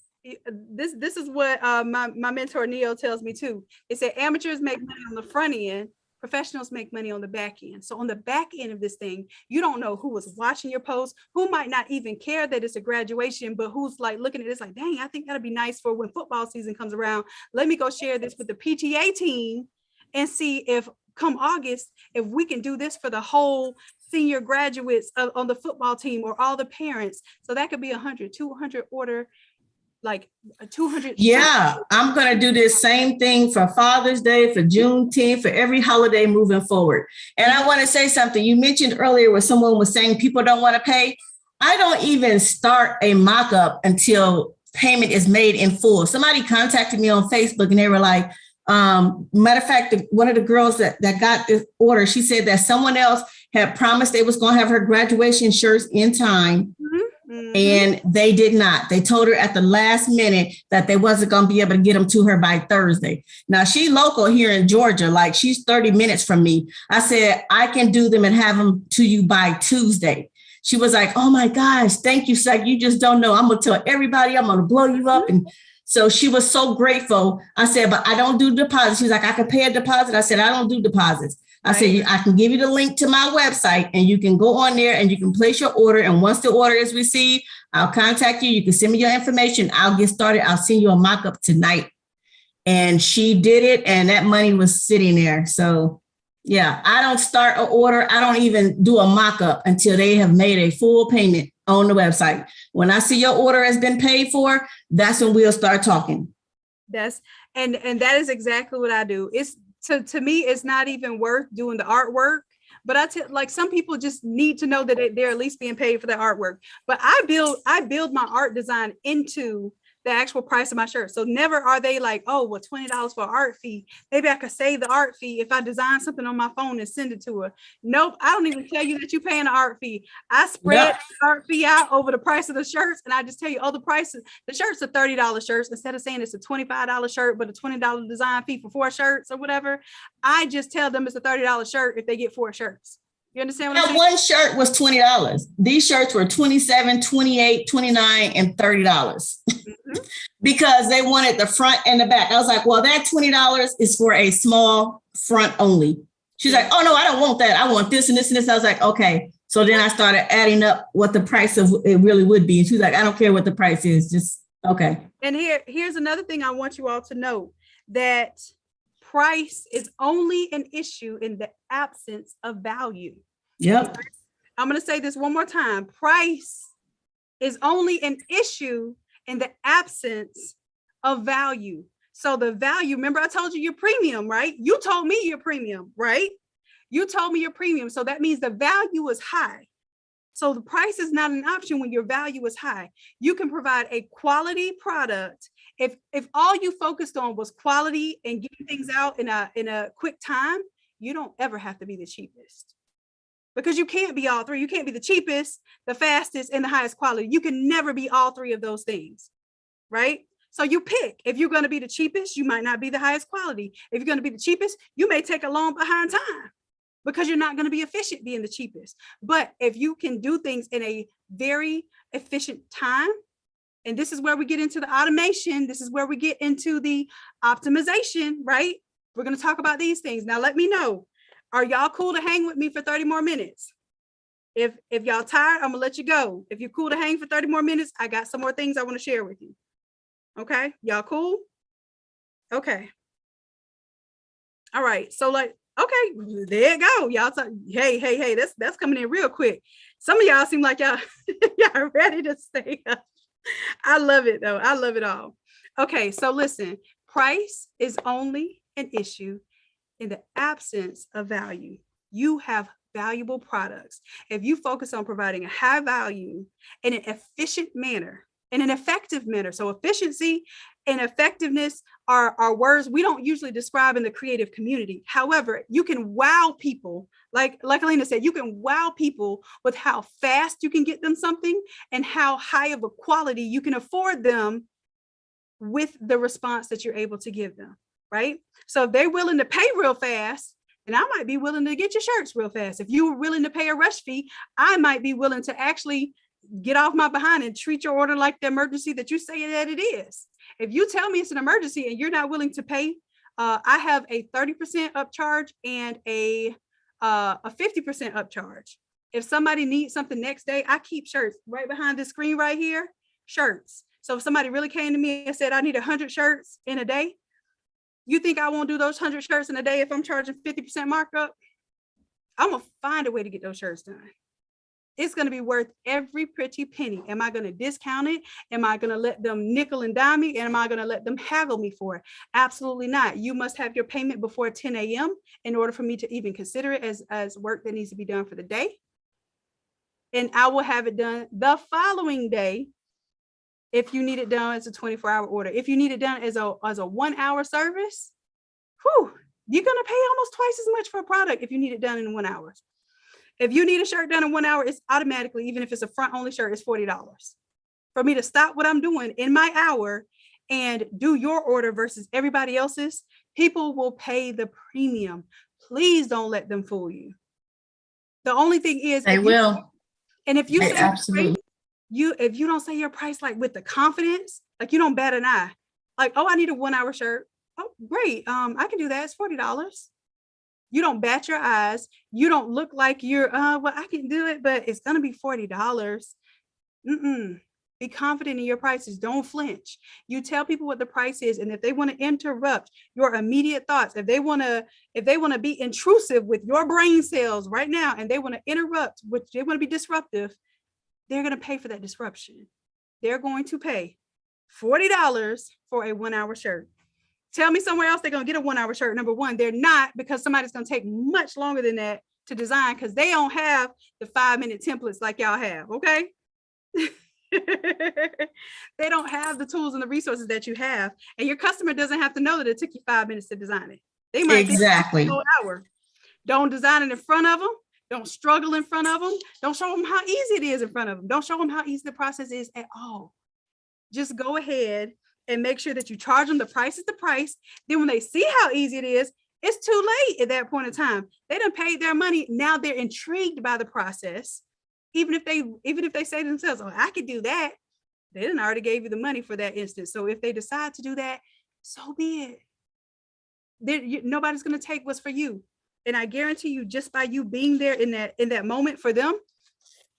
this is what my mentor Neil tells me too. It said amateurs make money on the front end. Professionals make money on the back end. So on the back end of this thing, you don't know who was watching your post, who might not even care that it's a graduation, but who's like looking at this like, dang, I think that'd be nice for when football season comes around. Let me go share this with the PTA team and see if come August, if we can do this for the whole senior graduates on the football team or all the parents. So that could be 100, 200 order, like 200. Yeah, I'm going to do this same thing for Father's Day, for Juneteenth, for every holiday moving forward. And I want to say something. You mentioned earlier where someone was saying people don't want to pay. I don't even start a mock-up until payment is made in full. Somebody contacted me on Facebook and they were like, matter of fact, one of the girls that got this order, she said that someone else had promised they was going to have her graduation shirts in time. And they did not. They told her at the last minute that they wasn't going to be able to get them to her by Thursday. Now, she local here in Georgia, like she's 30 minutes from me. I said, I can do them and have them to you by Tuesday. She was like, oh my gosh, thank you. She's like, you just don't know. I'm going to tell everybody, I'm going to blow you up. And So she was so grateful. I said, but I don't do deposits. She was like, I can pay a deposit. I said, I don't do deposits. I said, I can give you the link to my website and you can go on there and you can place your order. And once the order is received, I'll contact you. You can send me your information. I'll get started. I'll send you a mock-up tonight. And she did it, and that money was sitting there. So yeah, I don't start an order. I don't even do a mock-up until they have made a full payment on the website. When I see your order has been paid for, that's when we'll start talking. And that is exactly what I do. It's to me, it's not even worth doing the artwork. But like some people just need to know that they're at least being paid for their artwork. But I build my art design into the actual price of my shirt. So never are they like, oh, well, $20 for an art fee. Maybe I could save the art fee if I design something on my phone and send it to her. Nope, I don't even tell you that you're paying the art fee. I spread the art fee out over the price of the shirts, and I just tell you, oh, the prices, the shirts are $30 shirts. Instead of saying it's a $25 shirt, but a $20 design fee for 4 shirts or whatever, I just tell them it's a $30 shirt if they get 4 shirts. You understand what I'm saying? One shirt was $20. These shirts were $27, $28, $29, and $30 because they wanted the front and the back. I was like, well, that $20 is for a small front only. She's like, oh, no, I don't want that. I want this and this and this. I was like, okay. So then I started adding up what the price of it really would be. And she's like, I don't care what the price is. Just, okay. And here's another thing I want you all to know, that price is only an issue in the absence of value. Yep. I'm going to say this one more time. Price is only an issue in the absence of value. So the value, remember I told you your premium, right? You told me your premium, right? You told me your premium. So that means the value is high. So the price is not an option when your value is high. You can provide a quality product. If all you focused on was quality and getting things out in a quick time, you don't ever have to be the cheapest. Because you can't be all three. You can't be the cheapest, the fastest, and the highest quality. You can never be all three of those things, right? So you pick. If you're going to be the cheapest, you might not be the highest quality. If you're going to be the cheapest, you may take a long behind time because you're not going to be efficient being the cheapest. But if you can do things in a very efficient time, and this is where we get into the automation, this is where we get into the optimization, right? We're going to talk about these things. Now, let me know. Are y'all cool to hang with me for 30 more minutes? If y'all tired, I'm gonna let you go. If you're cool to hang for 30 more minutes, I got some more things I want to share with you. Okay, y'all cool? Okay. All right, so like, okay, there you go. Y'all, hey, that's coming in real quick. Some of y'all seem like y'all ready to stay up. I love it though. I love it all. Okay, so listen, price is only an issue in the absence of value. You have valuable products. If you focus on providing a high value in an efficient manner, in an effective manner. So efficiency and effectiveness are words we don't usually describe in the creative community. However, you can wow people, like Alina said, you can wow people with how fast you can get them something and how high of a quality you can afford them with the response that you're able to give them. Right? So if they're willing to pay real fast, and I might be willing to get your shirts real fast. If you were willing to pay a rush fee, I might be willing to actually get off my behind and treat your order like the emergency that you say that it is. If you tell me it's an emergency and you're not willing to pay, I have a 30% upcharge and a 50% upcharge. If somebody needs something next day, I keep shirts right behind this screen right here, shirts. So if somebody really came to me and said, I need 100 shirts in a day, you think I won't do those 100 shirts in a day if I'm charging 50% markup? I'm gonna find a way to get those shirts done. It's gonna be worth every pretty penny. Am I gonna discount it? Am I gonna let them nickel and dime me? And am I gonna let them haggle me for it? Absolutely not. You must have your payment before 10 a.m. in order for me to even consider it as work that needs to be done for the day. And I will have it done the following day if you need it done as a 24-hour order. If you need it done as a 1-hour service, you're gonna pay almost twice as much for a product if you need it done in 1 hour. If you need a shirt done in 1 hour, it's automatically, even if it's a front only shirt, it's $40. For me to stop what I'm doing in my hour and do your order versus everybody else's, people will pay the premium. Please don't let them fool you. The only thing is, they will. And if you say absolutely. If you don't say your price like with the confidence, like you don't bat an eye, Like, oh, I need a 1 hour shirt. Oh, great. I can do that. It's $40. You don't bat your eyes. You don't look like you're, well, I can do it, but it's going to be $40. Be confident in your prices. Don't flinch. You tell people what the price is. And if they want to interrupt your immediate thoughts, if they want to be intrusive with your brain cells right now, and they want to interrupt, which they want to be disruptive, they're going to pay for that disruption. They're going to pay $40 for a 1 hour shirt. Tell me somewhere else they're going to get a 1 hour shirt. Number one, they're not, because somebody's going to take much longer than that to design, because they don't have the 5-minute templates like y'all have. Okay. They don't have the tools and the resources that you have, and your customer doesn't have to know that it took you 5 minutes to design it. They might exactly think it's an hour. Don't design it in front of them. Don't struggle in front of them. Don't show them how easy it is in front of them. Don't show them how easy the process is at all. Just go ahead and make sure that you charge them the price is the price. Then when they see how easy it is, it's too late at that point in time. They done paid their money. Now they're intrigued by the process. Even if they say to themselves, oh, I could do that, they done already gave you the money for that instance. So if they decide to do that, so be it. Nobody's going to take what's for you. And I guarantee you, just by you being there in that moment for them,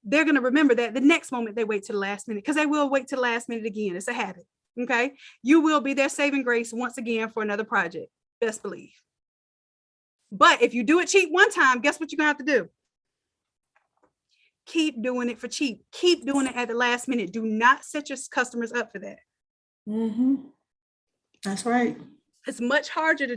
they're going to remember that the next moment they wait to the last minute, because they will wait to the last minute again. It's a habit. Okay. You will be their saving grace once again for another project. Best believe. But if you do it cheap one time, guess what you're going to have to do? Keep doing it for cheap. Keep doing it at the last minute. Do not set your customers up for that. That's right. It's much harder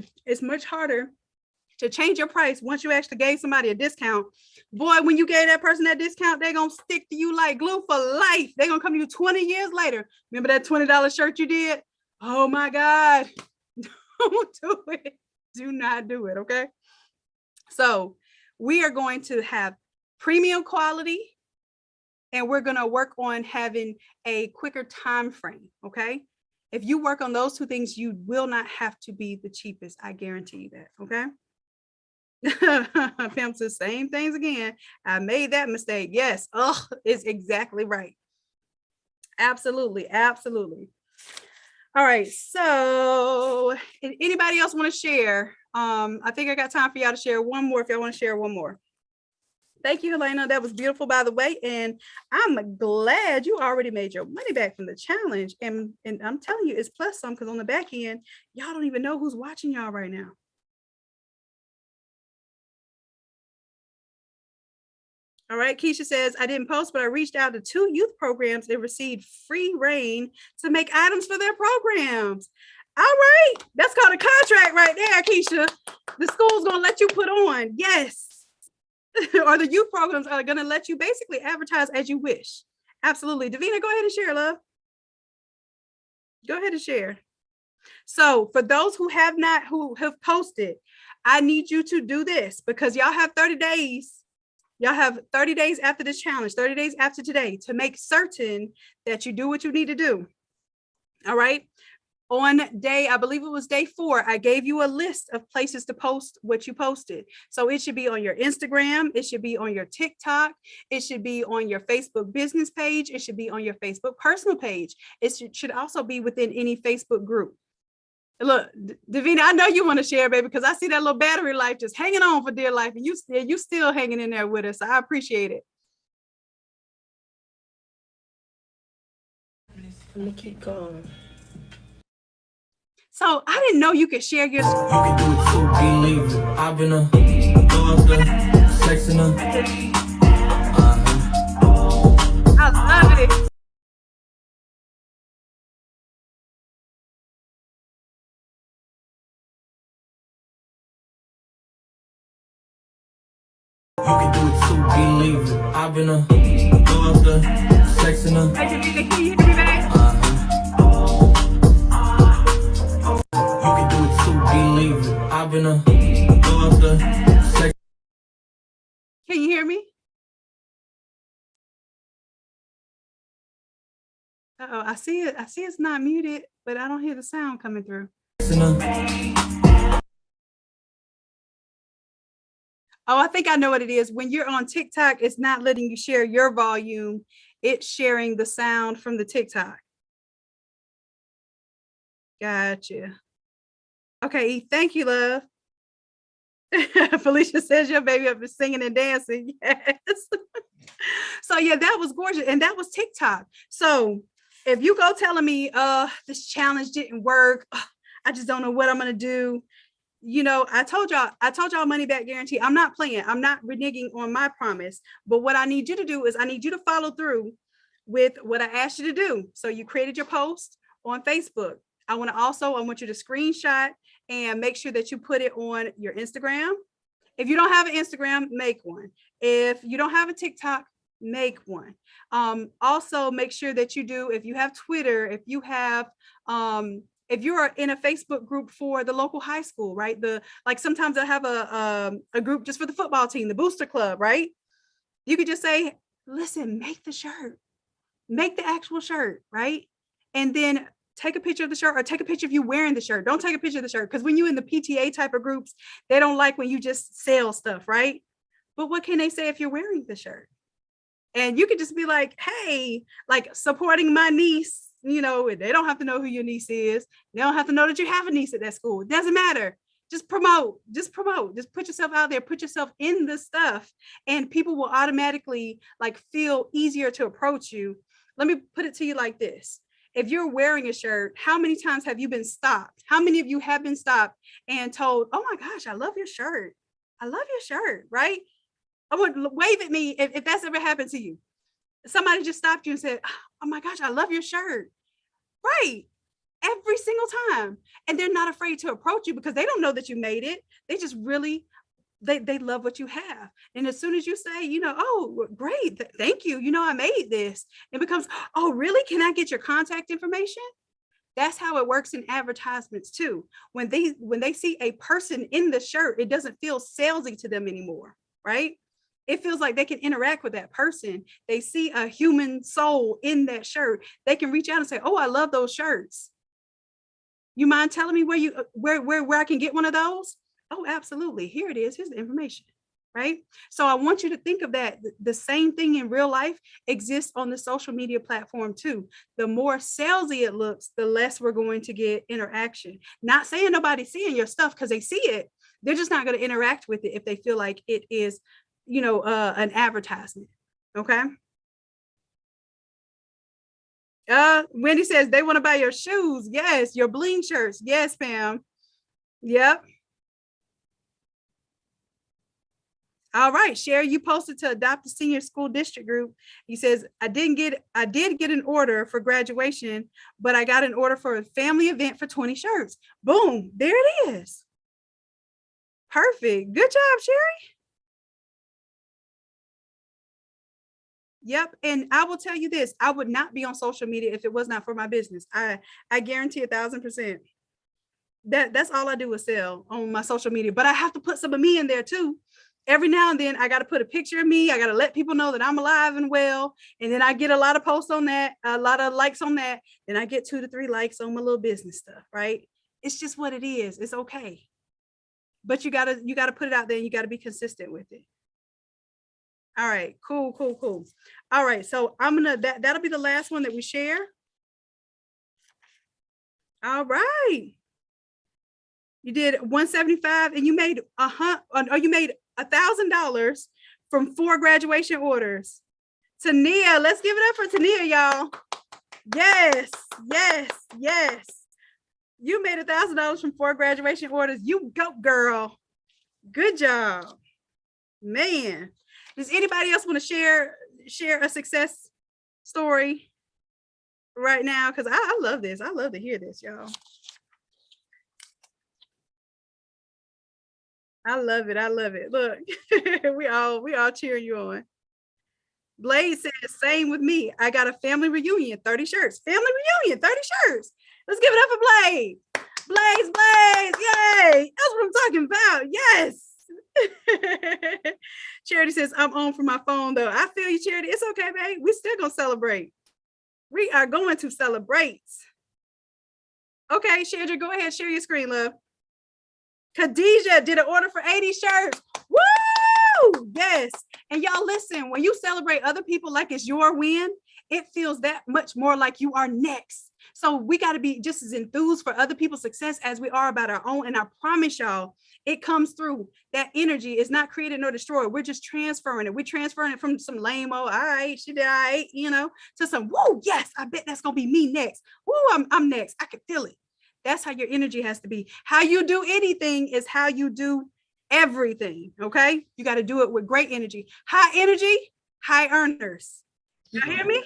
to change your price once you actually gave somebody a discount. Boy, when you gave that person that discount, they're going to stick to you like glue for life. They're going to come to you 20 years later. Remember that $20 shirt you did? Oh my God. Don't do it. Do not do it. Okay. So we are going to have premium quality, and we're going to work on having a quicker time frame. Okay. If you work on those two things, you will not have to be the cheapest. I guarantee you that. Okay. Pam says same things again. I made that mistake. Yes. Oh, it's exactly right. Absolutely. Absolutely. All right. So anybody else want to share? I think I got time for y'all to share one more if y'all want to share one more. Thank you, Helena. That was beautiful, by the way. And I'm glad you already made your money back from the challenge. And I'm telling you, it's plus some, because on the back end, y'all don't even know who's watching y'all right now. All right, Keisha says, I didn't post, but I reached out to 2 youth programs and received free reign to make items for their programs. All right, that's called a contract right there, Keisha. The school's gonna let you put on, yes. Or the youth programs are gonna let you basically advertise as you wish. Absolutely. Davina, go ahead and share, love. Go ahead and share. So for those who have posted, I need you to do this, because y'all have 30 days. Y'all have 30 days after this challenge, 30 days after today, to make certain that you do what you need to do. All right. On day, I believe it was day 4, I gave you a list of places to post what you posted. So it should be on your Instagram. It should be on your TikTok. It should be on your Facebook business page. It should be on your Facebook personal page. It should also be within any Facebook group. Look, Davina, I know you want to share, baby, because I see that little battery life just hanging on for dear life, and you still hanging in there with us. So I appreciate it. Let me keep going. So I didn't know you could share your. You can do it too, believe it. I've been a daughter, sexing her. I love it. You can do it too, believe it. I've been a daughter, sexing her. Hey, Davina, can you hear me back? You can do it too, believe it. I've been a daughter, sexing. Can you hear me? Uh-oh, I see it. I see it's not muted, but I don't hear the sound coming through. Oh, I think I know what it is. When you're on TikTok, it's not letting you share your volume. It's sharing the sound from the TikTok. Gotcha. Okay, thank you, love. Felicia says your baby up to singing and dancing. Yes. So yeah, that was gorgeous. And that was TikTok. So if you go telling me, this challenge didn't work, I just don't know what I'm gonna do. You know, I told y'all money back guarantee. I'm not playing. I'm not reneging on my promise. But what I need you to do is I need you to follow through with what I asked you to do. So you created your post on Facebook. I want you to screenshot and make sure that you put it on your Instagram. If you don't have an Instagram, make one. If you don't have a TikTok, make one. Also make sure that you do, if you have Twitter, if you are in a Facebook group for the local high school, right? Like sometimes I have a group just for the football team, the booster club, right? You could just say, listen, make the shirt, make the actual shirt, right? And then take a picture of the shirt, or take a picture of you wearing the shirt. Don't take a picture of the shirt, because when you're in the PTA type of groups, they don't like when you just sell stuff, right? But what can they say if you're wearing the shirt? And you could just be like, hey, like supporting my niece, you know, they don't have to know who your niece is. They don't have to know that you have a niece at that school. It doesn't matter. Just promote, just put yourself out there, put yourself in the stuff, and people will automatically like feel easier to approach you. Let me put it to you like this. If you're wearing a shirt, how many times have you been stopped? How many of you have been stopped and told, oh my gosh, I love your shirt. I love your shirt, right? I would wave at me if that's ever happened to you. Somebody just stopped you and said, oh my gosh, I love your shirt. Right. Every single time. And they're not afraid to approach you because they don't know that you made it. They just really, they love what you have. And as soon as you say, you know, oh, great, thank you. You know, I made this. It becomes, oh, really? Can I get your contact information? That's how it works in advertisements too. When they see a person in the shirt, it doesn't feel salesy to them anymore, right? It feels like they can interact with that person. They see a human soul in that shirt. They can reach out and say, oh, I love those shirts. You mind telling me where I can get one of those? Oh, absolutely. Here it is. Here's the information, right? So I want you to think of that. The same thing in real life exists on the social media platform too. The more salesy it looks, the less we're going to get interaction. Not saying nobody's seeing your stuff because they see it. They're just not going to interact with it if they feel like it is, you know, an advertisement. Okay. Wendy says they want to buy your shoes. Yes. Your bling shirts. Yes, Pam. Yep. All right, Sherry, you posted to Adopt a Senior School District group. He says, I did get an order for graduation, but I got an order for a family event for 20 shirts. Boom, there it is. Perfect. Good job, Sherry. Yep. And I will tell you this, I would not be on social media if it was not for my business. I guarantee 1,000%. That's all I do is sell on my social media, but I have to put some of me in there too. Every now and then I got to put a picture of me. I got to let people know that I'm alive and well. And then I get a lot of posts on that, a lot of likes on that. Then I get 2 to 3 likes on my little business stuff, right? It's just what it is. It's okay. But you gotta put it out there and you got to be consistent with it. All right, cool. All right, so that'll be the last one that we share. All right. You did 175 and you made you made $1,000 from 4 graduation orders. Tania, let's give it up for Tania, y'all. Yes. You made $1,000 from 4 graduation orders. You go, girl. Good job, man. Does anybody else want to share a success story right now? Because I love this. I love to hear this, y'all. I love it. Look, we all cheering you on. Blaze says, same with me. I got a family reunion, 30 shirts. Family reunion, 30 shirts. Let's give it up for Blaze. Blaze, yay. That's what I'm talking about. Yes. Charity says, I'm on for my phone though. I feel you, Charity. It's okay, babe. We still gonna celebrate. We are going to celebrate. Okay, Shadra, go ahead, share your screen, love. Khadijah did an order for 80 shirts. Woo! Yes. And y'all listen, when you celebrate other people like it's your win, it feels that much more like you are next. So we got to be just as enthused for other people's success as we are about our own. And I promise y'all, it comes through. That energy is not created nor destroyed. We're just transferring it. We're transferring it from some lame, oh, all right, she did all right, you know, to some, whoa, yes, I bet that's going to be me next. Whoa, I'm next. I can feel it. That's how your energy has to be. How you do anything is how you do everything. Okay. You got to do it with great energy. High energy, high earners. You hear me?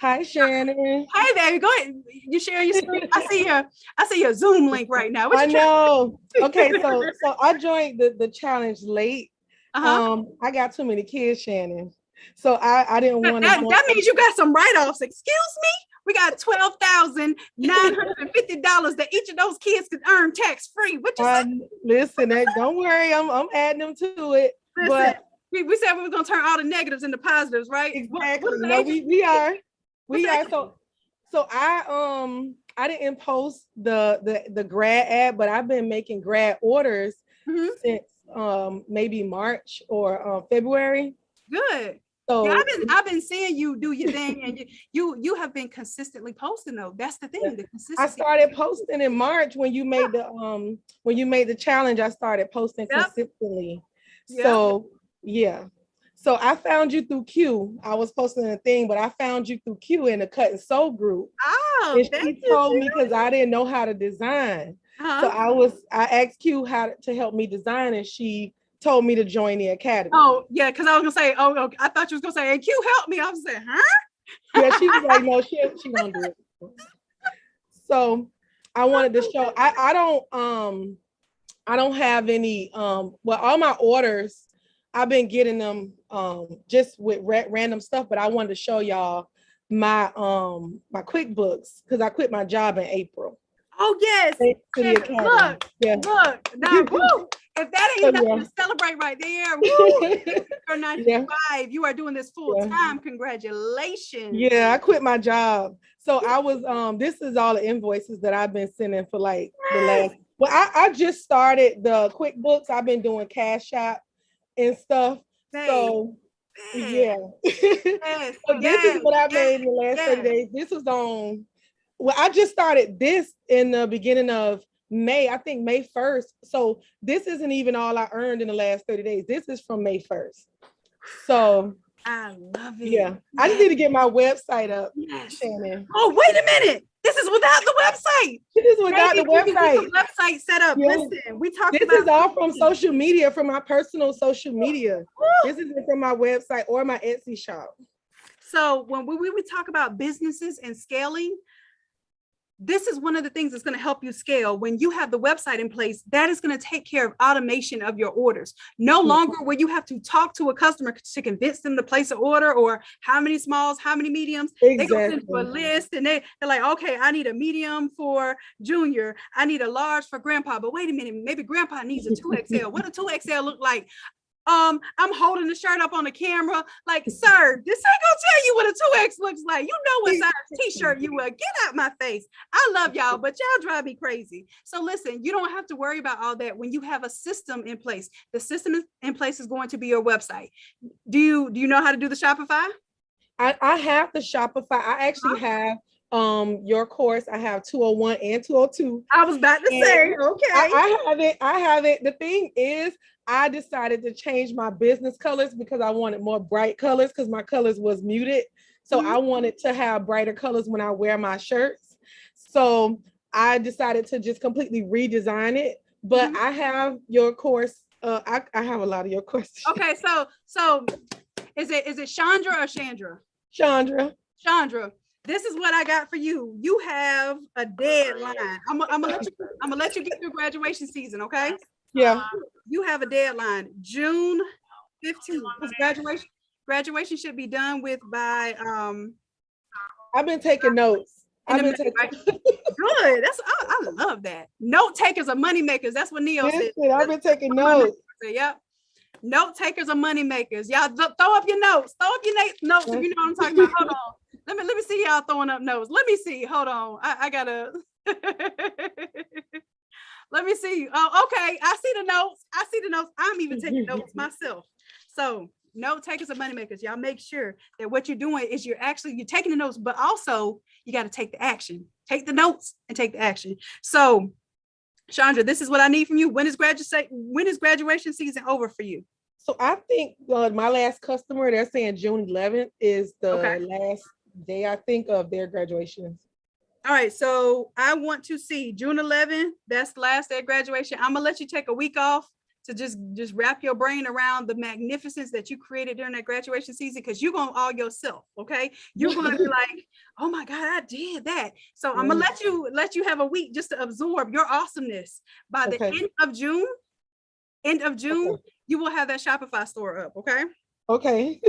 Hi, Shannon. Hey, baby, go ahead. You share your screen. I see your Zoom link right now. I know. Okay, so I joined the challenge late. I got too many kids, Shannon. So I didn't want to. That means you got some write-offs. Excuse me. We got $12,950 that each of those kids could earn tax-free. What you say? Listen, don't worry. I'm adding them to it. Listen, but we said we were gonna turn all the negatives into positives, right? Exactly. No, we are. We are. So I didn't post the grad ad, but I've been making grad orders since maybe March or February. Good. So yeah, I've been seeing you do your thing, and you have been consistently posting though. That's the thing. The consistency. I started posting in March when you made the challenge. I started posting consistently. So yeah. So I found you through Q. I was posting a thing, but I found you through Q in the Cut and Sew group. Oh, and she told me because I didn't know how to design. So I asked Q how to help me design, and she told me to join the academy. Oh yeah, because I was gonna say, I thought you was gonna say, and Q help me. I was saying, huh? Yeah, she was like, no, she gonna do it. So I wanted to show. I don't have any. Well, all my orders, I've been getting them just with random stuff, but I wanted to show y'all my my QuickBooks because I quit my job in April. Oh yes. Look. Now, woo, if that ain't nothing to celebrate right there, woo, you're 95. You are doing this full time. Congratulations. Yeah, I quit my job. So I was this is all the invoices that I've been sending for like the last. Well, I just started the QuickBooks. I've been doing Cash App and stuff. So yeah. So this is what I made in the last 30 days. This was on. Well, I just started this in the beginning of May, I think May 1st. So this isn't even all I earned in the last 30 days. This is from May 1st. So I love it. Yeah. I just need to get my website up, Shannon. Oh, wait a minute. This is without the website. It is without the website. Website set up. Yeah. Listen, we talked about this is all from social media, from my personal social media. This isn't from my website or my Etsy shop. So when we talk about businesses and scaling, this is one of the things that's going to help you scale. When you have the website in place, that is going to take care of automation of your orders. No longer will you have to talk to a customer to convince them to place an order, or how many smalls, how many mediums. They go into a list and they're like, okay, I need a medium for Junior. I need a large for Grandpa. But wait a minute, maybe Grandpa needs a 2XL. What a 2XL look like? I'm holding the shirt up on the camera like, sir, this ain't gonna tell you what a 2X looks like. You know what size t-shirt you wear. Get out my face. I love y'all, but y'all drive me crazy. So listen, you don't have to worry about all that when you have a system in place. The system in place is going to be your website. Do you know how to do the Shopify? I have the Shopify. I actually have your course. I have 201 and 202. I was about to say, okay. I have it. The thing is, I decided to change my business colors because I wanted more bright colors because my colors was muted. So I wanted to have brighter colors when I wear my shirts. So I decided to just completely redesign it. But I have your course. I have a lot of your courses. Okay, so is it Chandra or Chandra? Chandra. This is what I got for you. You have a deadline. I'm gonna let you get through graduation season, okay? Yeah. You have a deadline, June 15th. Graduation should be done with by I've been taking notes. Good. That's I love that. Note takers are money makers. That's what Neil said. I've been taking notes. Yep. Note takers are money makers. Y'all throw up your notes. Throw up your notes if you know what I'm talking about. Hold on. Let me see y'all throwing up notes. Let me see. Hold on. I gotta let me see. Oh, okay. I see the notes. I'm even taking notes myself. So note takers are money makers. Y'all make sure that what you're doing is you're taking the notes, but also you got to take the action. Take the notes and take the action. So, Chandra, this is what I need from you. When is graduation season over for you? So I think my last customer, they're saying June 11th is the last day, I think, of their graduation. All right, so I want to see June 11th. That's the last day of graduation. I'm gonna let you take a week off to just wrap your brain around the magnificence that you created during that graduation season, because you're gonna all yourself, okay? You're gonna be like, oh my God, I did that. So I'm gonna let you have a week just to absorb your awesomeness. By the end of June, you will have that Shopify store up, okay? Okay.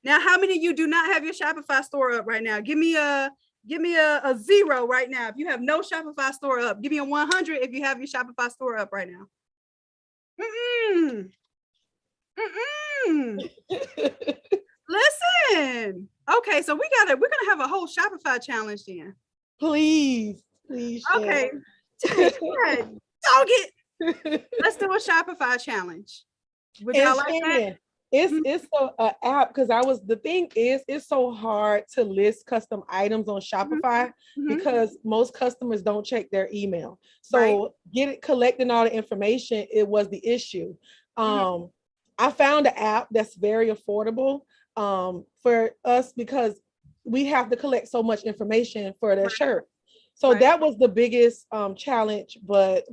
Now, how many of you do not have your Shopify store up right now? Give me a 0 right now if you have no Shopify store up. Give me a 100 if you have your Shopify store up right now. Listen. Okay, so we're gonna have a whole Shopify challenge then. Please. Okay. Dog it. Let's do a Shopify challenge. Would y'all like that? It's an app, because the thing is, it's so hard to list custom items on Shopify because most customers don't check their email. So collecting all the information, it was the issue. I found an app that's very affordable for us because we have to collect so much information for the shirt. So that was the biggest challenge, but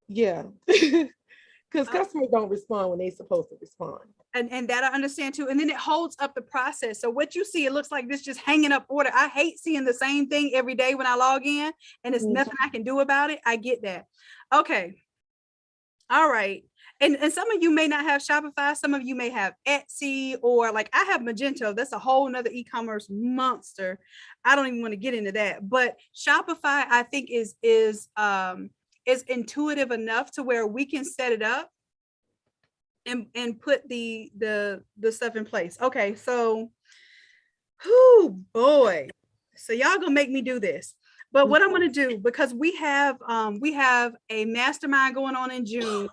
yeah. Because customers don't respond when they're supposed to respond. And that I understand too. And then it holds up the process. So what you see, it looks like this just hanging up order. I hate seeing the same thing every day when I log in and there's nothing I can do about it. I get that. Okay. All right. And some of you may not have Shopify. Some of you may have Etsy, or like I have Magento. That's a whole nother e-commerce monster. I don't even want to get into that. But Shopify, I think, is intuitive enough to where we can set it up and put the stuff in place. Okay, so whoo boy. So y'all gonna make me do this. But what I'm gonna do, because we have a mastermind going on in June,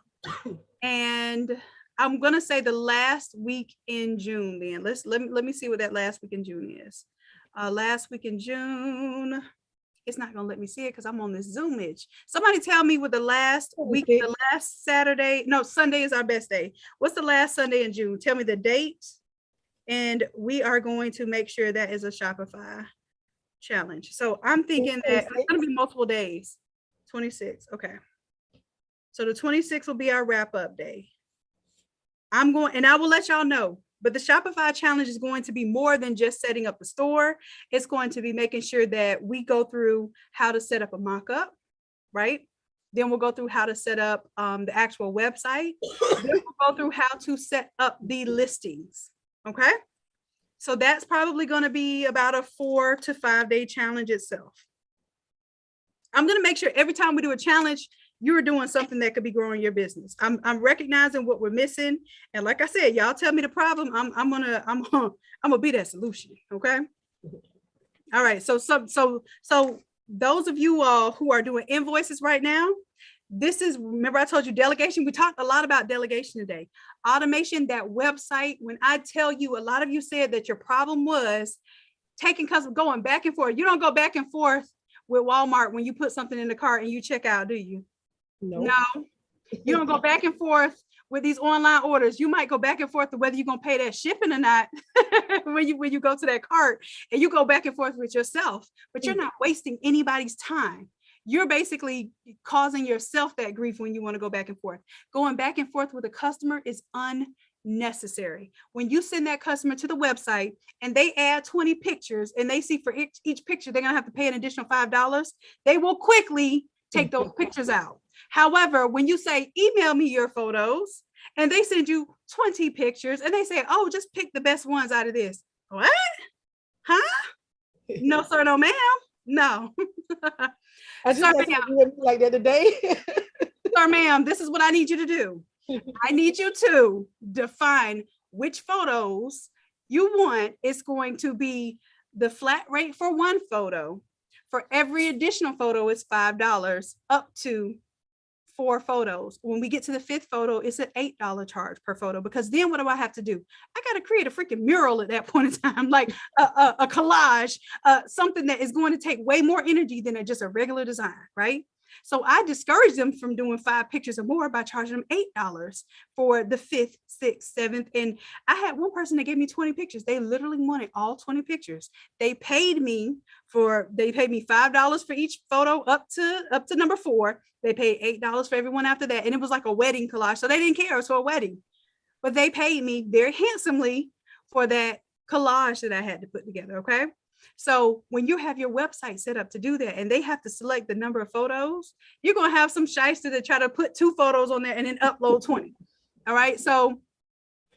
and I'm gonna say the last week in June. Then let me see what that last week in June is. Last week in June. It's not gonna let me see it because I'm on this Zoom itch. Somebody tell me what the last week, the last Saturday, no, Sunday is our best day. What's the last Sunday in June? Tell me the date. And we are going to make sure that is a Shopify challenge. So I'm thinking that it's gonna be multiple days. 26, okay. So the 26th will be our wrap up day. I will let y'all know. But the Shopify challenge is going to be more than just setting up the store. It's going to be making sure that we go through how to set up a mock-up, right? Then we'll go through how to set up the actual website. Then we'll go through how to set up the listings, okay? So that's probably going to be about a 4 to 5 day challenge itself. I'm going to make sure every time we do a challenge, you're doing something that could be growing your business. I'm recognizing what we're missing. And like I said, y'all tell me the problem. I'm gonna be that solution. Okay. All right. So those of you all who are doing invoices right now, remember I told you delegation. We talked a lot about delegation today. Automation, that website. When I tell you, a lot of you said that your problem was going back and forth. You don't go back and forth with Walmart when you put something in the cart and you check out, do you? No, you don't go back and forth with these online orders. You might go back and forth to whether you're gonna pay that shipping or not when you go to that cart, and you go back and forth with yourself, but you're not wasting anybody's time. You're basically causing yourself that grief when you want to go back and forth. Going back and forth with a customer is unnecessary. When you send that customer to the website and they add 20 pictures and they see for each picture they're gonna have to pay an additional $5, they will quickly take those pictures out. However, when you say, email me your photos, and they send you 20 pictures and they say, oh, just pick the best ones out of this. What? Huh? No, sir, no, ma'am. No. I just like that today. Sir, ma'am, this is what I need you to do. I need you to define which photos you want. It's going to be the flat rate for one photo. For every additional photo, it's $5 up to 4 photos. When we get to the 5th photo, it's an $8 charge per photo, because then what do I have to do? I got to create a freaking mural at that point in time, like a collage, something that is going to take way more energy than just a regular design, right? So I discourage them from doing 5 pictures or more by charging them $8 for the 5th, 6th, 7th. And I had one person that gave me 20 pictures. They literally wanted all 20 pictures. They paid me $5 for each photo up to number 4. They paid $8 for everyone after that. And it was like a wedding collage. So they didn't care. It was for a wedding. But they paid me very handsomely for that collage that I had to put together. Okay. So when you have your website set up to do that and they have to select the number of photos, you're going to have some shyster that try to put 2 photos on there and then upload 20. All right. So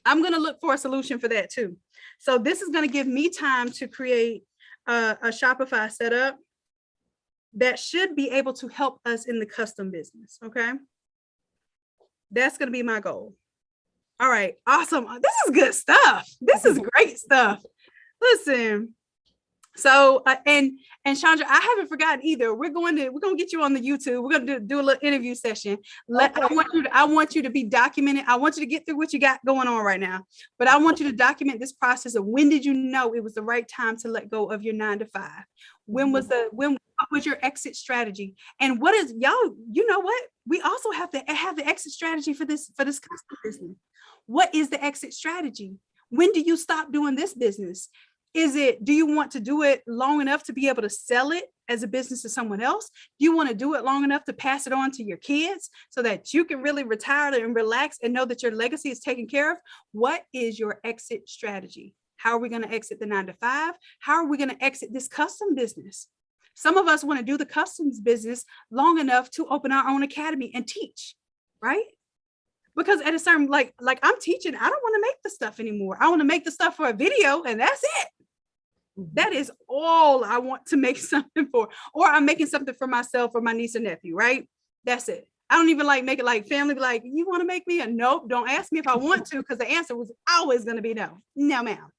I'm going to look for a solution for that too. So this is going to give me time to create a Shopify setup that should be able to help us in the custom business. Okay. That's going to be my goal. All right. Awesome. This is good stuff. This is great stuff. Listen. So, and Chandra, I haven't forgotten either. We're going to get you on the YouTube. We're going to do a little interview session. I want you to be documented. I want you to get through what you got going on right now, but I want you to document this process of when did you know it was the right time to let go of your 9-to-5? When was what was your exit strategy? And what is y'all, you know what? We also have to have the exit strategy for this custom business. What is the exit strategy? When do you stop doing this business? Do you want to do it long enough to be able to sell it as a business to someone else? Do you want to do it long enough to pass it on to your kids so that you can really retire and relax and know that your legacy is taken care of? What is your exit strategy? How are we going to exit the 9-to-5? How are we going to exit this custom business? Some of us want to do the customs business long enough to open our own academy and teach, right? Because at a certain, like I'm teaching, I don't want to make the stuff anymore. I want to make the stuff for a video and that's it. That is all I want to make something for, or I'm making something for myself or my niece or nephew, right? That's it. I don't even like make it like family, like, you want to make me a nope? Don't ask me if I want to, because the answer was always going to be no. No, ma'am.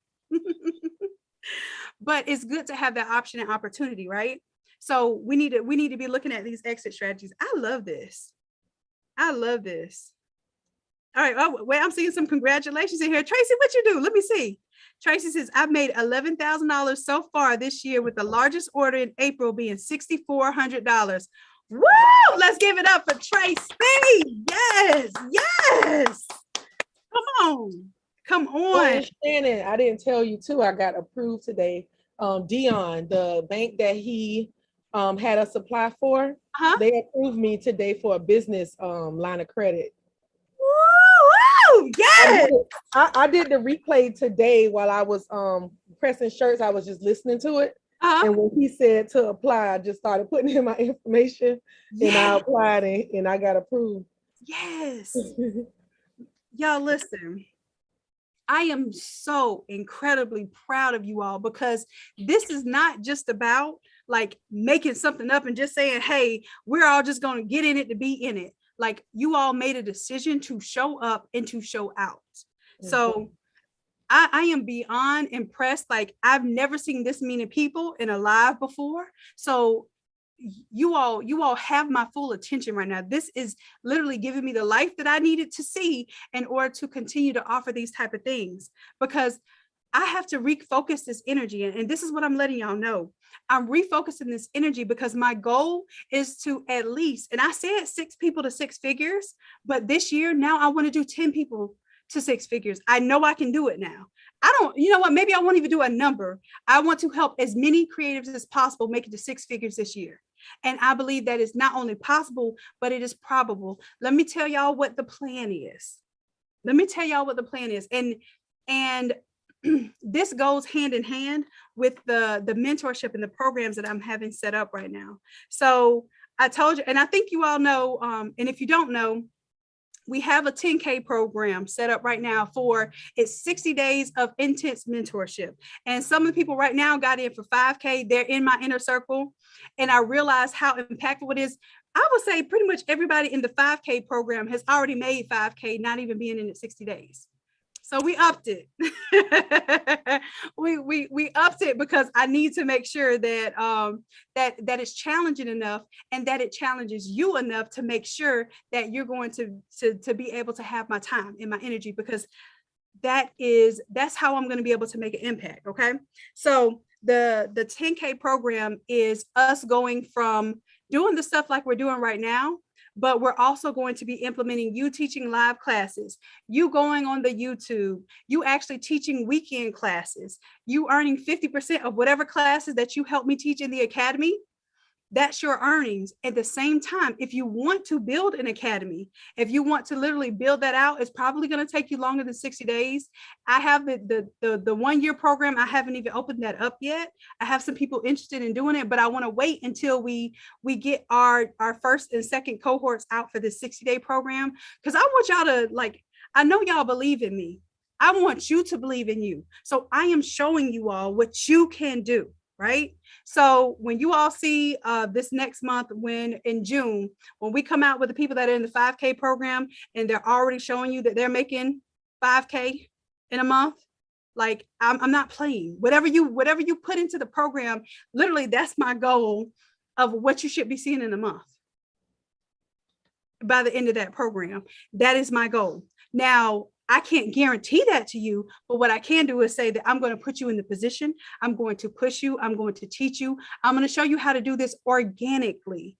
But it's good to have that option and opportunity, right? So we need to be looking at these exit strategies. I love this. I love this. All right. Oh, wait, I'm seeing some congratulations in here. Tracy, what you do? Let me see. Tracy says, I've made $11,000 so far this year, with the largest order in April being $6,400. Woo! Let's give it up for Tracy. Yes. Yes. Come on. Come on. Oh, Shannon, I didn't tell you too. I got approved today. Dion, the bank that he had us apply for, they approved me today for a business line of credit. Woo! Yes. I did the replay today while I was pressing shirts. I was just listening to it. And when he said to apply, I just started putting in my information and I applied and I got approved. Yes. Y'all listen. I am so incredibly proud of you all, because this is not just about like making something up and just saying, hey, we're all just going to get in it to be in it. Like, you all made a decision to show up and to show out. So I am beyond impressed. Like, I've never seen this many people in a live before. So you all have my full attention right now. This is literally giving me the life that I needed to see in order to continue to offer these type of things, because I have to refocus this energy. And this is what I'm letting y'all know. I'm refocusing this energy because my goal is to at least, and I said 6 people to 6 figures, but this year now I want to do 10 people to 6 figures. I know I can do it now. You know what? Maybe I won't even do a number. I want to help as many creatives as possible make it to 6 figures this year. And I believe that is not only possible, but it is probable. Let me tell y'all what the plan is. And this goes hand in hand with the mentorship and the programs that I'm having set up right now. So I told you, and I think you all know, and if you don't know, we have a 10K program set up right now for it's 60 days of intense mentorship. And some of the people right now got in for 5K. They're in my inner circle. And I realized how impactful it is. I would say pretty much everybody in the 5K program has already made 5K, not even being in it 60 days. So we upped it. we upped it because I need to make sure that that it's challenging enough and that it challenges you enough to make sure that you're going to be able to have my time and my energy, because that's how I'm going to be able to make an impact. Okay. So the 10K program is us going from doing the stuff like we're doing right now, but we're also going to be implementing you teaching live classes, you going on the YouTube, you actually teaching weekend classes, you earning 50% of whatever classes that you help me teach in the academy. That's your earnings. At the same time, if you want to build an academy, if you want to literally build that out, it's probably going to take you longer than 60 days. I have the 1 year program. I haven't even opened that up yet. I have some people interested in doing it, but I want to wait until we get our first and second cohorts out for this 60-day program. Because I want y'all to, like, I know y'all believe in me. I want you to believe in you. So I am showing you all what you can do. Right. So when you all see this next month, when in June, when we come out with the people that are in the 5K program and they're already showing you that they're making 5K in a month, like I'm not playing. Whatever you put into the program, literally that's my goal of what you should be seeing in a month. By the end of that program, that is my goal. Now, I can't guarantee that to you, but what I can do is say that I'm going to put you in the position. I'm going to push you. I'm going to teach you. I'm going to show you how to do this organically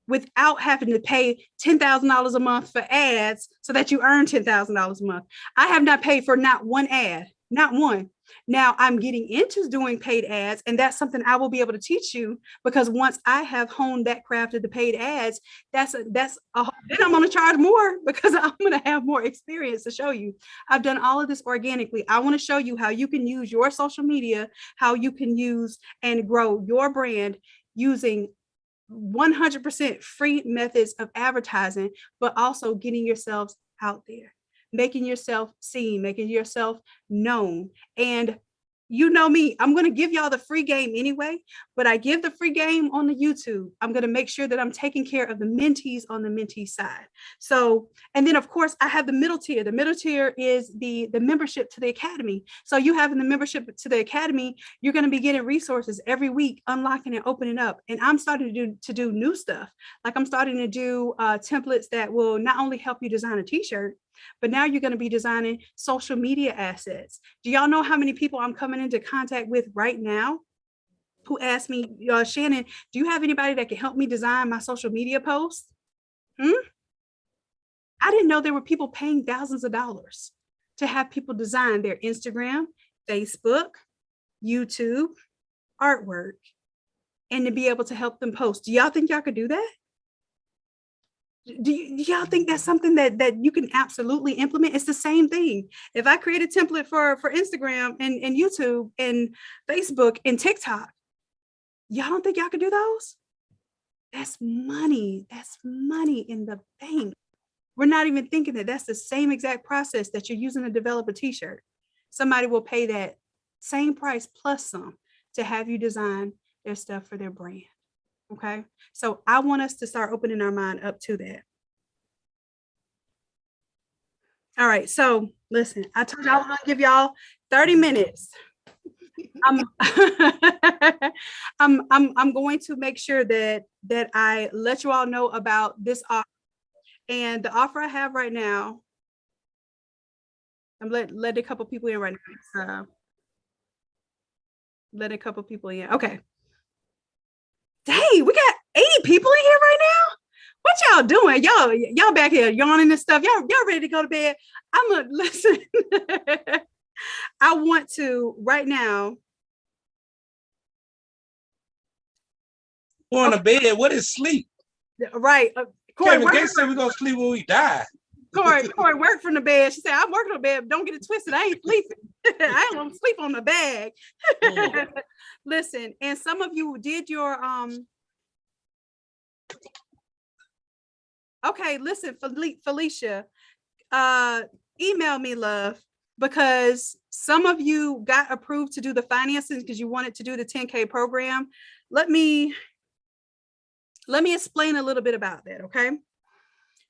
without having to pay $10,000 a month for ads so that you earn $10,000 a month. I have not paid for not one ad, not one. Now I'm getting into doing paid ads, and that's something I will be able to teach you, because once I have honed that craft of the paid ads, then I'm going to charge more because I'm going to have more experience to show you. I've done all of this organically. I want to show you how you can use your social media, how you can use and grow your brand using 100% free methods of advertising, but also getting yourselves out there, making yourself seen, making yourself known. And you know me, I'm going to give y'all the free game anyway, but I give the free game on the YouTube. I'm going to make sure that I'm taking care of the mentees on the mentee side. So, and then of course I have the middle tier. The middle tier is the membership to the academy. So you having the membership to the academy, you're going to be getting resources every week, unlocking and opening up. And I'm starting to do new stuff. Like I'm starting to do templates that will not only help you design a t-shirt, but now you're going to be designing social media assets. Do y'all know how many people I'm coming into contact with right now who ask me, Shannon, do you have anybody that can help me design my social media posts? I didn't know there were people paying thousands of dollars to have people design their Instagram, Facebook, YouTube, artwork, and to be able to help them post. Do y'all think y'all could do that? Do y'all think that's something that you can absolutely implement? It's the same thing. If I create a template for Instagram and YouTube and Facebook and TikTok, y'all don't think y'all could do those? That's money. That's money in the bank. We're not even thinking that that's the same exact process that you're using to develop a t-shirt. Somebody will pay that same price plus some to have you design their stuff for their brand. Okay, so I want us to start opening our mind up to that. All right, so listen, I told y'all I was gonna give y'all 30 minutes. I'm going to make sure that I let you all know about this offer. And the offer I have right now, I'm let a couple people in right now. Let a couple people in. Okay. Dang, we got 80 people in here right now. What y'all doing? Y'all back here yawning and stuff. Y'all ready to go to bed? I'm gonna listen. I want to right now. Going to bed. What is sleep? Right. Corey, Kevin Gates said we're gonna sleep when we die. Corey worked from the bed. She said, I'm working on the bed. Don't get it twisted. I ain't sleeping. I ain't gonna sleep on the bag. Listen, and some of you did your okay, listen, Felicia, email me, love, because some of you got approved to do the finances because you wanted to do the 10K program. Let me explain a little bit about that, okay?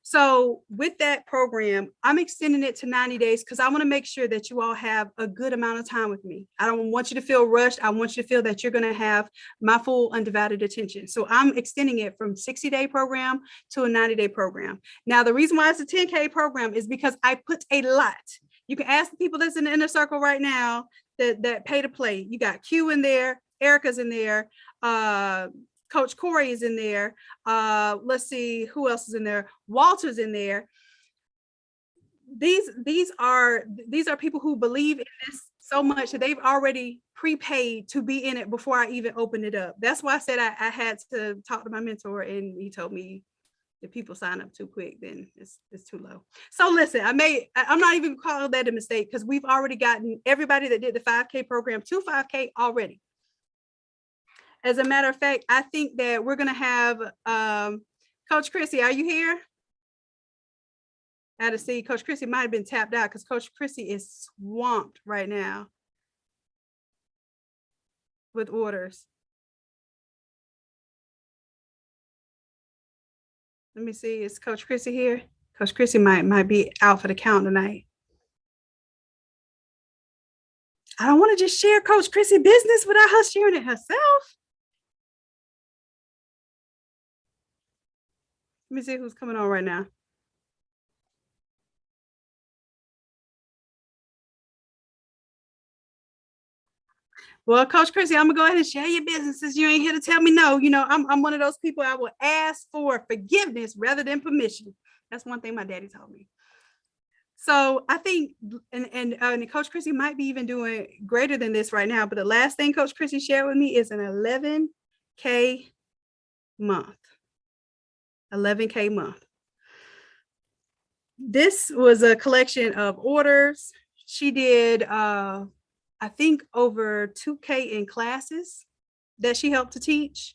So with that program, I'm extending it to 90 days because I want to make sure that you all have a good amount of time with me. I don't want you to feel rushed. I want you to feel that you're going to have my full undivided attention. So I'm extending it from 60-day program to a 90-day program. Now, the reason why it's a 10K program is because I put a lot. You can ask the people that's in the inner circle right now that pay to play. You got Q in there, Erica's in there, Coach Corey is in there. Let's see who else is in there. Walter's in there. These are people who believe in this so much that they've already prepaid to be in it before I even open it up. That's why I said I had to talk to my mentor, and he told me if people sign up too quick, then it's too low. So listen, I'm not even calling that a mistake because we've already gotten everybody that did the 5K program to 5K already. As a matter of fact, I think that we're going to have Coach Chrissy. Are you here? I had to see Coach Chrissy might have been tapped out because Coach Chrissy is swamped right now with orders. Let me see. Is Coach Chrissy here? Coach Chrissy might be out for the count tonight. I don't want to just share Coach Chrissy business without her sharing it herself. Let me see who's coming on right now. Well, Coach Chrissy, I'm gonna go ahead and share your business since you ain't here to tell me no. You know, I'm one of those people I will ask for forgiveness rather than permission. That's one thing my daddy told me. So I think, and Coach Chrissy might be even doing greater than this right now, but the last thing Coach Chrissy shared with me is an 11K month. 11K month. This was a collection of orders. She did, I think, over 2K in classes that she helped to teach,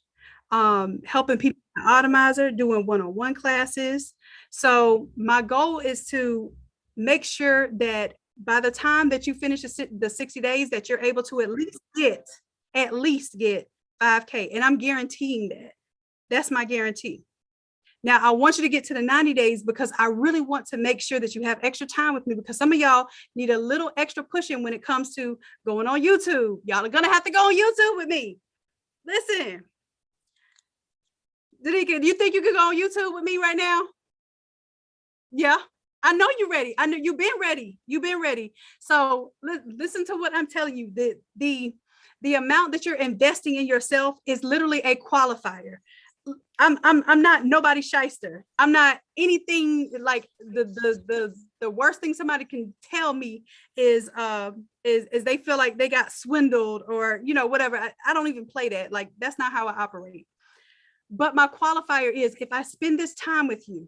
helping people in Automizer, doing one-on-one classes. So my goal is to make sure that by the time that you finish the 60 days, that you're able to at least get 5K. And I'm guaranteeing that. That's my guarantee. Now, I want you to get to the 90 days because I really want to make sure that you have extra time with me because some of y'all need a little extra pushing when it comes to going on YouTube. Y'all are going to have to go on YouTube with me. Listen, Danica, do you think you could go on YouTube with me right now? Yeah, I know you're ready. I know you've been ready. You've been ready. So listen to what I'm telling you. The amount that you're investing in yourself is literally a qualifier. I'm not nobody's shyster. I'm not anything like the worst thing somebody can tell me is they feel like they got swindled or, you know, whatever. I don't even play that. Like, that's not how I operate. But my qualifier is if I spend this time with you,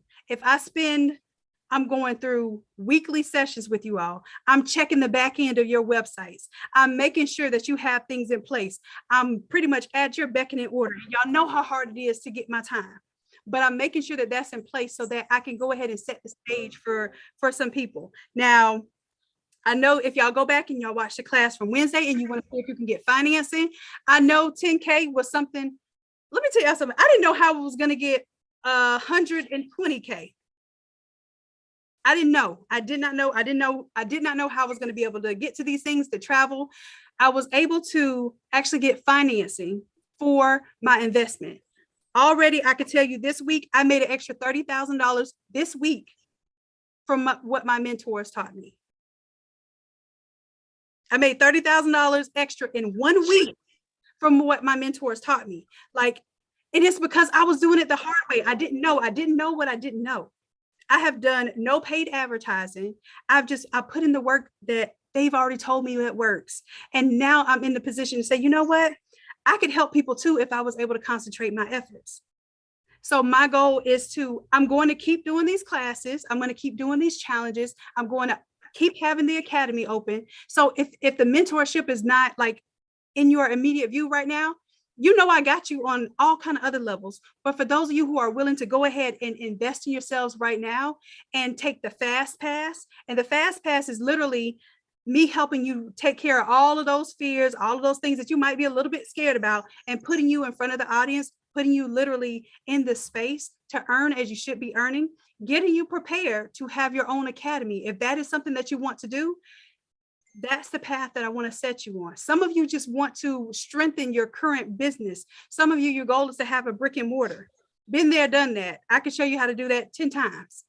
I'm going through weekly sessions with you all. I'm checking the back end of your websites. I'm making sure that you have things in place. I'm pretty much at your beck and order. Y'all know how hard it is to get my time, but I'm making sure that that's in place so that I can go ahead and set the stage for some people. Now, I know if y'all go back and y'all watch the class from Wednesday and you want to see if you can get financing, I know 10K was something. Let me tell y'all something. I didn't know how I was going to get 120K. I didn't know. I did not know how I was going to be able to get to these things, to travel. I was able to actually get financing for my investment. Already, I could tell you this week, I made an extra $30,000 this week from what my mentors taught me. I made $30,000 extra in 1 week from what my mentors taught me. Like, and it's because I was doing it the hard way. I didn't know what I didn't know. I have done no paid advertising. I put in the work that they've already told me that works. And now I'm in the position to say, you know what? I could help people too if I was able to concentrate my efforts. So my goal is I'm going to keep doing these classes. I'm going to keep doing these challenges. I'm going to keep having the academy open. So if the mentorship is not like in your immediate view right now, you know, I got you on all kind of other levels. But for those of you who are willing to go ahead and invest in yourselves right now and take the fast pass, and the fast pass is literally me helping you take care of all of those fears, all of those things that you might be a little bit scared about, and putting you in front of the audience putting you literally in this space to earn as you should be earning, getting you prepared to have your own academy. If that is something that you want to do, that's the path that I want to set you on. Some of you just want to strengthen your current business. Some of you, your goal is to have a brick and mortar. Been there, done that. I can show you how to do that 10 times.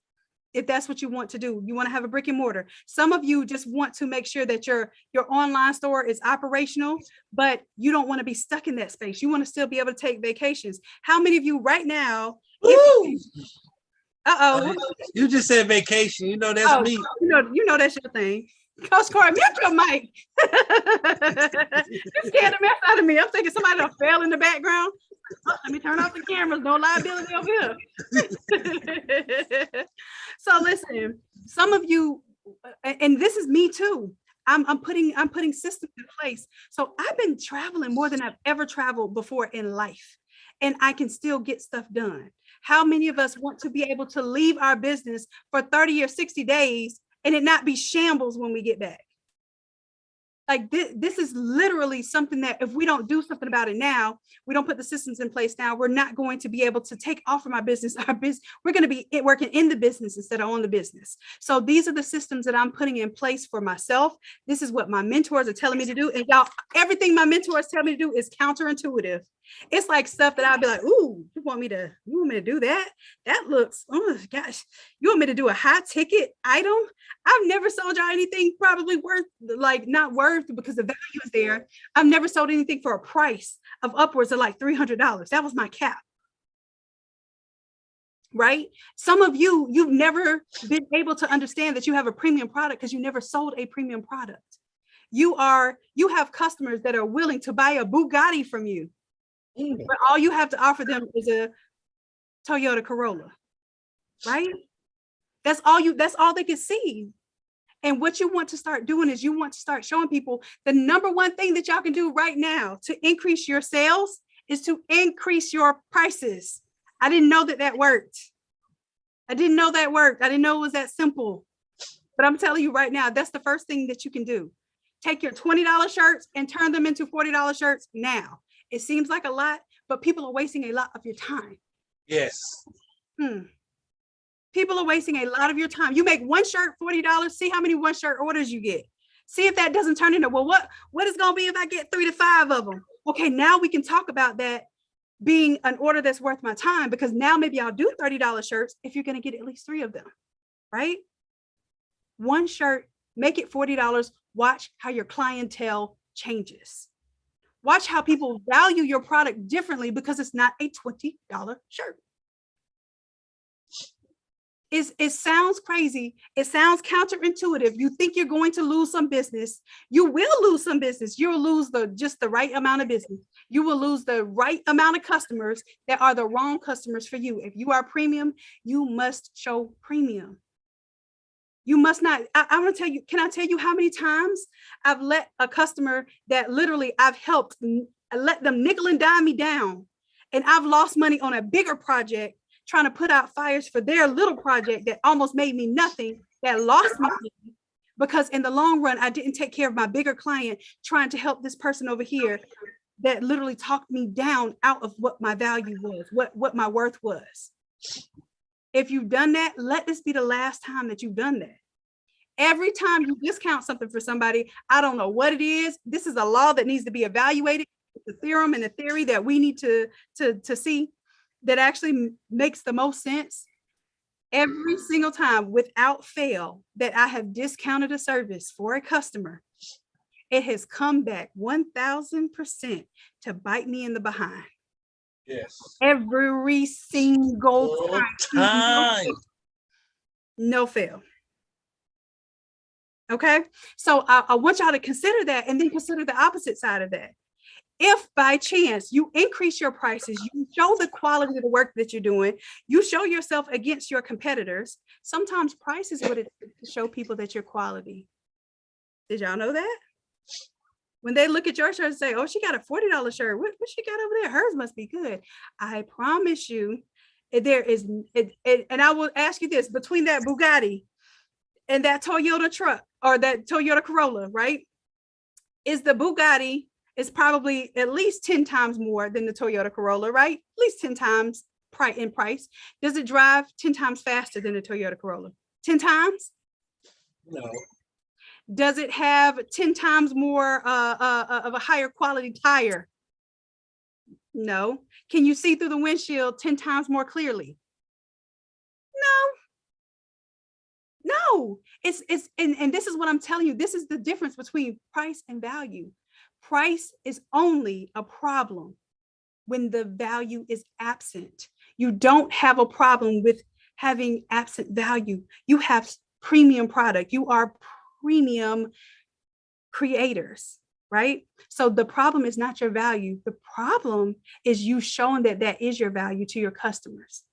If that's what you want to do, you want to have a brick and mortar. Some of you just want to make sure that your online store is operational, but you don't want to be stuck in that space. You want to still be able to take vacations. How many of you right now? You just said vacation. You know that's me. You know that's your thing. Coach Corey, mute your mic. You scared the mess out of me. I'm thinking somebody done fell in the background. Oh, let me turn off the cameras. No liability over here. So listen, some of you, and this is me too. I'm putting systems in place. So I've been traveling more than I've ever traveled before in life, and I can still get stuff done. How many of us want to be able to leave our business for 30 or 60 days and it not be shambles when we get back? Like this is literally something that if we don't do something about it now, we don't put the systems in place now, we're not going to be able to take off from our business. We're going to be working in the business instead of on the business. So these are the systems that I'm putting in place for myself. This is what my mentors are telling me to do. And y'all, everything my mentors tell me to do is counterintuitive. It's like stuff that I'll be like, ooh, you want me to do that? That looks, oh my gosh, you want me to do a high ticket item? I've never sold y'all anything probably worth, like not worth because the value is there. I've never sold anything for a price of upwards of like $300. That was my cap. Right? Some of you, you've never been able to understand that you have a premium product because you never sold a premium product. You have customers that are willing to buy a Bugatti from you. But all you have to offer them is a Toyota Corolla, right? That's all they can see. And what you want to start doing is you want to start showing people the number one thing that y'all can do right now to increase your sales is to increase your prices. I didn't know that worked. I didn't know it was that simple. But I'm telling you right now, that's the first thing that you can do. Take your $20 shirts and turn them into $40 shirts now. It seems like a lot, but people are wasting a lot of your time. Yes. People are wasting a lot of your time. You make one shirt $40. See how many one shirt orders you get. See if that doesn't turn into, well, what is going to be if I get 3 to 5 of them? Okay, now we can talk about that being an order that's worth my time, because now maybe I'll do $30 shirts if you're going to get at least 3 of them, right? One shirt, make it $40. Watch how your clientele changes. Watch how people value your product differently because it's not a $20 shirt. It sounds crazy. It sounds counterintuitive. You think you're going to lose some business. You will lose some business. You'll lose just the right amount of business. You will lose the right amount of customers that are the wrong customers for you. If you are premium, you must show premium. You must not. I want to tell you, can I tell you how many times I've let a customer that literally I've helped, let them nickel and dime me down, and I've lost money on a bigger project trying to put out fires for their little project that almost made me nothing, that lost me money, because in the long run, I didn't take care of my bigger client trying to help this person over here that literally talked me down out of what my value was, what my worth was. If you've done that, let this be the last time that you've done that. Every time you discount something for somebody, I don't know what it is. This is a law that needs to be evaluated. It's the theorem and the theory that we need to see that actually makes the most sense. Every single time without fail that I have discounted a service for a customer, it has come back 1000% to bite me in the behind. Yes. Every single time. No fail. Okay. So I want y'all to consider that, and then consider the opposite side of that. If by chance you increase your prices, you show the quality of the work that you're doing, you show yourself against your competitors. Sometimes price is what it is to show people that you're quality. Did y'all know that? When they look at your shirt and say, oh, she got a $40 shirt. What she got over there? Hers must be good. I promise you, there is, and I will ask you this, between that Bugatti and that Toyota truck or that Toyota Corolla, right? Is the is probably at least 10 times more than the Toyota Corolla, right? At least 10 times in price. Does it drive 10 times faster than the Toyota Corolla? 10 times? No. Does it have 10 times more of a higher quality tire? No. Can you see through the windshield 10 times more clearly? No. It's and this is what I'm telling you. This is the difference between price and value. Price is only a problem when the value is absent. You don't have a problem with having absent value. You have premium product. You are premium creators, right? So the problem is not your value. The problem is you showing that that is your value to your customers.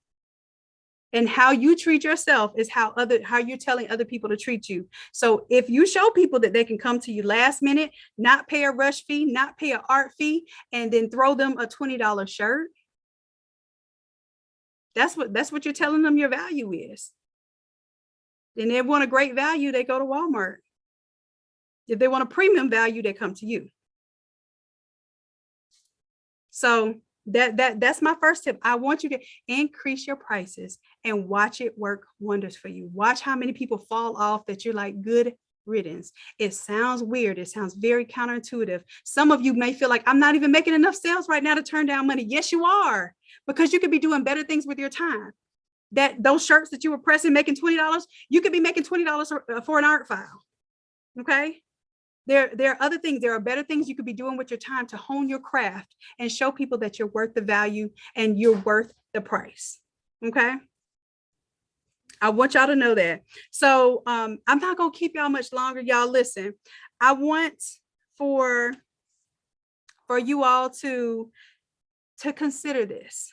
And how you treat yourself is how you're telling other people to treat you. So if you show people that they can come to you last minute, not pay a rush fee, not pay an art fee, and then throw them a $20 shirt, that's what you're telling them your value is. And they want a great value, they go to Walmart. If they want a premium value, they come to you. So that's my first tip. I want you to increase your prices and watch it work wonders for you. Watch how many people fall off that you're like, good riddance. It sounds weird. It sounds very counterintuitive. Some of you may feel like, I'm not even making enough sales right now to turn down money. Yes, you are, because you could be doing better things with your time. Those shirts that you were pressing, making $20, you could be making $20 for an art file. Okay. There are other things. There are better things you could be doing with your time to hone your craft and show people that you're worth the value and you're worth the price. Okay. I want y'all to know that. So I'm not going to keep y'all much longer. Y'all listen, I want for you all to consider this,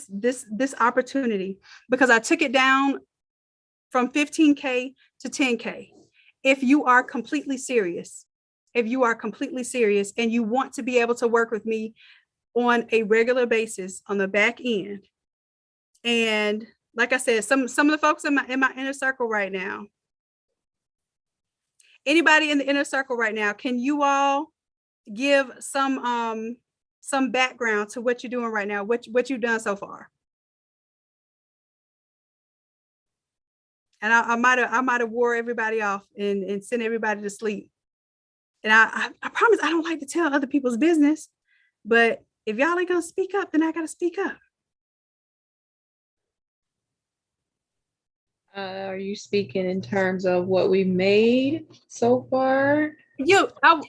this opportunity, because I took it down from 15K to 10K. If you are completely serious, and you want to be able to work with me on a regular basis on the back end. And like I said, some of the folks in my inner circle right now, anybody in the inner circle right now, can you all give some background to what you're doing right now, what you've done so far? And I might have wore everybody off and sent everybody to sleep. And I promise I don't like to tell other people's business, but if y'all ain't gonna speak up, then I gotta speak up. Are you speaking in terms of what we made so far?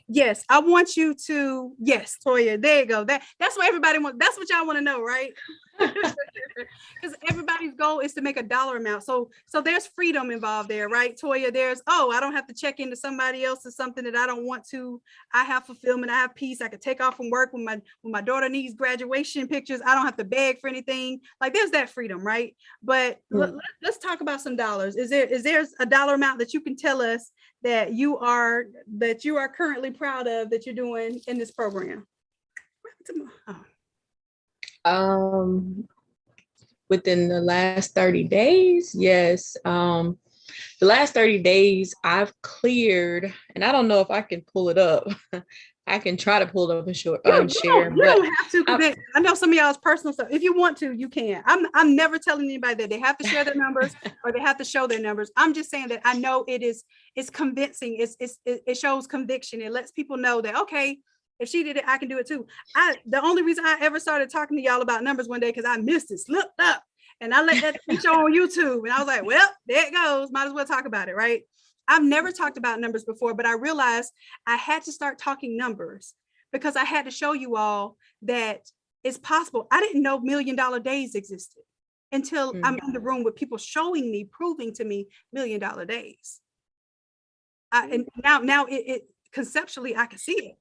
Yes, I want you to, yes, Toya, there you go. That's what everybody wants. That's what y'all want to know, right? Because everybody's goal is to make a dollar amount. So there's freedom involved there, right, Toya? There's, I don't have to check into somebody else or something that I don't want to. I have fulfillment. I have peace. I could take off from work when my daughter needs graduation pictures. I don't have to beg for anything. Like, there's that freedom, right? But let's talk about some dollars. Is there a dollar amount that you can tell us that you are currently proud of that you're doing in this program? Within the last 30 days, yes. The last 30 days I've cleared, and I don't know if I can pull it up. I can try to pull it up and share. You don't have to, because I know some of y'all's personal stuff. If you want to, you can. I'm never telling anybody that they have to share their numbers or they have to show their numbers. I'm just saying that I know it's convincing. It shows conviction. It lets people know that, okay, if she did it, I can do it too. The only reason I ever started talking to y'all about numbers one day, because I missed it, slipped up, and I let that show on YouTube, and I was like, well, there it goes. Might as well talk about it, right? I've never talked about numbers before, but I realized I had to start talking numbers because I had to show you all that it's possible. I didn't know $1 million days existed until I'm in the room with people showing me, proving to me $1 million days. And now it conceptually, I can see it.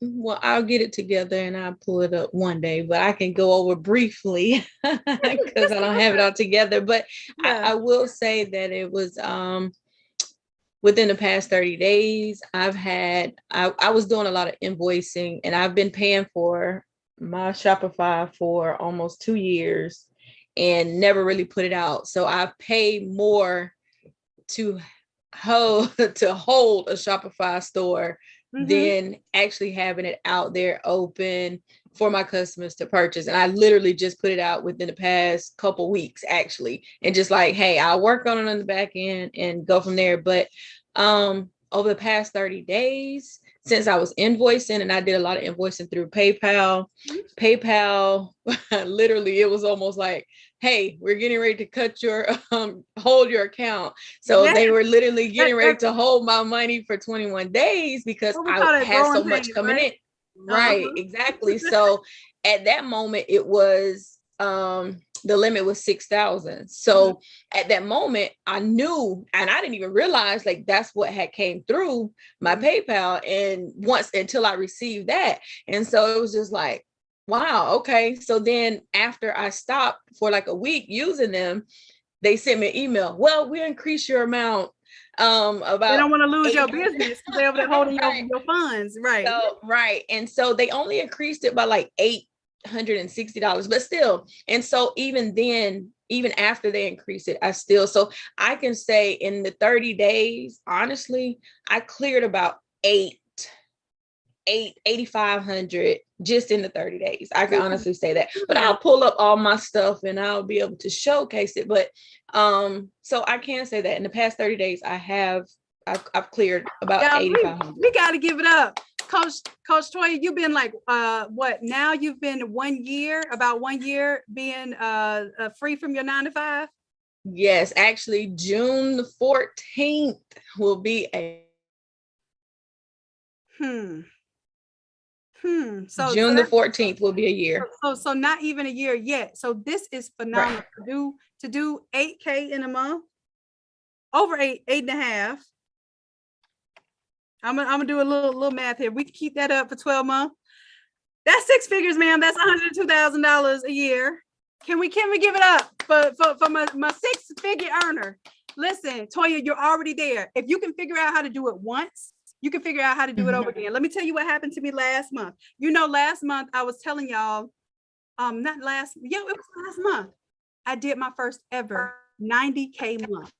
Well, I'll get it together and I'll pull it up one day, but I can go over briefly because I don't have it all together. But yeah. I will say that it was within the past 30 days, I was doing a lot of invoicing, and I've been paying for my Shopify for almost 2 years and never really put it out. So I've paid more to hold a Shopify store than actually having it out there open for my customers to purchase. And I literally just put it out within the past couple weeks, actually, and just like, hey, I'll work on it on the back end and go from there. But over the past 30 days, since I was invoicing, and I did a lot of invoicing through PayPal, literally, it was almost like, hey, we're getting ready to cut your, hold your account. So they were literally getting ready to hold my money for 21 days because I had so much coming in. Right, exactly. So at that moment, it was, the limit was 6,000. So at that moment, I knew, and I didn't even realize like that's what had came through my PayPal. And once until I received that. And so it was just like, wow, okay. So then after I stopped for like a week using them, they sent me an email. Well, we increase your amount. About they don't want to lose your business because they're over there holding your funds, right? So, right. And so they only increased it by like $860, but still. And so even then, even after they increased it, I still, so I can say in the 30 days, honestly, I cleared about 8,500 just in the 30 days. I can honestly say that, but I'll pull up all my stuff and I'll be able to showcase it. But so I can say that in the past 30 days, I've cleared about 8,500. We got to give it up. Coach Toya, you've been like, what now? You've been about 1 year being free from your 9-to-5? Yes, actually June the 14th will be a So June the 14th will be a year. So not even a year yet. So this is phenomenal. Right. To do 8K in a month, over 8.5. I'm gonna do a little math here. We can keep that up for 12 months. That's 6 figures, ma'am. That's $102,000 a year. Can we give it up for my 6-figure earner? Listen, Toya, you're already there. If you can figure out how to do it once, you can figure out how to do it over again. Let me tell you what happened to me last month. Last month I was telling y'all, it was last month. I did my first ever 90K month.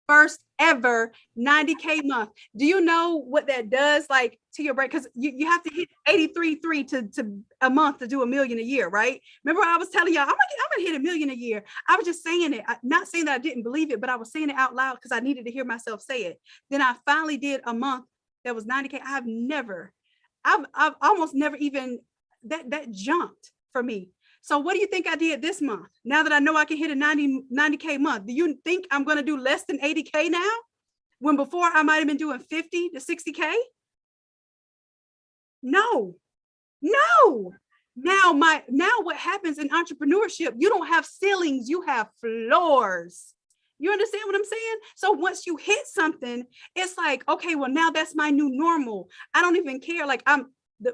First ever 90K month. Do you know what that does like to your brain? Because you have to hit 83.3 to a month to do $1 million a year, right? Remember I was telling y'all, I'm gonna hit $1 million a year. I was just saying it, not saying that I didn't believe it, but I was saying it out loud because I needed to hear myself say it. Then I finally did a month that was 90K. I've almost never even, that jumped for me. So what do you think I did this month? Now that I know I can hit a 90K month, do you think I'm going to do less than 80K now? When before I might've been doing 50 to 60K? No. Now what happens in entrepreneurship, you don't have ceilings, you have floors. You understand what I'm saying? So once you hit something, it's like, okay, well, now that's my new normal. I don't even care. Like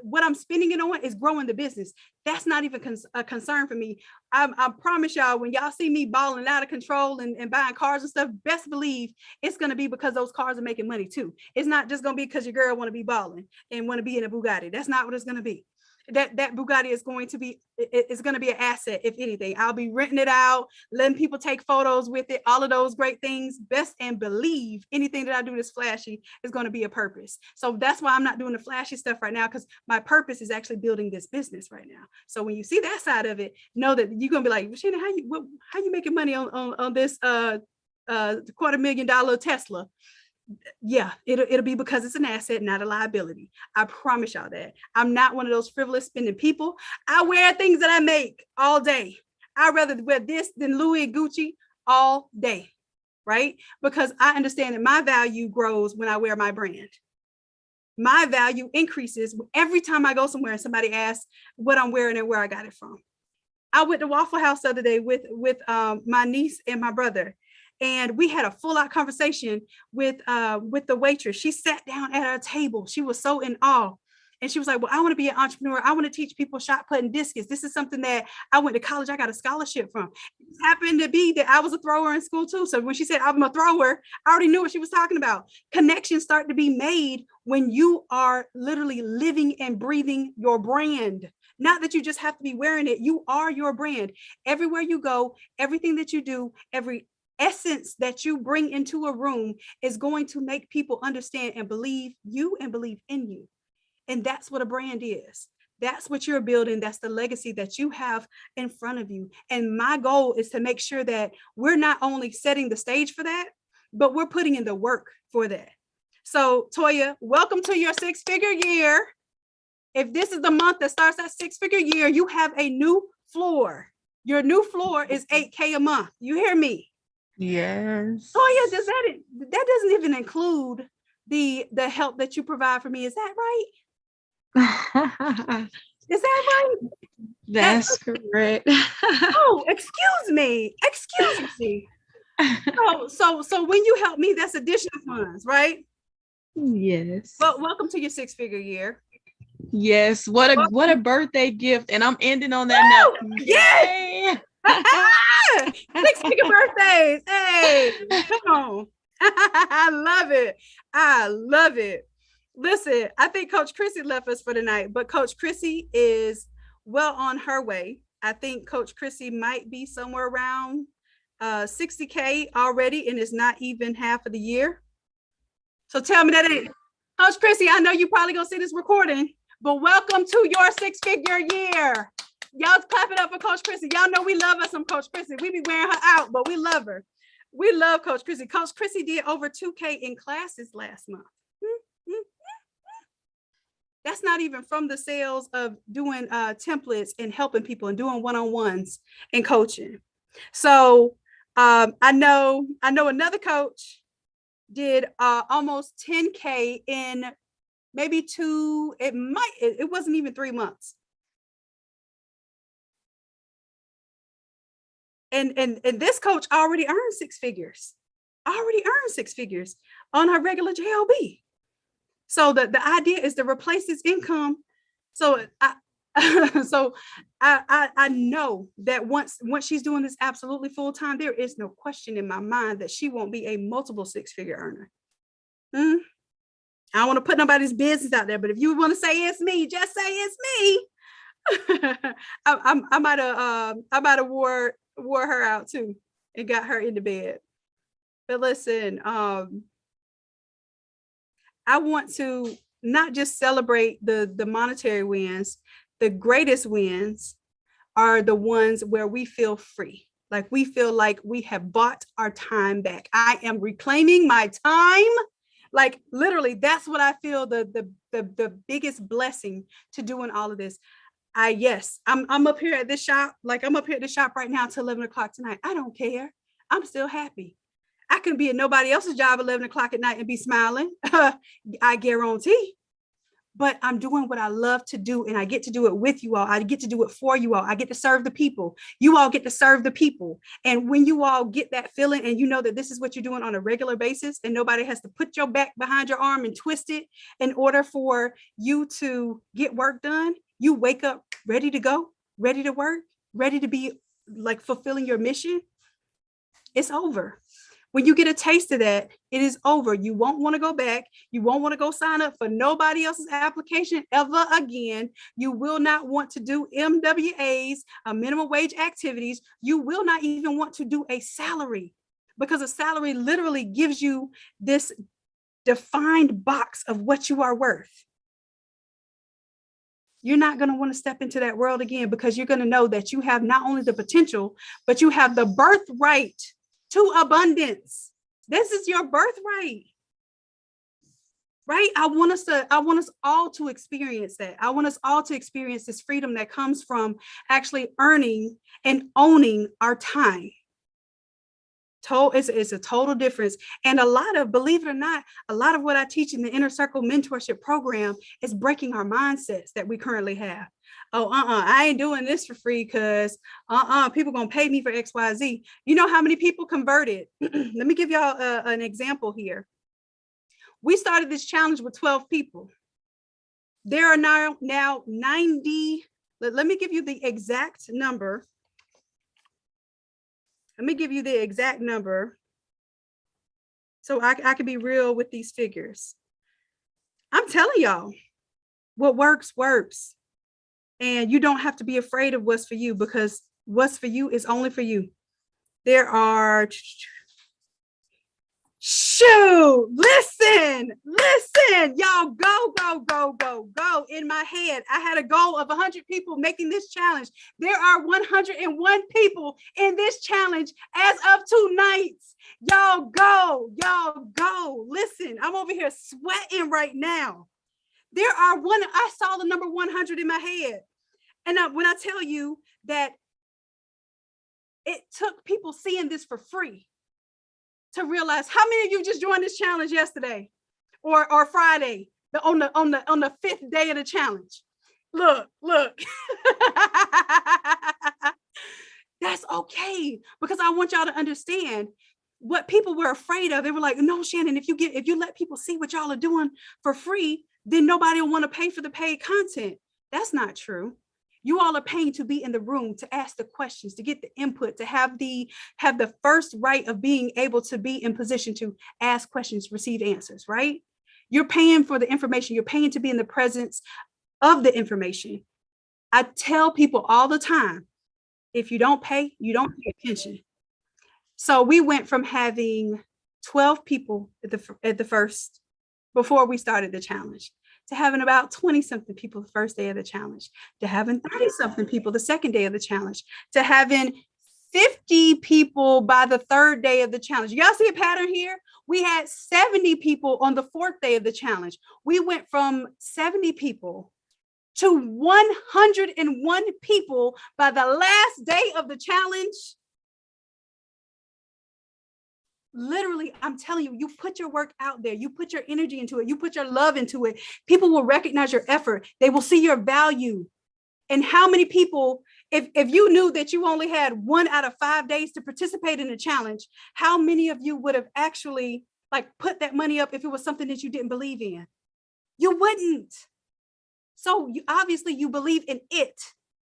what I'm spending it on is growing the business. That's not even a concern for me. I promise y'all, when y'all see me balling out of control and buying cars and stuff, best believe it's going to be because those cars are making money too. It's not just going to be because your girl want to be balling and want to be in a Bugatti. That's not what it's going to be. That Bugatti is going to be, it's going to be an asset. If anything, I'll be renting it out, letting people take photos with it, all of those great things. Best and believe anything that I do that's flashy is going to be a purpose. So that's why I'm not doing the flashy stuff right now, because my purpose is actually building this business right now. So when you see that side of it, know that you're going to be like, Shanon, how you making money on this $250,000 Tesla? Yeah, it'll be because it's an asset, not a liability. I promise y'all that. I'm not one of those frivolous spending people. I wear things that I make all day. I'd rather wear this than Louis and Gucci all day, right? Because I understand that my value grows when I wear my brand. My value increases every time I go somewhere and somebody asks what I'm wearing and where I got it from. I went to Waffle House the other day with my niece and my brother. And we had a full-out conversation with the waitress. She sat down at our table. She was so in awe. And she was like, well, I want to be an entrepreneur. I want to teach people shot put and discus. This is something that I went to college. I got a scholarship from. It happened to be that I was a thrower in school too. So when she said I'm a thrower, I already knew what she was talking about. Connections start to be made when you are literally living and breathing your brand. Not that you just have to be wearing it. You are your brand. Everywhere you go, everything that you do, every essence that you bring into a room is going to make people understand and believe you and believe in you. And that's what a brand is. That's what you're building. That's the legacy that you have in front of you. And my goal is to make sure that we're not only setting the stage for that, but we're putting in the work for that. So Toya, welcome to your 6-figure year. If this is the month that starts that 6-figure year, you have a new floor. Your new floor is $8K a month. You hear me? Yes. Toya, that doesn't even include the help that you provide for me. Is that right? Is that right? That's correct. Oh, excuse me. So when you help me, that's additional funds, right? Yes. Well, welcome to your 6-figure year. Yes. What a birthday gift. And I'm ending on that note. Yes. 6-figure birthdays. Hey, come on. I love it. Listen, I think Coach Chrissy left us for the night, but Coach Chrissy is well on her way. I think Coach Chrissy might be somewhere around 60K already, and it's not even half of the year. So tell me that ain't Coach Chrissy. I know you probably gonna see this recording, but welcome to your 6-figure year. Y'all clap it up for Coach Chrissy. Y'all know we love us some Coach Chrissy. We be wearing her out, but we love her. We love Coach Chrissy. Coach Chrissy did over 2K in classes last month. That's not even from the sales of doing templates and helping people and doing one-on-ones and coaching. So I know another coach did almost 10K in maybe it wasn't even 3 months. And this coach already earned 6 figures, on her regular JOB. So the idea is to replace his income. So I know that once she's doing this absolutely full time, there is no question in my mind that she won't be a multiple 6-figure earner. I don't want to put nobody's business out there, but if you want to say it's me, just say it's me. I might have wore her out too and got her into bed. But listen, I want to not just celebrate the monetary wins. The greatest wins are the ones where we feel free. Like we feel like we have bought our time back. I am reclaiming my time. Like literally, that's what I feel the biggest blessing to doing all of this. I'm up here at this shop. Like I'm up here at the shop right now till 11 o'clock tonight. I don't care. I'm still happy. I can be at nobody else's job at 11 o'clock at night and be smiling. I guarantee. But I'm doing what I love to do, and I get to do it with you all. I get to do it for you all. I get to serve the people. You all get to serve the people. And when you all get that feeling and you know that this is what you're doing on a regular basis and nobody has to put your back behind your arm and twist it in order for you to get work done, you wake up ready to go, ready to work, ready to be like fulfilling your mission. It's over. When you get a taste of that, it is over. You won't want to go back. You won't want to go sign up for nobody else's application ever again. You will not want to do MWAs, minimum wage activities. You will not even want to do a salary, because a salary literally gives you this defined box of what you are worth. You're not going to want to step into that world again, because you're going to know that you have not only the potential, but you have the birthright to abundance. This is your birthright, right? I want us all to experience that. I want us all to experience this freedom that comes from actually earning and owning our time. It's a total difference. And believe it or not, a lot of what I teach in the Inner Circle Mentorship Program is breaking our mindsets that we currently have. I ain't doing this for free because people gonna pay me for XYZ. You know how many people converted? Let me give y'all an example here. We started this challenge with 12 people. There are now 90. Let me give you the exact number. So I can be real with these figures. I'm telling y'all, what works. And you don't have to be afraid of what's for you, because what's for you is only for you. There are Shoot, listen, y'all go. In my head, I had a goal of 100 people making this challenge. There are 101 people in this challenge as of tonight. Y'all go. Listen, I'm over here sweating right now. I saw the number 100 in my head. And when I tell you that it took people seeing this for free to realize, how many of you just joined this challenge yesterday or Friday, on the 5th day of the challenge? Look. That's okay, because I want y'all to understand what people were afraid of. They were like, no, Shannon, if you let people see what y'all are doing for free, then nobody will want to pay for the paid content. That's not true. You all are paying to be in the room, to ask the questions, to get the input, to have the first right of being able to be in position to ask questions, receive answers, right? You're paying for the information. You're paying to be in the presence of the information. I tell people all the time, if you don't pay, you don't pay attention. So we went from having 12 people at the first, before we started the challenge, to having about 20 something people the first day of the challenge, to having 30 something people the second day of the challenge, to having 50 people by the third day of the challenge. Y'all see a pattern here? We had 70 people on the 4th day of the challenge. We went from 70 people to 101 people by the last day of the challenge. Literally, I'm telling you, you put your work out there, you put your energy into it, you put your love into it. People will recognize your effort. They will see your value. And how many people, if you knew that you only had 1 out of 5 days to participate in the challenge, how many of you would have actually put that money up if it was something that you didn't believe in? You wouldn't. So obviously you believe in it.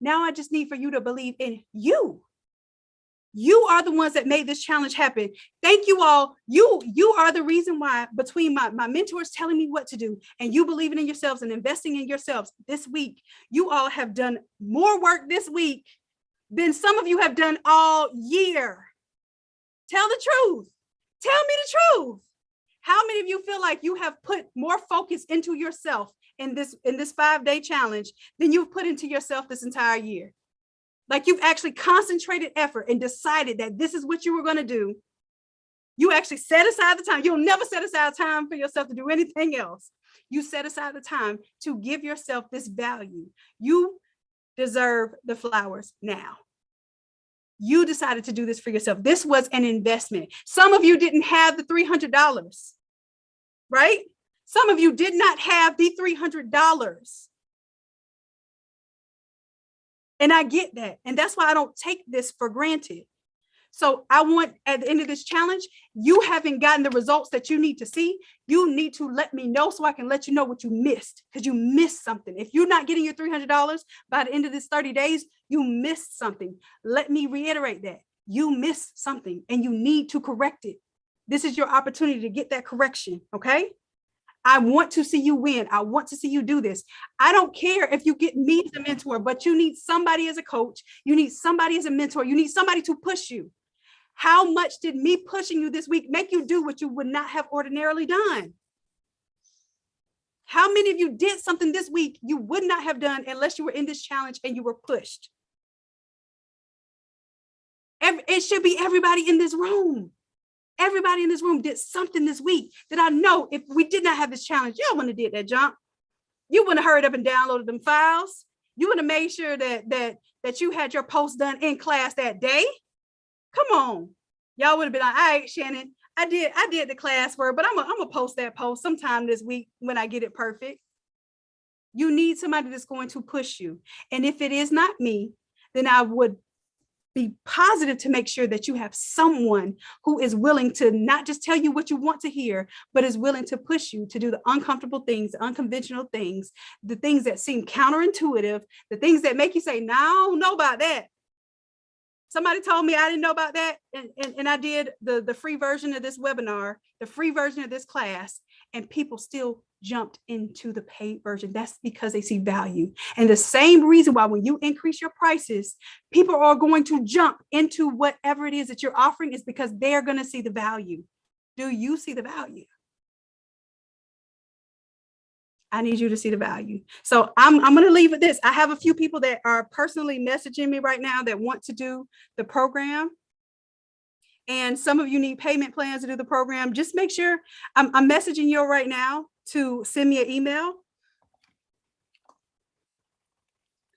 Now I just need for you to believe in you. You are the ones that made this challenge happen. Thank you all. You are the reason why, between my mentors telling me what to do and you believing in yourselves and investing in yourselves this week, you all have done more work this week than some of you have done all year. Tell the truth. Tell me the truth. How many of you feel like you have put more focus into yourself in this 5-day challenge than you've put into yourself this entire year? Like, you've actually concentrated effort and decided that this is what you were going to do. You actually set aside the time. You'll never set aside time for yourself to do anything else. You set aside the time to give yourself this value. You deserve the flowers now. You decided to do this for yourself. This was an investment. Some of you didn't have the $300, right? Some of you did not have the $300. And I get that. And that's why I don't take this for granted. So I want, at the end of this challenge, you haven't gotten the results that you need to see. You need to let me know so I can let you know what you missed, because you missed something. If you're not getting your $300 by the end of this 30 days, you missed something. Let me reiterate that. You missed something and you need to correct it. This is your opportunity to get that correction, okay? I want to see you win. I want to see you do this. I don't care if you get me as a mentor, but you need somebody as a coach. You need somebody as a mentor. You need somebody to push you. How much did me pushing you this week make you do what you would not have ordinarily done? How many of you did something this week you would not have done unless you were in this challenge and you were pushed? It should be everybody in this room. Everybody in this room did something this week that I know if we did not have this challenge, y'all wouldn't have did that jump. You wouldn't have hurried up and downloaded them files. You would have made sure that you had your post done in class that day. Come on. Y'all would have been like, all right, Shannon, I did the class work, but I'm gonna post that post sometime this week when I get it perfect. You need somebody that's going to push you. And if it is not me, then I would be positive to make sure that you have someone who is willing to not just tell you what you want to hear, but is willing to push you to do the uncomfortable things, the unconventional things, the things that seem counterintuitive, the things that make you say, no, I don't know about that. Somebody told me I didn't know about that. And I did the free version of this webinar, the free version of this class, and people still jumped into the paid version. That's because they see value. And the same reason why when you increase your prices, people are going to jump into whatever it is that you're offering is because they're going to see the value. Do you see the value? I need you to see the value. So I'm going to leave with this. I have a few people that are personally messaging me right now that want to do the program. And some of you need payment plans to do the program. Just make sure I'm messaging you right now to send me an email.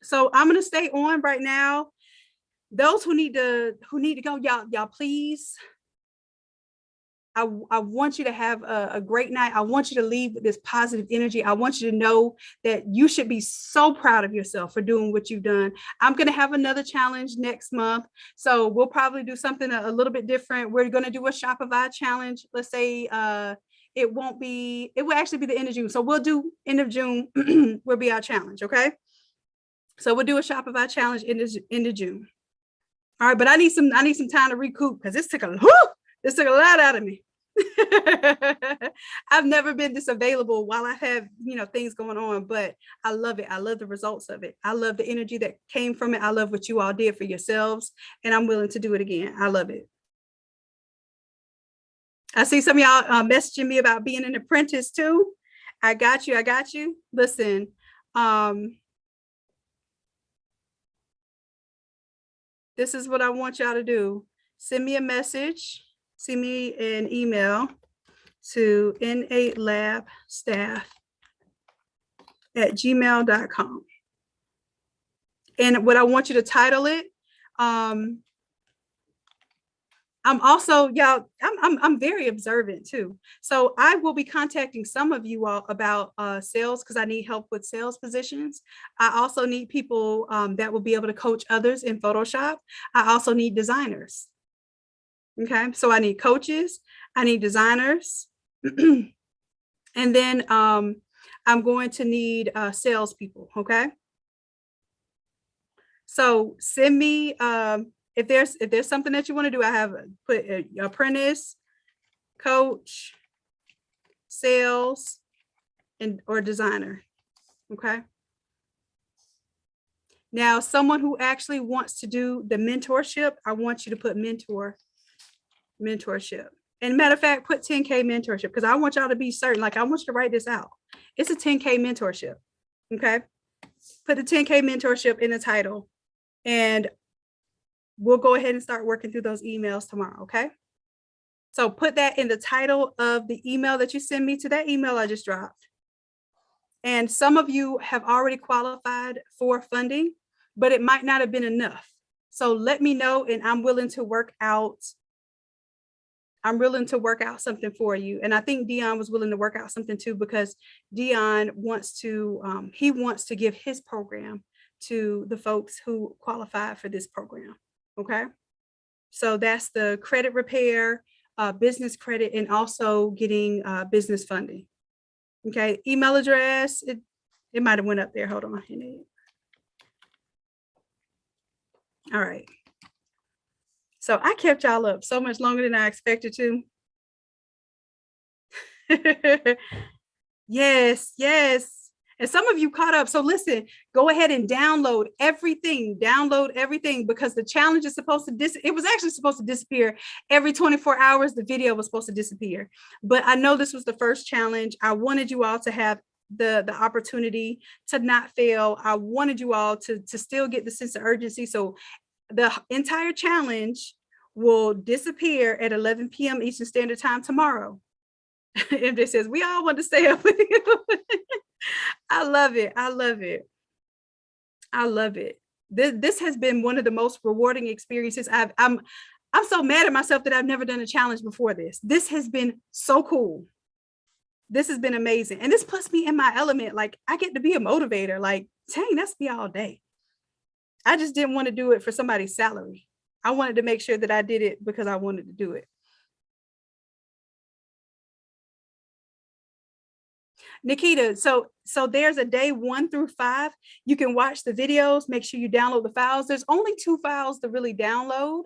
So I'm going to stay on right now. Those who need to go, y'all please. I want you to have a great night. I want you to leave with this positive energy. I want you to know that you should be so proud of yourself for doing what you've done. I'm going to have another challenge next month. So we'll probably do something a little bit different. We're going to do a Shopify challenge. Let's say it will actually be the end of June. So we'll do end of June will be our challenge. Okay. So we'll do a Shopify challenge end of June. All right. But I need some time to recoup because this took a lot out of me. I've never been this available while I have, things going on, but I love it. I love the results of it. I love the energy that came from it. I love what you all did for yourselves, and I'm willing to do it again. I love it. I see some of y'all messaging me about being an apprentice too. I got you. Listen, this is what I want y'all to do. Send me a message. Send me an email to n8labstaff@gmail.com. And what I want you to title it, I'm also, y'all, I'm very observant too. So I will be contacting some of you all about sales because I need help with sales positions. I also need people that will be able to coach others in Photoshop. I also need designers. Okay, so I need coaches, I need designers, and then I'm going to need salespeople. Okay, so send me if there's something that you want to do. I have put apprentice, coach, sales, or designer. Okay. Now, someone who actually wants to do the mentorship, I want you to put mentorship. And matter of fact, put 10K mentorship because I want y'all to be certain. Like I want you to write this out. It's a 10K mentorship. Okay. Put the 10K mentorship in the title and we'll go ahead and start working through those emails tomorrow. Okay. So put that in the title of the email that you send me to that email I just dropped. And some of you have already qualified for funding, but it might not have been enough. So let me know and I'm willing to work out something for you. And I think Dion was willing to work out something too, because Dion wants to give his program to the folks who qualify for this program. Okay. So that's the credit repair, business credit, and also getting business funding. Okay. Email address. It might've went up there. Hold on. All right. So I kept y'all up so much longer than I expected to. Yes. And some of you caught up. So listen, go ahead and download everything because the challenge is supposed to it was actually supposed to disappear every 24 hours. The video was supposed to disappear, but I know this was the first challenge. I wanted you all to have the opportunity to not fail. I wanted you all to still get the sense of urgency. So the entire challenge will disappear at 11 p.m. Eastern Standard Time tomorrow. MJ says, we all want to stay up with you. I love it. This has been one of the most rewarding experiences. I'm so mad at myself that I've never done a challenge before this. This has been so cool. This has been amazing. And this puts me in my element. Like I get to be a motivator. Like, dang, that's me all day. I just didn't want to do it for somebody's salary. I wanted to make sure that I did it because I wanted to do it. Nikita, so there's a day 1 through 5. You can watch the videos. Make sure you download the files. There's only 2 files to really download.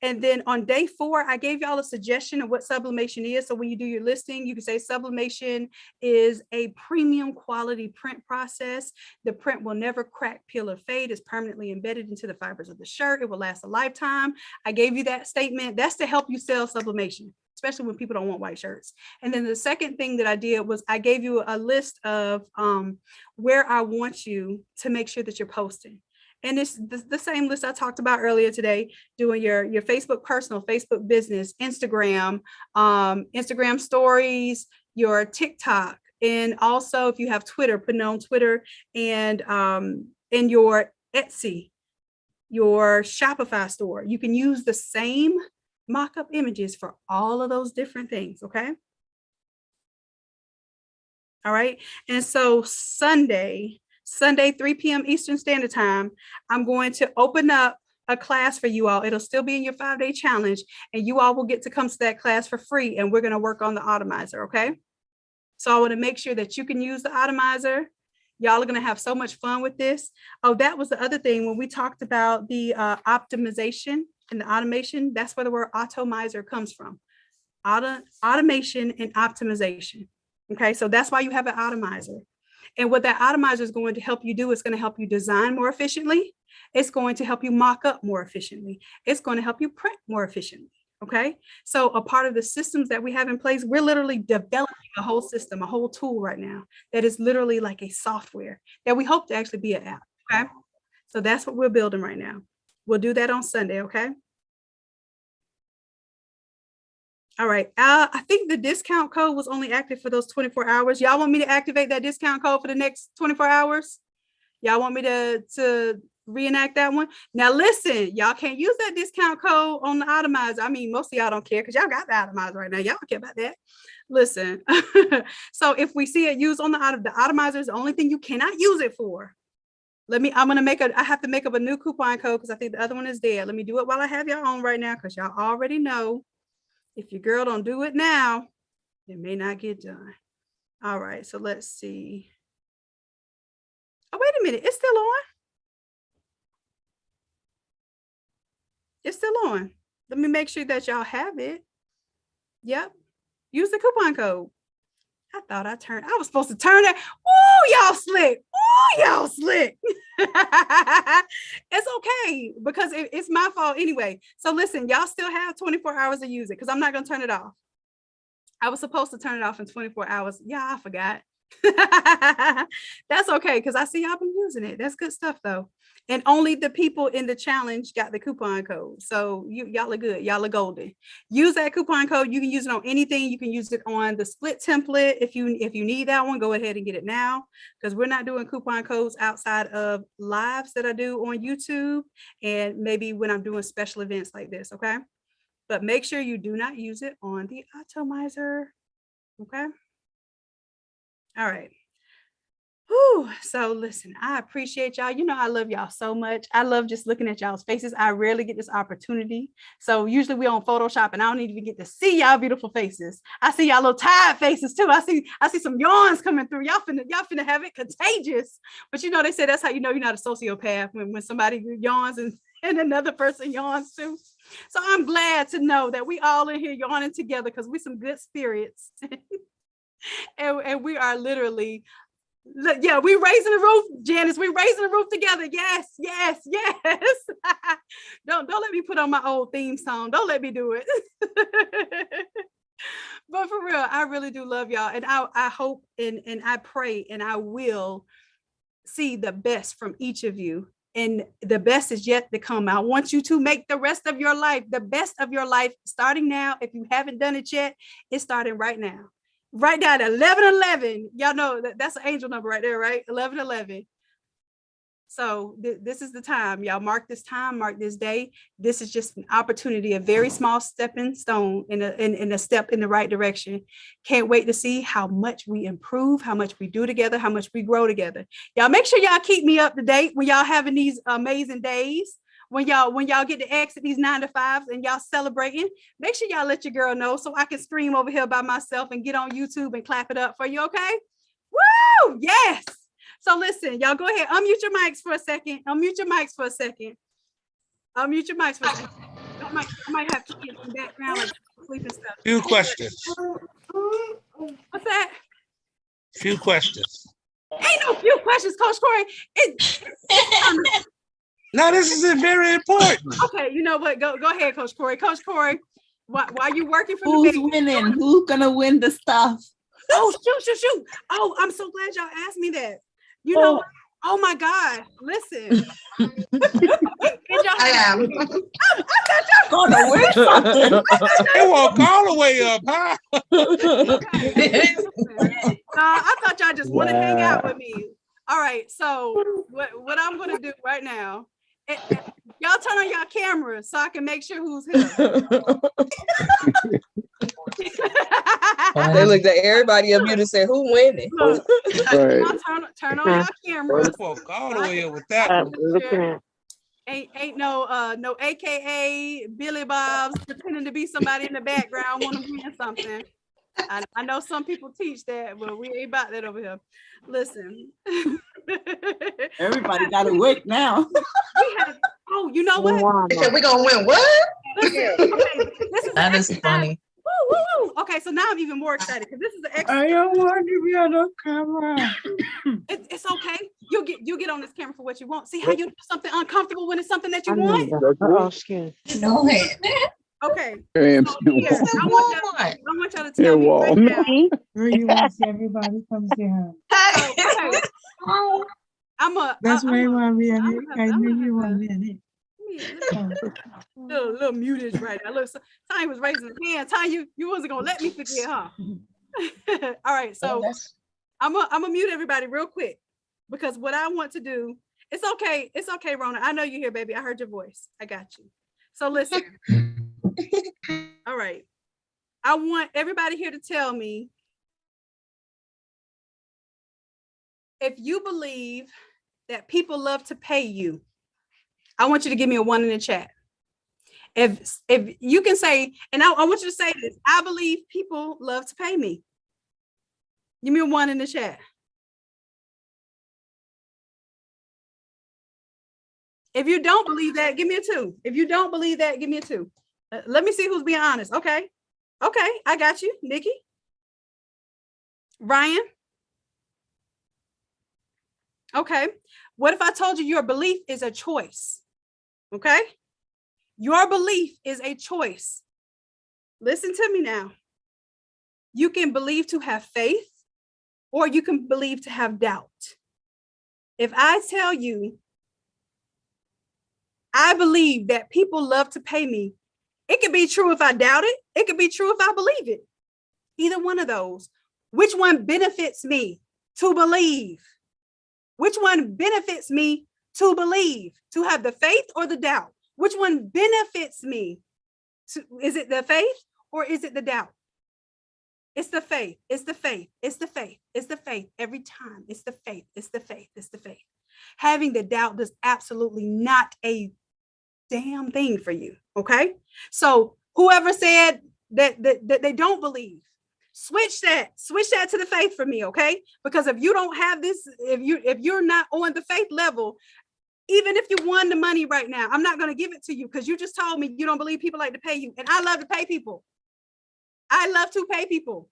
And then on day 4, I gave y'all a suggestion of what sublimation is. So when you do your listing, you can say sublimation is a premium quality print process. The print will never crack, peel, or fade. It's permanently embedded into the fibers of the shirt. It will last a lifetime. I gave you that statement. That's to help you sell sublimation. especially when people don't want white shirts. And then the second thing that I did was I gave you a list of where I want you to make sure that you're posting. And it's the same list I talked about earlier today, doing your Facebook personal, Facebook business, Instagram, Instagram stories, your TikTok, and also if you have Twitter, putting on Twitter, and in your Etsy, your Shopify store. You can use the same mock-up images for all of those different things, okay? All right, and so Sunday, 3 p.m. Eastern Standard Time, I'm going to open up a class for you all. It'll still be in your 5-day challenge, and you all will get to come to that class for free, and we're gonna work on the Automizer, okay? So I wanna make sure that you can use the Automizer. Y'all are gonna have so much fun with this. Oh, that was the other thing when we talked about the optimization and the automation, that's where the word Automizer comes from. Automation and optimization. Okay, so that's why you have an Automizer. And what that Automizer is going to help you do is going to help you design more efficiently. It's going to help you mock up more efficiently. It's going to help you print more efficiently. Okay, so a part of the systems that we have in place, we're literally developing a whole system, a whole tool right now that is literally like a software that we hope to actually be an app. Okay, so that's what we're building right now. We'll do that on Sunday. Okay. All right. I think the discount code was only active for those 24 hours. Y'all want me to activate that discount code for the next 24 hours? Y'all want me to reenact that one? Now listen, y'all can't use that discount code on the Automizer. I mean, most of y'all don't care because y'all got the Automizer right now. Y'all don't care about that. Listen. So if we see it used on the Automizer is the only thing you cannot use it for. I have to make up a new coupon code because I think the other one is there. Let me do it while I have y'all on right now because y'all already know. If your girl don't do it now, it may not get done. All right, so let's see. Oh, wait a minute, it's still on. It's still on. Let me make sure that y'all have it. Yep, use the coupon code. I thought I was supposed to turn it. Ooh, y'all slick. Ooh, y'all slick. It's okay because it's my fault anyway. So listen, y'all still have 24 hours to use it because I'm not going to turn it off. I was supposed to turn it off in 24 hours. Yeah, I forgot. That's okay because I see y'all been using it. That's good stuff though. And only the people in the challenge got the coupon code. So y'all are good. Y'all are golden. Use that coupon code. You can use it on anything. You can use it on the split template. If you need that one, go ahead and get it now because we're not doing coupon codes outside of lives that I do on YouTube and maybe when I'm doing special events like this. Okay. But make sure you do not use it on the Automizer. Okay. All right. Whew. So listen, I appreciate y'all. You know, I love y'all so much. I love just looking at y'all's faces. I rarely get this opportunity. So usually we on Photoshop and I don't even get to see y'all beautiful faces. I see y'all little tired faces too. I see some yawns coming through. Y'all finna have it contagious. But you know, they say that's how you know you're not a sociopath when somebody yawns and another person yawns too. So I'm glad to know that we all in here yawning together because we some good spirits. and we are literally, yeah, we raising the roof, Janice. We raising the roof together. Yes, yes, yes. Don't let me put on my old theme song. Don't let me do it. But for real, I really do love y'all. And I hope and I pray and I will see the best from each of you. And the best is yet to come. I want you to make the rest of your life, the best of your life, starting now. If you haven't done it yet, it's starting right now. Right now at 11:11. Y'all know that's an angel number right there, right? 11:11. So this is the time. Y'all mark this time, mark this day. This is just an opportunity, a very small stepping stone in a step in the right direction. Can't wait to see how much we improve, how much we do together, how much we grow together. Y'all make sure y'all keep me up to date when y'all having these amazing days. When y'all get to exit these 9 to 5s and y'all celebrating, make sure y'all let your girl know so I can scream over here by myself and get on YouTube and clap it up for you, okay? Woo! Yes! So listen, y'all go ahead, unmute your mics for a second. Unmute your mics for a second. Unmute your mics for a second. I might have kids in the background like sleeping stuff. Few questions. What's that? Few questions. Ain't no few questions, Coach Corey. No, this is very important. Okay, you know what? Go ahead, Coach Corey. Coach Corey, While you working from Who's the bed. winning? Who's gonna win the stuff? Oh, shoot. Oh, I'm so glad y'all asked me that. You know what? Oh my God. Listen. I am. Gonna win something. They walk all the way up, huh? I thought y'all just want to hang out with me. All right. So what I'm going to do right now, y'all turn on y'all cameras so I can make sure who's here. They looked at everybody of you to say, who winning? Look, y'all turn on y'all cameras. Walk all the way up with that one. Ain't no AKA Billy Bob's pretending to be somebody in the background want to win something. I know some people teach that, but we ain't about that over here. Listen. Everybody got to work now. Oh, you know what? We're gonna win what? Listen, okay, That is funny. Woo. Okay, so now I'm even more excited because this is the extra. I don't want to be on the camera. It's okay. You'll get on this camera for what you want. See how you do something uncomfortable when it's something that you want? No way. Okay. So here, I want y'all to tell me right now. You want to see everybody come see her. Okay. That's why you want me in it. I knew you want me in it. Little mutage right now. Look, Tanya was raising his hand. Tanya, you wasn't gonna let me forget, huh? All right, so I'm gonna mute everybody real quick because what I want to do, it's okay, Rona. I know you're here, baby. I heard your voice. I got you. So listen. All right. I want everybody here to tell me if you believe that people love to pay you. I want you to give me a 1 in the chat. If you can say, and I want you to say this, I believe people love to pay me. Give me a 1 in the chat. If you don't believe that, give me a 2. If you don't believe that, give me a 2. Let me see who's being honest. Okay, I got you, Nikki. Ryan. Okay. What if I told you your belief is a choice? Okay. Your belief is a choice. Listen to me now. You can believe to have faith, or you can believe to have doubt. If I tell you, I believe that people love to pay me, it could be true if I doubt it. It could be true if I believe it. Either one of those. Which one benefits me to believe? Which one benefits me to believe? To have the faith or the doubt? Which one benefits me? Is it the faith or is it the doubt? It's the faith. It's the faith. It's the faith. It's the faith every time. It's the faith. It's the faith. It's the faith. Having the doubt does absolutely not a damn thing for you. Okay. So whoever said that they don't believe, switch that to the faith for me. Okay. Because if you don't have this, if you're not on the faith level, even if you won the money right now, I'm not going to give it to you because you just told me you don't believe people like to pay you. And I love to pay people. I love to pay people.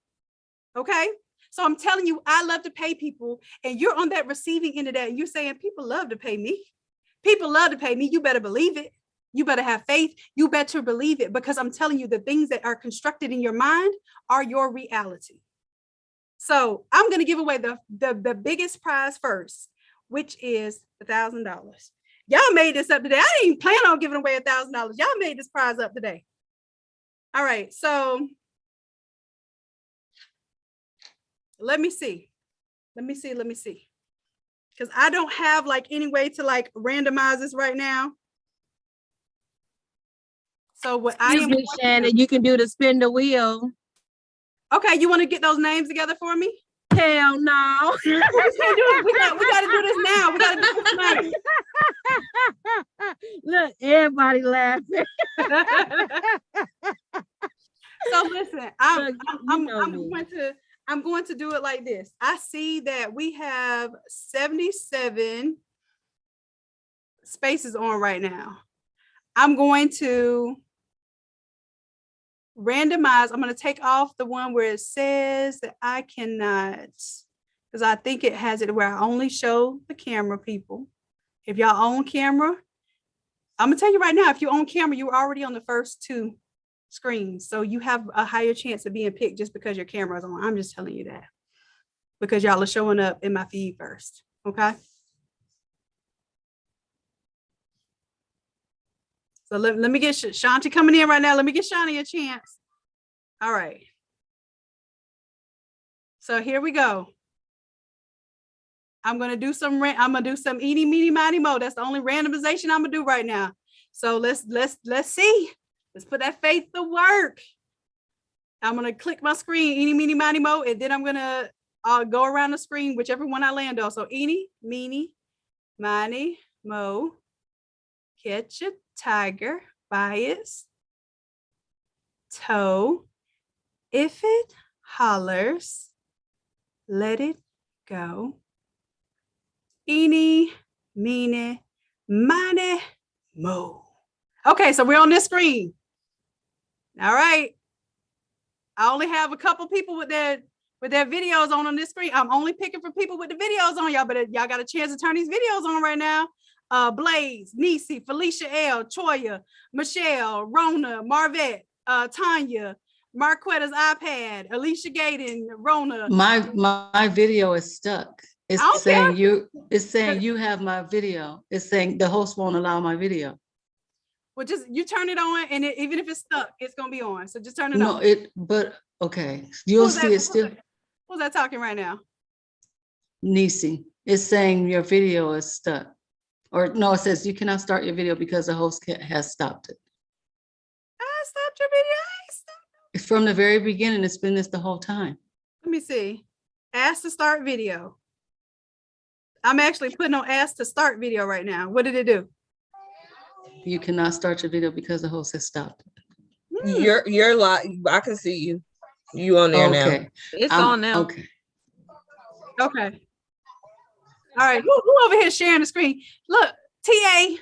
Okay. So I'm telling you, I love to pay people. And you're on that receiving end of that. And you're saying people love to pay me. People love to pay me. You better believe it. You better have faith. You better believe it, because I'm telling you, the things that are constructed in your mind are your reality. So I'm going to give away the biggest prize first, which is $1,000. Y'all made this up today. I didn't even plan on giving away $1,000. Y'all made this prize up today. All right. So let me see. Because I don't have like any way to like randomize this right now. So what I am, Shannon, you can do the spin the wheel. Okay, you want to get those names together for me? Hell no. We got to do this now. We got to do this now. Look, everybody laughing. So listen, I'm going to do it like this. I see that we have 77 spaces on right now. I'm going to randomize. I'm going to take off the one where it says that I cannot, because I think it has it where I only show the camera people. If y'all own camera, I'm going to tell you right now, if you own camera, you're already on the first 2 screens. So you have a higher chance of being picked just because your camera is on. I'm just telling you that because y'all are showing up in my feed first. Okay. So let me get Shanti coming in right now. Let me get Shani a chance. All right. So here we go. I'm gonna do some eeny, meeny, miny, mo. That's the only randomization I'm gonna do right now. So let's see. Let's put that faith to work. I'm gonna click my screen, eeny, meeny, miny, mo, and then I'm gonna go around the screen, whichever one I land on. So eeny, meeny, miny, mo. Catch a tiger by its toe. If it hollers, let it go. Eeny, meeny, miny, mo. Okay, so we're on this screen. All right. I only have a couple people with their videos on this screen. I'm only picking for people with the videos on, y'all, but y'all got a chance to turn these videos on right now. Blaze, Nisi, Felicia L, Choya, Michelle, Rona, Marvette, Tanya, Marquetta's iPad, Alicia Gaden, Rona. My video is stuck. It's saying you have my video. It's saying the host won't allow my video. Well, just you turn it on, and even if it's stuck, it's gonna be on. So just turn it on. But okay, you'll see it still. Who's that talking right now? Nisi. It's saying your video is stuck. Or no, it says you cannot start your video because the host has stopped it. I stopped your video. It's from the very beginning. It's been this the whole time. Let me see. Ask to start video. I'm actually putting on ask to start video right now. What did it do? You cannot start your video because the host has stopped it. You're live. I can see you. You on there now. It's on now. Okay. Okay. All right. Who over here sharing the screen? Look, TA,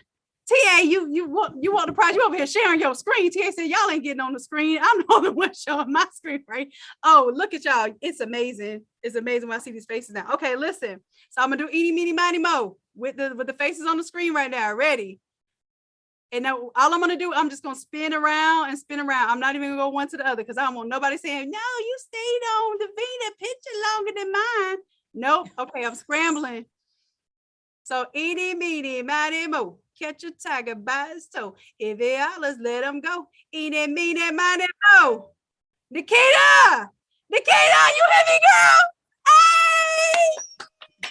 you want the prize. You over here sharing your screen. TA said y'all ain't getting on the screen. I'm the only one showing my screen, right? Oh, look at y'all. It's amazing. It's amazing when I see these faces now. Okay, listen. So I'm gonna do eeny, meeny, miny, mo with the faces on the screen right now. Ready? And now all I'm gonna do, I'm just gonna spin around and spin around. I'm not even gonna go one to the other because I don't want nobody saying, no, you stayed on the Vina picture longer than mine. Nope. Okay, I'm scrambling. So eeny, meeny, miny, mo. Catch a tiger by his toe. If he hollers, let him go. Eeny, meeny, miny, mo. Nikita! Nikita, you hear me, girl? Hey!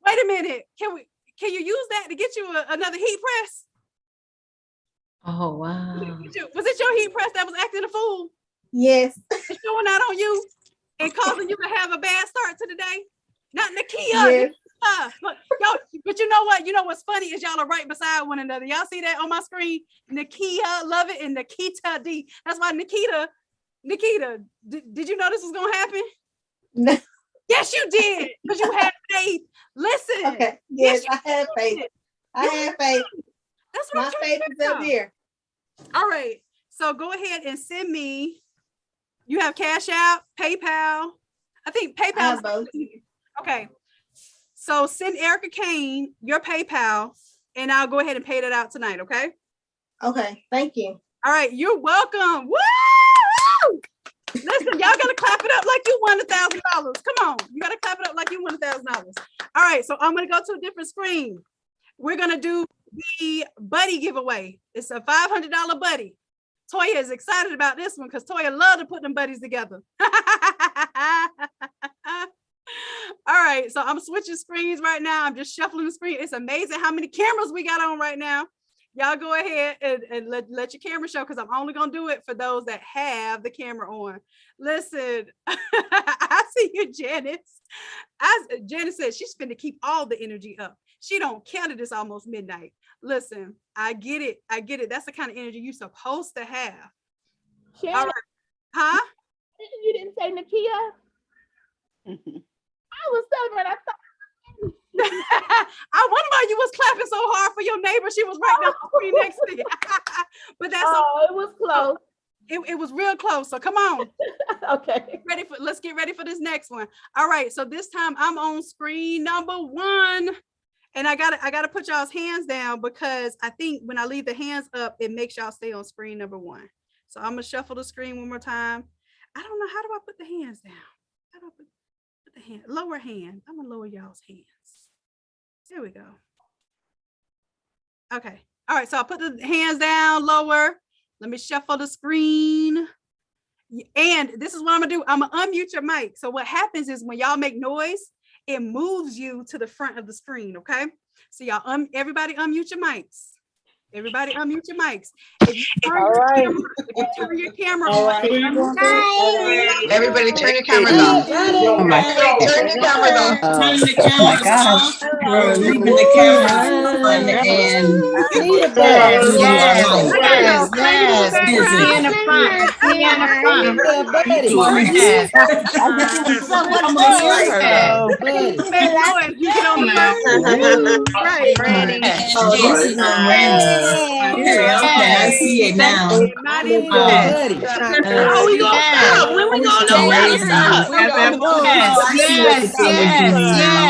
Wait a minute. Can you use that to get you another heat press? Oh, wow. Was it your heat press that was acting a fool? Yes. It's showing out on you and causing you to have a bad start to the day? Not Nikita. Yes. But you know what? You know what's funny is y'all are right beside one another. Y'all see that on my screen? Nikita, love it, and Nikita D. That's why Nikita, did you know this was going to happen? No. Yes, you did. Because you had faith. Listen. Okay. Yes, I had faith. I had faith. That's what my faith is up here. All right. So go ahead and send me. You have Cash App, PayPal. I think PayPal. I have both. Okay. So send Erica Kane your PayPal, and I'll go ahead and pay that out tonight. Okay. Okay. Thank you. All right. You're welcome. Woo! Listen, y'all gotta clap it up like you won $1,000. Come on. You gotta clap it up like you won $1,000. All right. So I'm gonna go to a different screen. We're gonna do the buddy giveaway. It's a $500 buddy. Toya is excited about this one because Toya loved to put them buddies together. All right, so I'm switching screens right now. I'm just shuffling the screen. It's amazing how many cameras we got on right now. Y'all go ahead and let your camera show because I'm only gonna do it for those that have the camera on. Listen, I see you, Janice. Janice said she's finna keep all the energy up. She don't care that it's almost midnight. Listen, I get it. I get it. That's the kind of energy you're supposed to have. Shannon, all right. Huh? You didn't say Nakia? I was celebrating. I wonder why you was clapping so hard for your neighbor. She was right down the screen next to you. But that's it was close. It was real close. So come on. Okay. Let's get ready for this next one. All right. So this time I'm on screen number 1. And I gotta put y'all's hands down because I think when I leave the hands up, it makes y'all stay on screen number 1. So I'm gonna shuffle the screen one more time. I don't know, how do I put the hands down? How do I put the hand, lower hand? I'm gonna lower y'all's hands. There we go. Okay. All right. So I put the hands down lower. Let me shuffle the screen. And this is what I'm gonna do. I'm gonna unmute your mic. So what happens is when y'all make noise, it moves you to the front of the screen. Okay. So y'all, everybody unmute your mics. Everybody unmute your mics. If you turn your camera on, Everybody turn your cameras off. Oh my Turn your cameras off. Turn the cameras off. We're leaving the cameras on and In the front. In the front. you get on the phone. Right. Ready. Oh, this is on random. Okay, I see it now. Not in Oh, we gonna stop. When we gonna know when to stop? I see what the camera's doing now.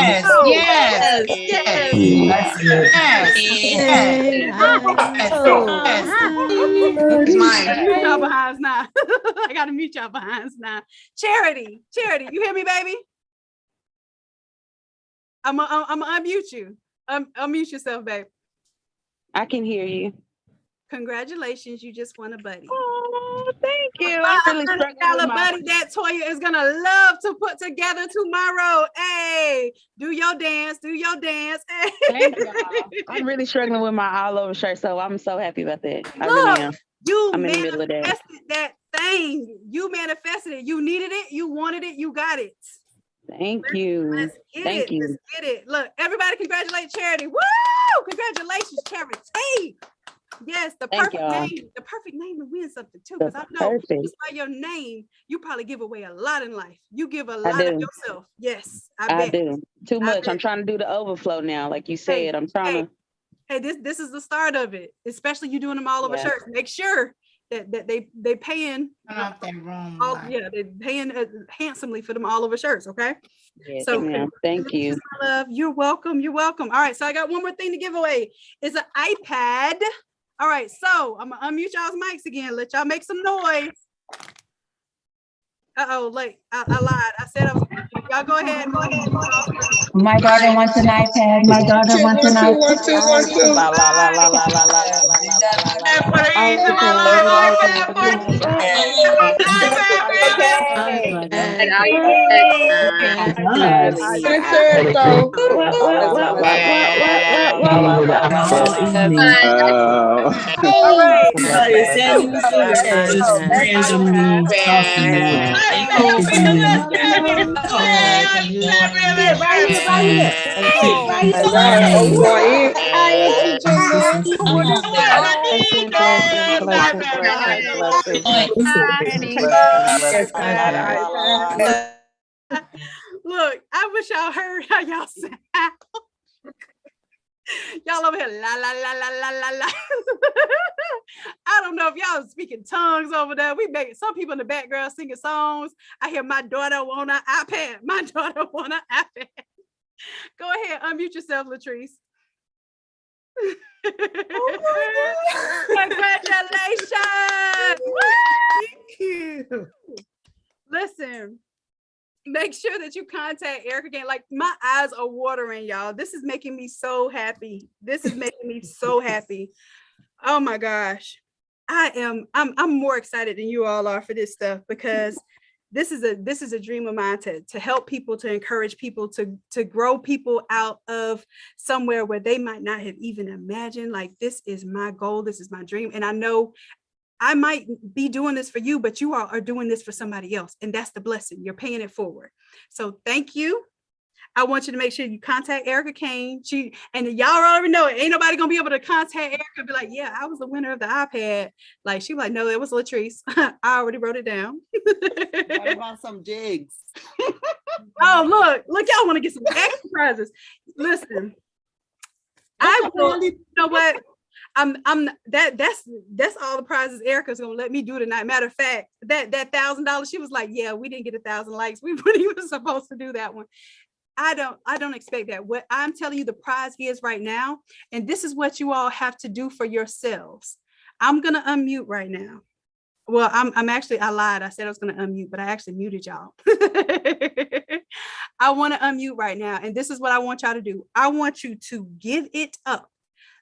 It's mine. Mute y'all behinds now. I gotta mute y'all behinds now. Charity, you hear me, baby? I'm gonna unmute you. Unmute yourself, babe. I can hear you. Congratulations, you just won a buddy. Oh, thank you. I'm really struggling with buddy that Toya is gonna love to put together tomorrow. Hey, do your dance. Hey. Thank y'all. I'm really struggling with my all over shirt, so I'm so happy about that. I Look, really am. You I'm in the middle of that. manifested that thing. You manifested it. You needed it. You wanted it. You got it. Thank you. Thank you. Let's get it. Look, everybody congratulate Charity. Woo! Congratulations, Charity. Yes, the perfect name to win something too. Because I know just by your name, you probably give away a lot in life. You give a lot of yourself. Yes, I do. Too much. I'm trying to do the overflow now. Like you said, I'm trying to. Hey, this is the start of it. Especially you doing them all over shirts. Make sure that they paying. They're paying handsomely for them all over shirts. Okay. Yes, so thank you. Love. You're welcome. All right. So I got one more thing to give away. It's an iPad. All right. So I'm gonna unmute y'all's mics again. Let y'all make some noise. Like I lied. I said I was. Y'all go ahead. My daughter wants an iPad. My daughter wants an iPad. All right. Just randomly talking. Look, I wish y'all heard how y'all sound. Y'all over here, la la la la la la la. I don't know if y'all speaking tongues over there. We make some people in the background singing songs. I hear my daughter want an iPad. My daughter want an iPad. Go ahead, unmute yourself, Latrice. Congratulations. Thank you. Listen. Make sure that you contact Erica again. Like my eyes are watering, y'all. This is making me so happy. Oh my gosh. I'm more excited than you all are for this stuff because this is a dream of mine to help people, to encourage people, to grow people out of somewhere where they might not have even imagined. Like this is my goal. This is my dream. And I know I might be doing this for you, but you all are doing this for somebody else. And that's the blessing. You're paying it forward. So thank you. I want you to make sure you contact Erica Kane. And y'all already know it. Ain't nobody going to be able to contact Erica and be like, yeah, I was the winner of the iPad. Like, she was like, no, it was Latrice. I already wrote it down. What about some jigs? Oh, look, y'all want to get some extra prizes. Listen, I will, you know what? That's all the prizes Erica's gonna let me do tonight. Matter of fact, that $1,000, she was like, yeah, we didn't get 1,000 likes. We weren't even supposed to do that one. I don't expect that. What I'm telling you, the prize is right now, and this is what you all have to do for yourselves. I'm gonna unmute right now. Well, I'm actually, I lied. I said I was going to unmute, but I actually muted y'all. I want to unmute right now. And this is what I want y'all to do. I want you to give it up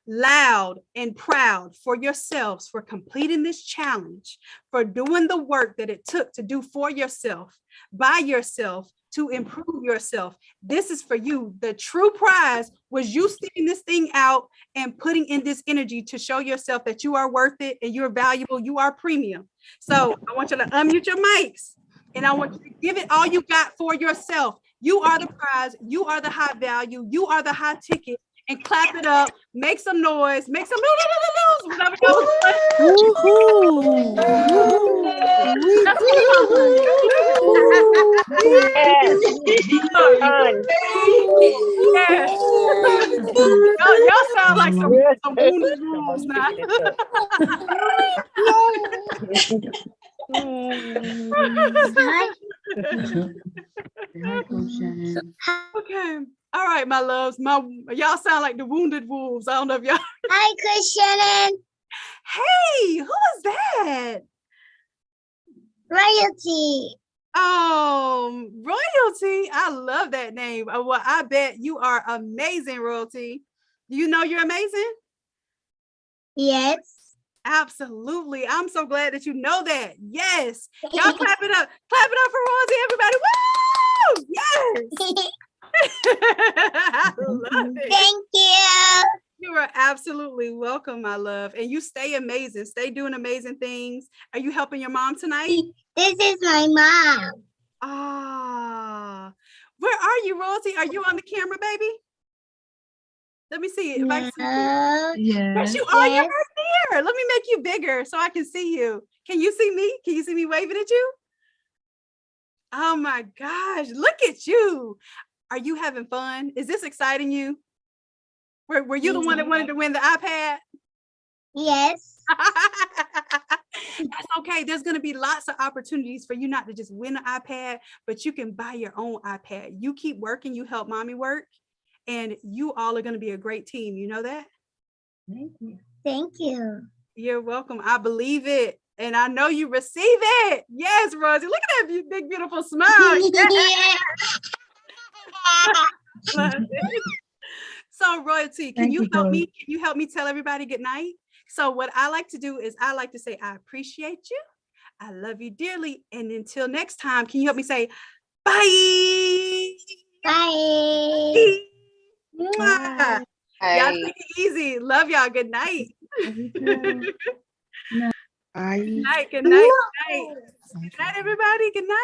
loud and proud for yourselves for completing this challenge, for doing the work that it took to do for yourself, by yourself, to improve yourself. This is for you. The true prize was you sticking this thing out and putting in this energy to show yourself that you are worth it and you're valuable, you are premium. So I want you to unmute your mics and I want you to give it all you got for yourself. You are the prize, you are the high value, you are the high ticket, and clap it up, make some noise, make some noise, whatever y'all Woohoo! Yes. Y'all sound like some wounded wolves now. Okay. All right, my loves. Y'all sound like the wounded wolves. I don't know if y'all. Hi, Shannon. Hey, who is that? Royalty. Oh, Royalty. I love that name. Well, I bet you are amazing, Royalty. Do you know you're amazing? Yes. Absolutely. I'm so glad that you know that. Yes. Y'all clap it up. Clap it up for Royalty, everybody. Woo! Yes. I love it. Thank you. You are absolutely welcome, my love. And you stay amazing. Stay doing amazing things. Are you helping your mom tonight? This is my mom. Ah, where are you, Royalty? Are you on the camera, baby? Let me see if I can see you. Yes, you are. You're right there. Let me make you bigger so I can see you. Can you see me? Can you see me waving at you? Oh my gosh, look at you. Are you having fun? Is this exciting you? Were you the one that wanted to win the iPad? Yes. That's okay. There's going to be lots of opportunities for you not to just win an iPad, but you can buy your own iPad. You keep working, you help mommy work, and you all are going to be a great team. You know that? Thank you. Thank you. You're welcome. I believe it. And I know you receive it. Yes, Rosie. Look at that big, beautiful smile. Yes. So Royalty, can you help me? Can you help me tell everybody good night? So what I like to do is I like to say, I appreciate you. I love you dearly. And until next time, can you help me say bye? Bye. Mwah. Y'all take it easy. Love y'all. Good night. Good night. Good night. Good night, everybody. Good night.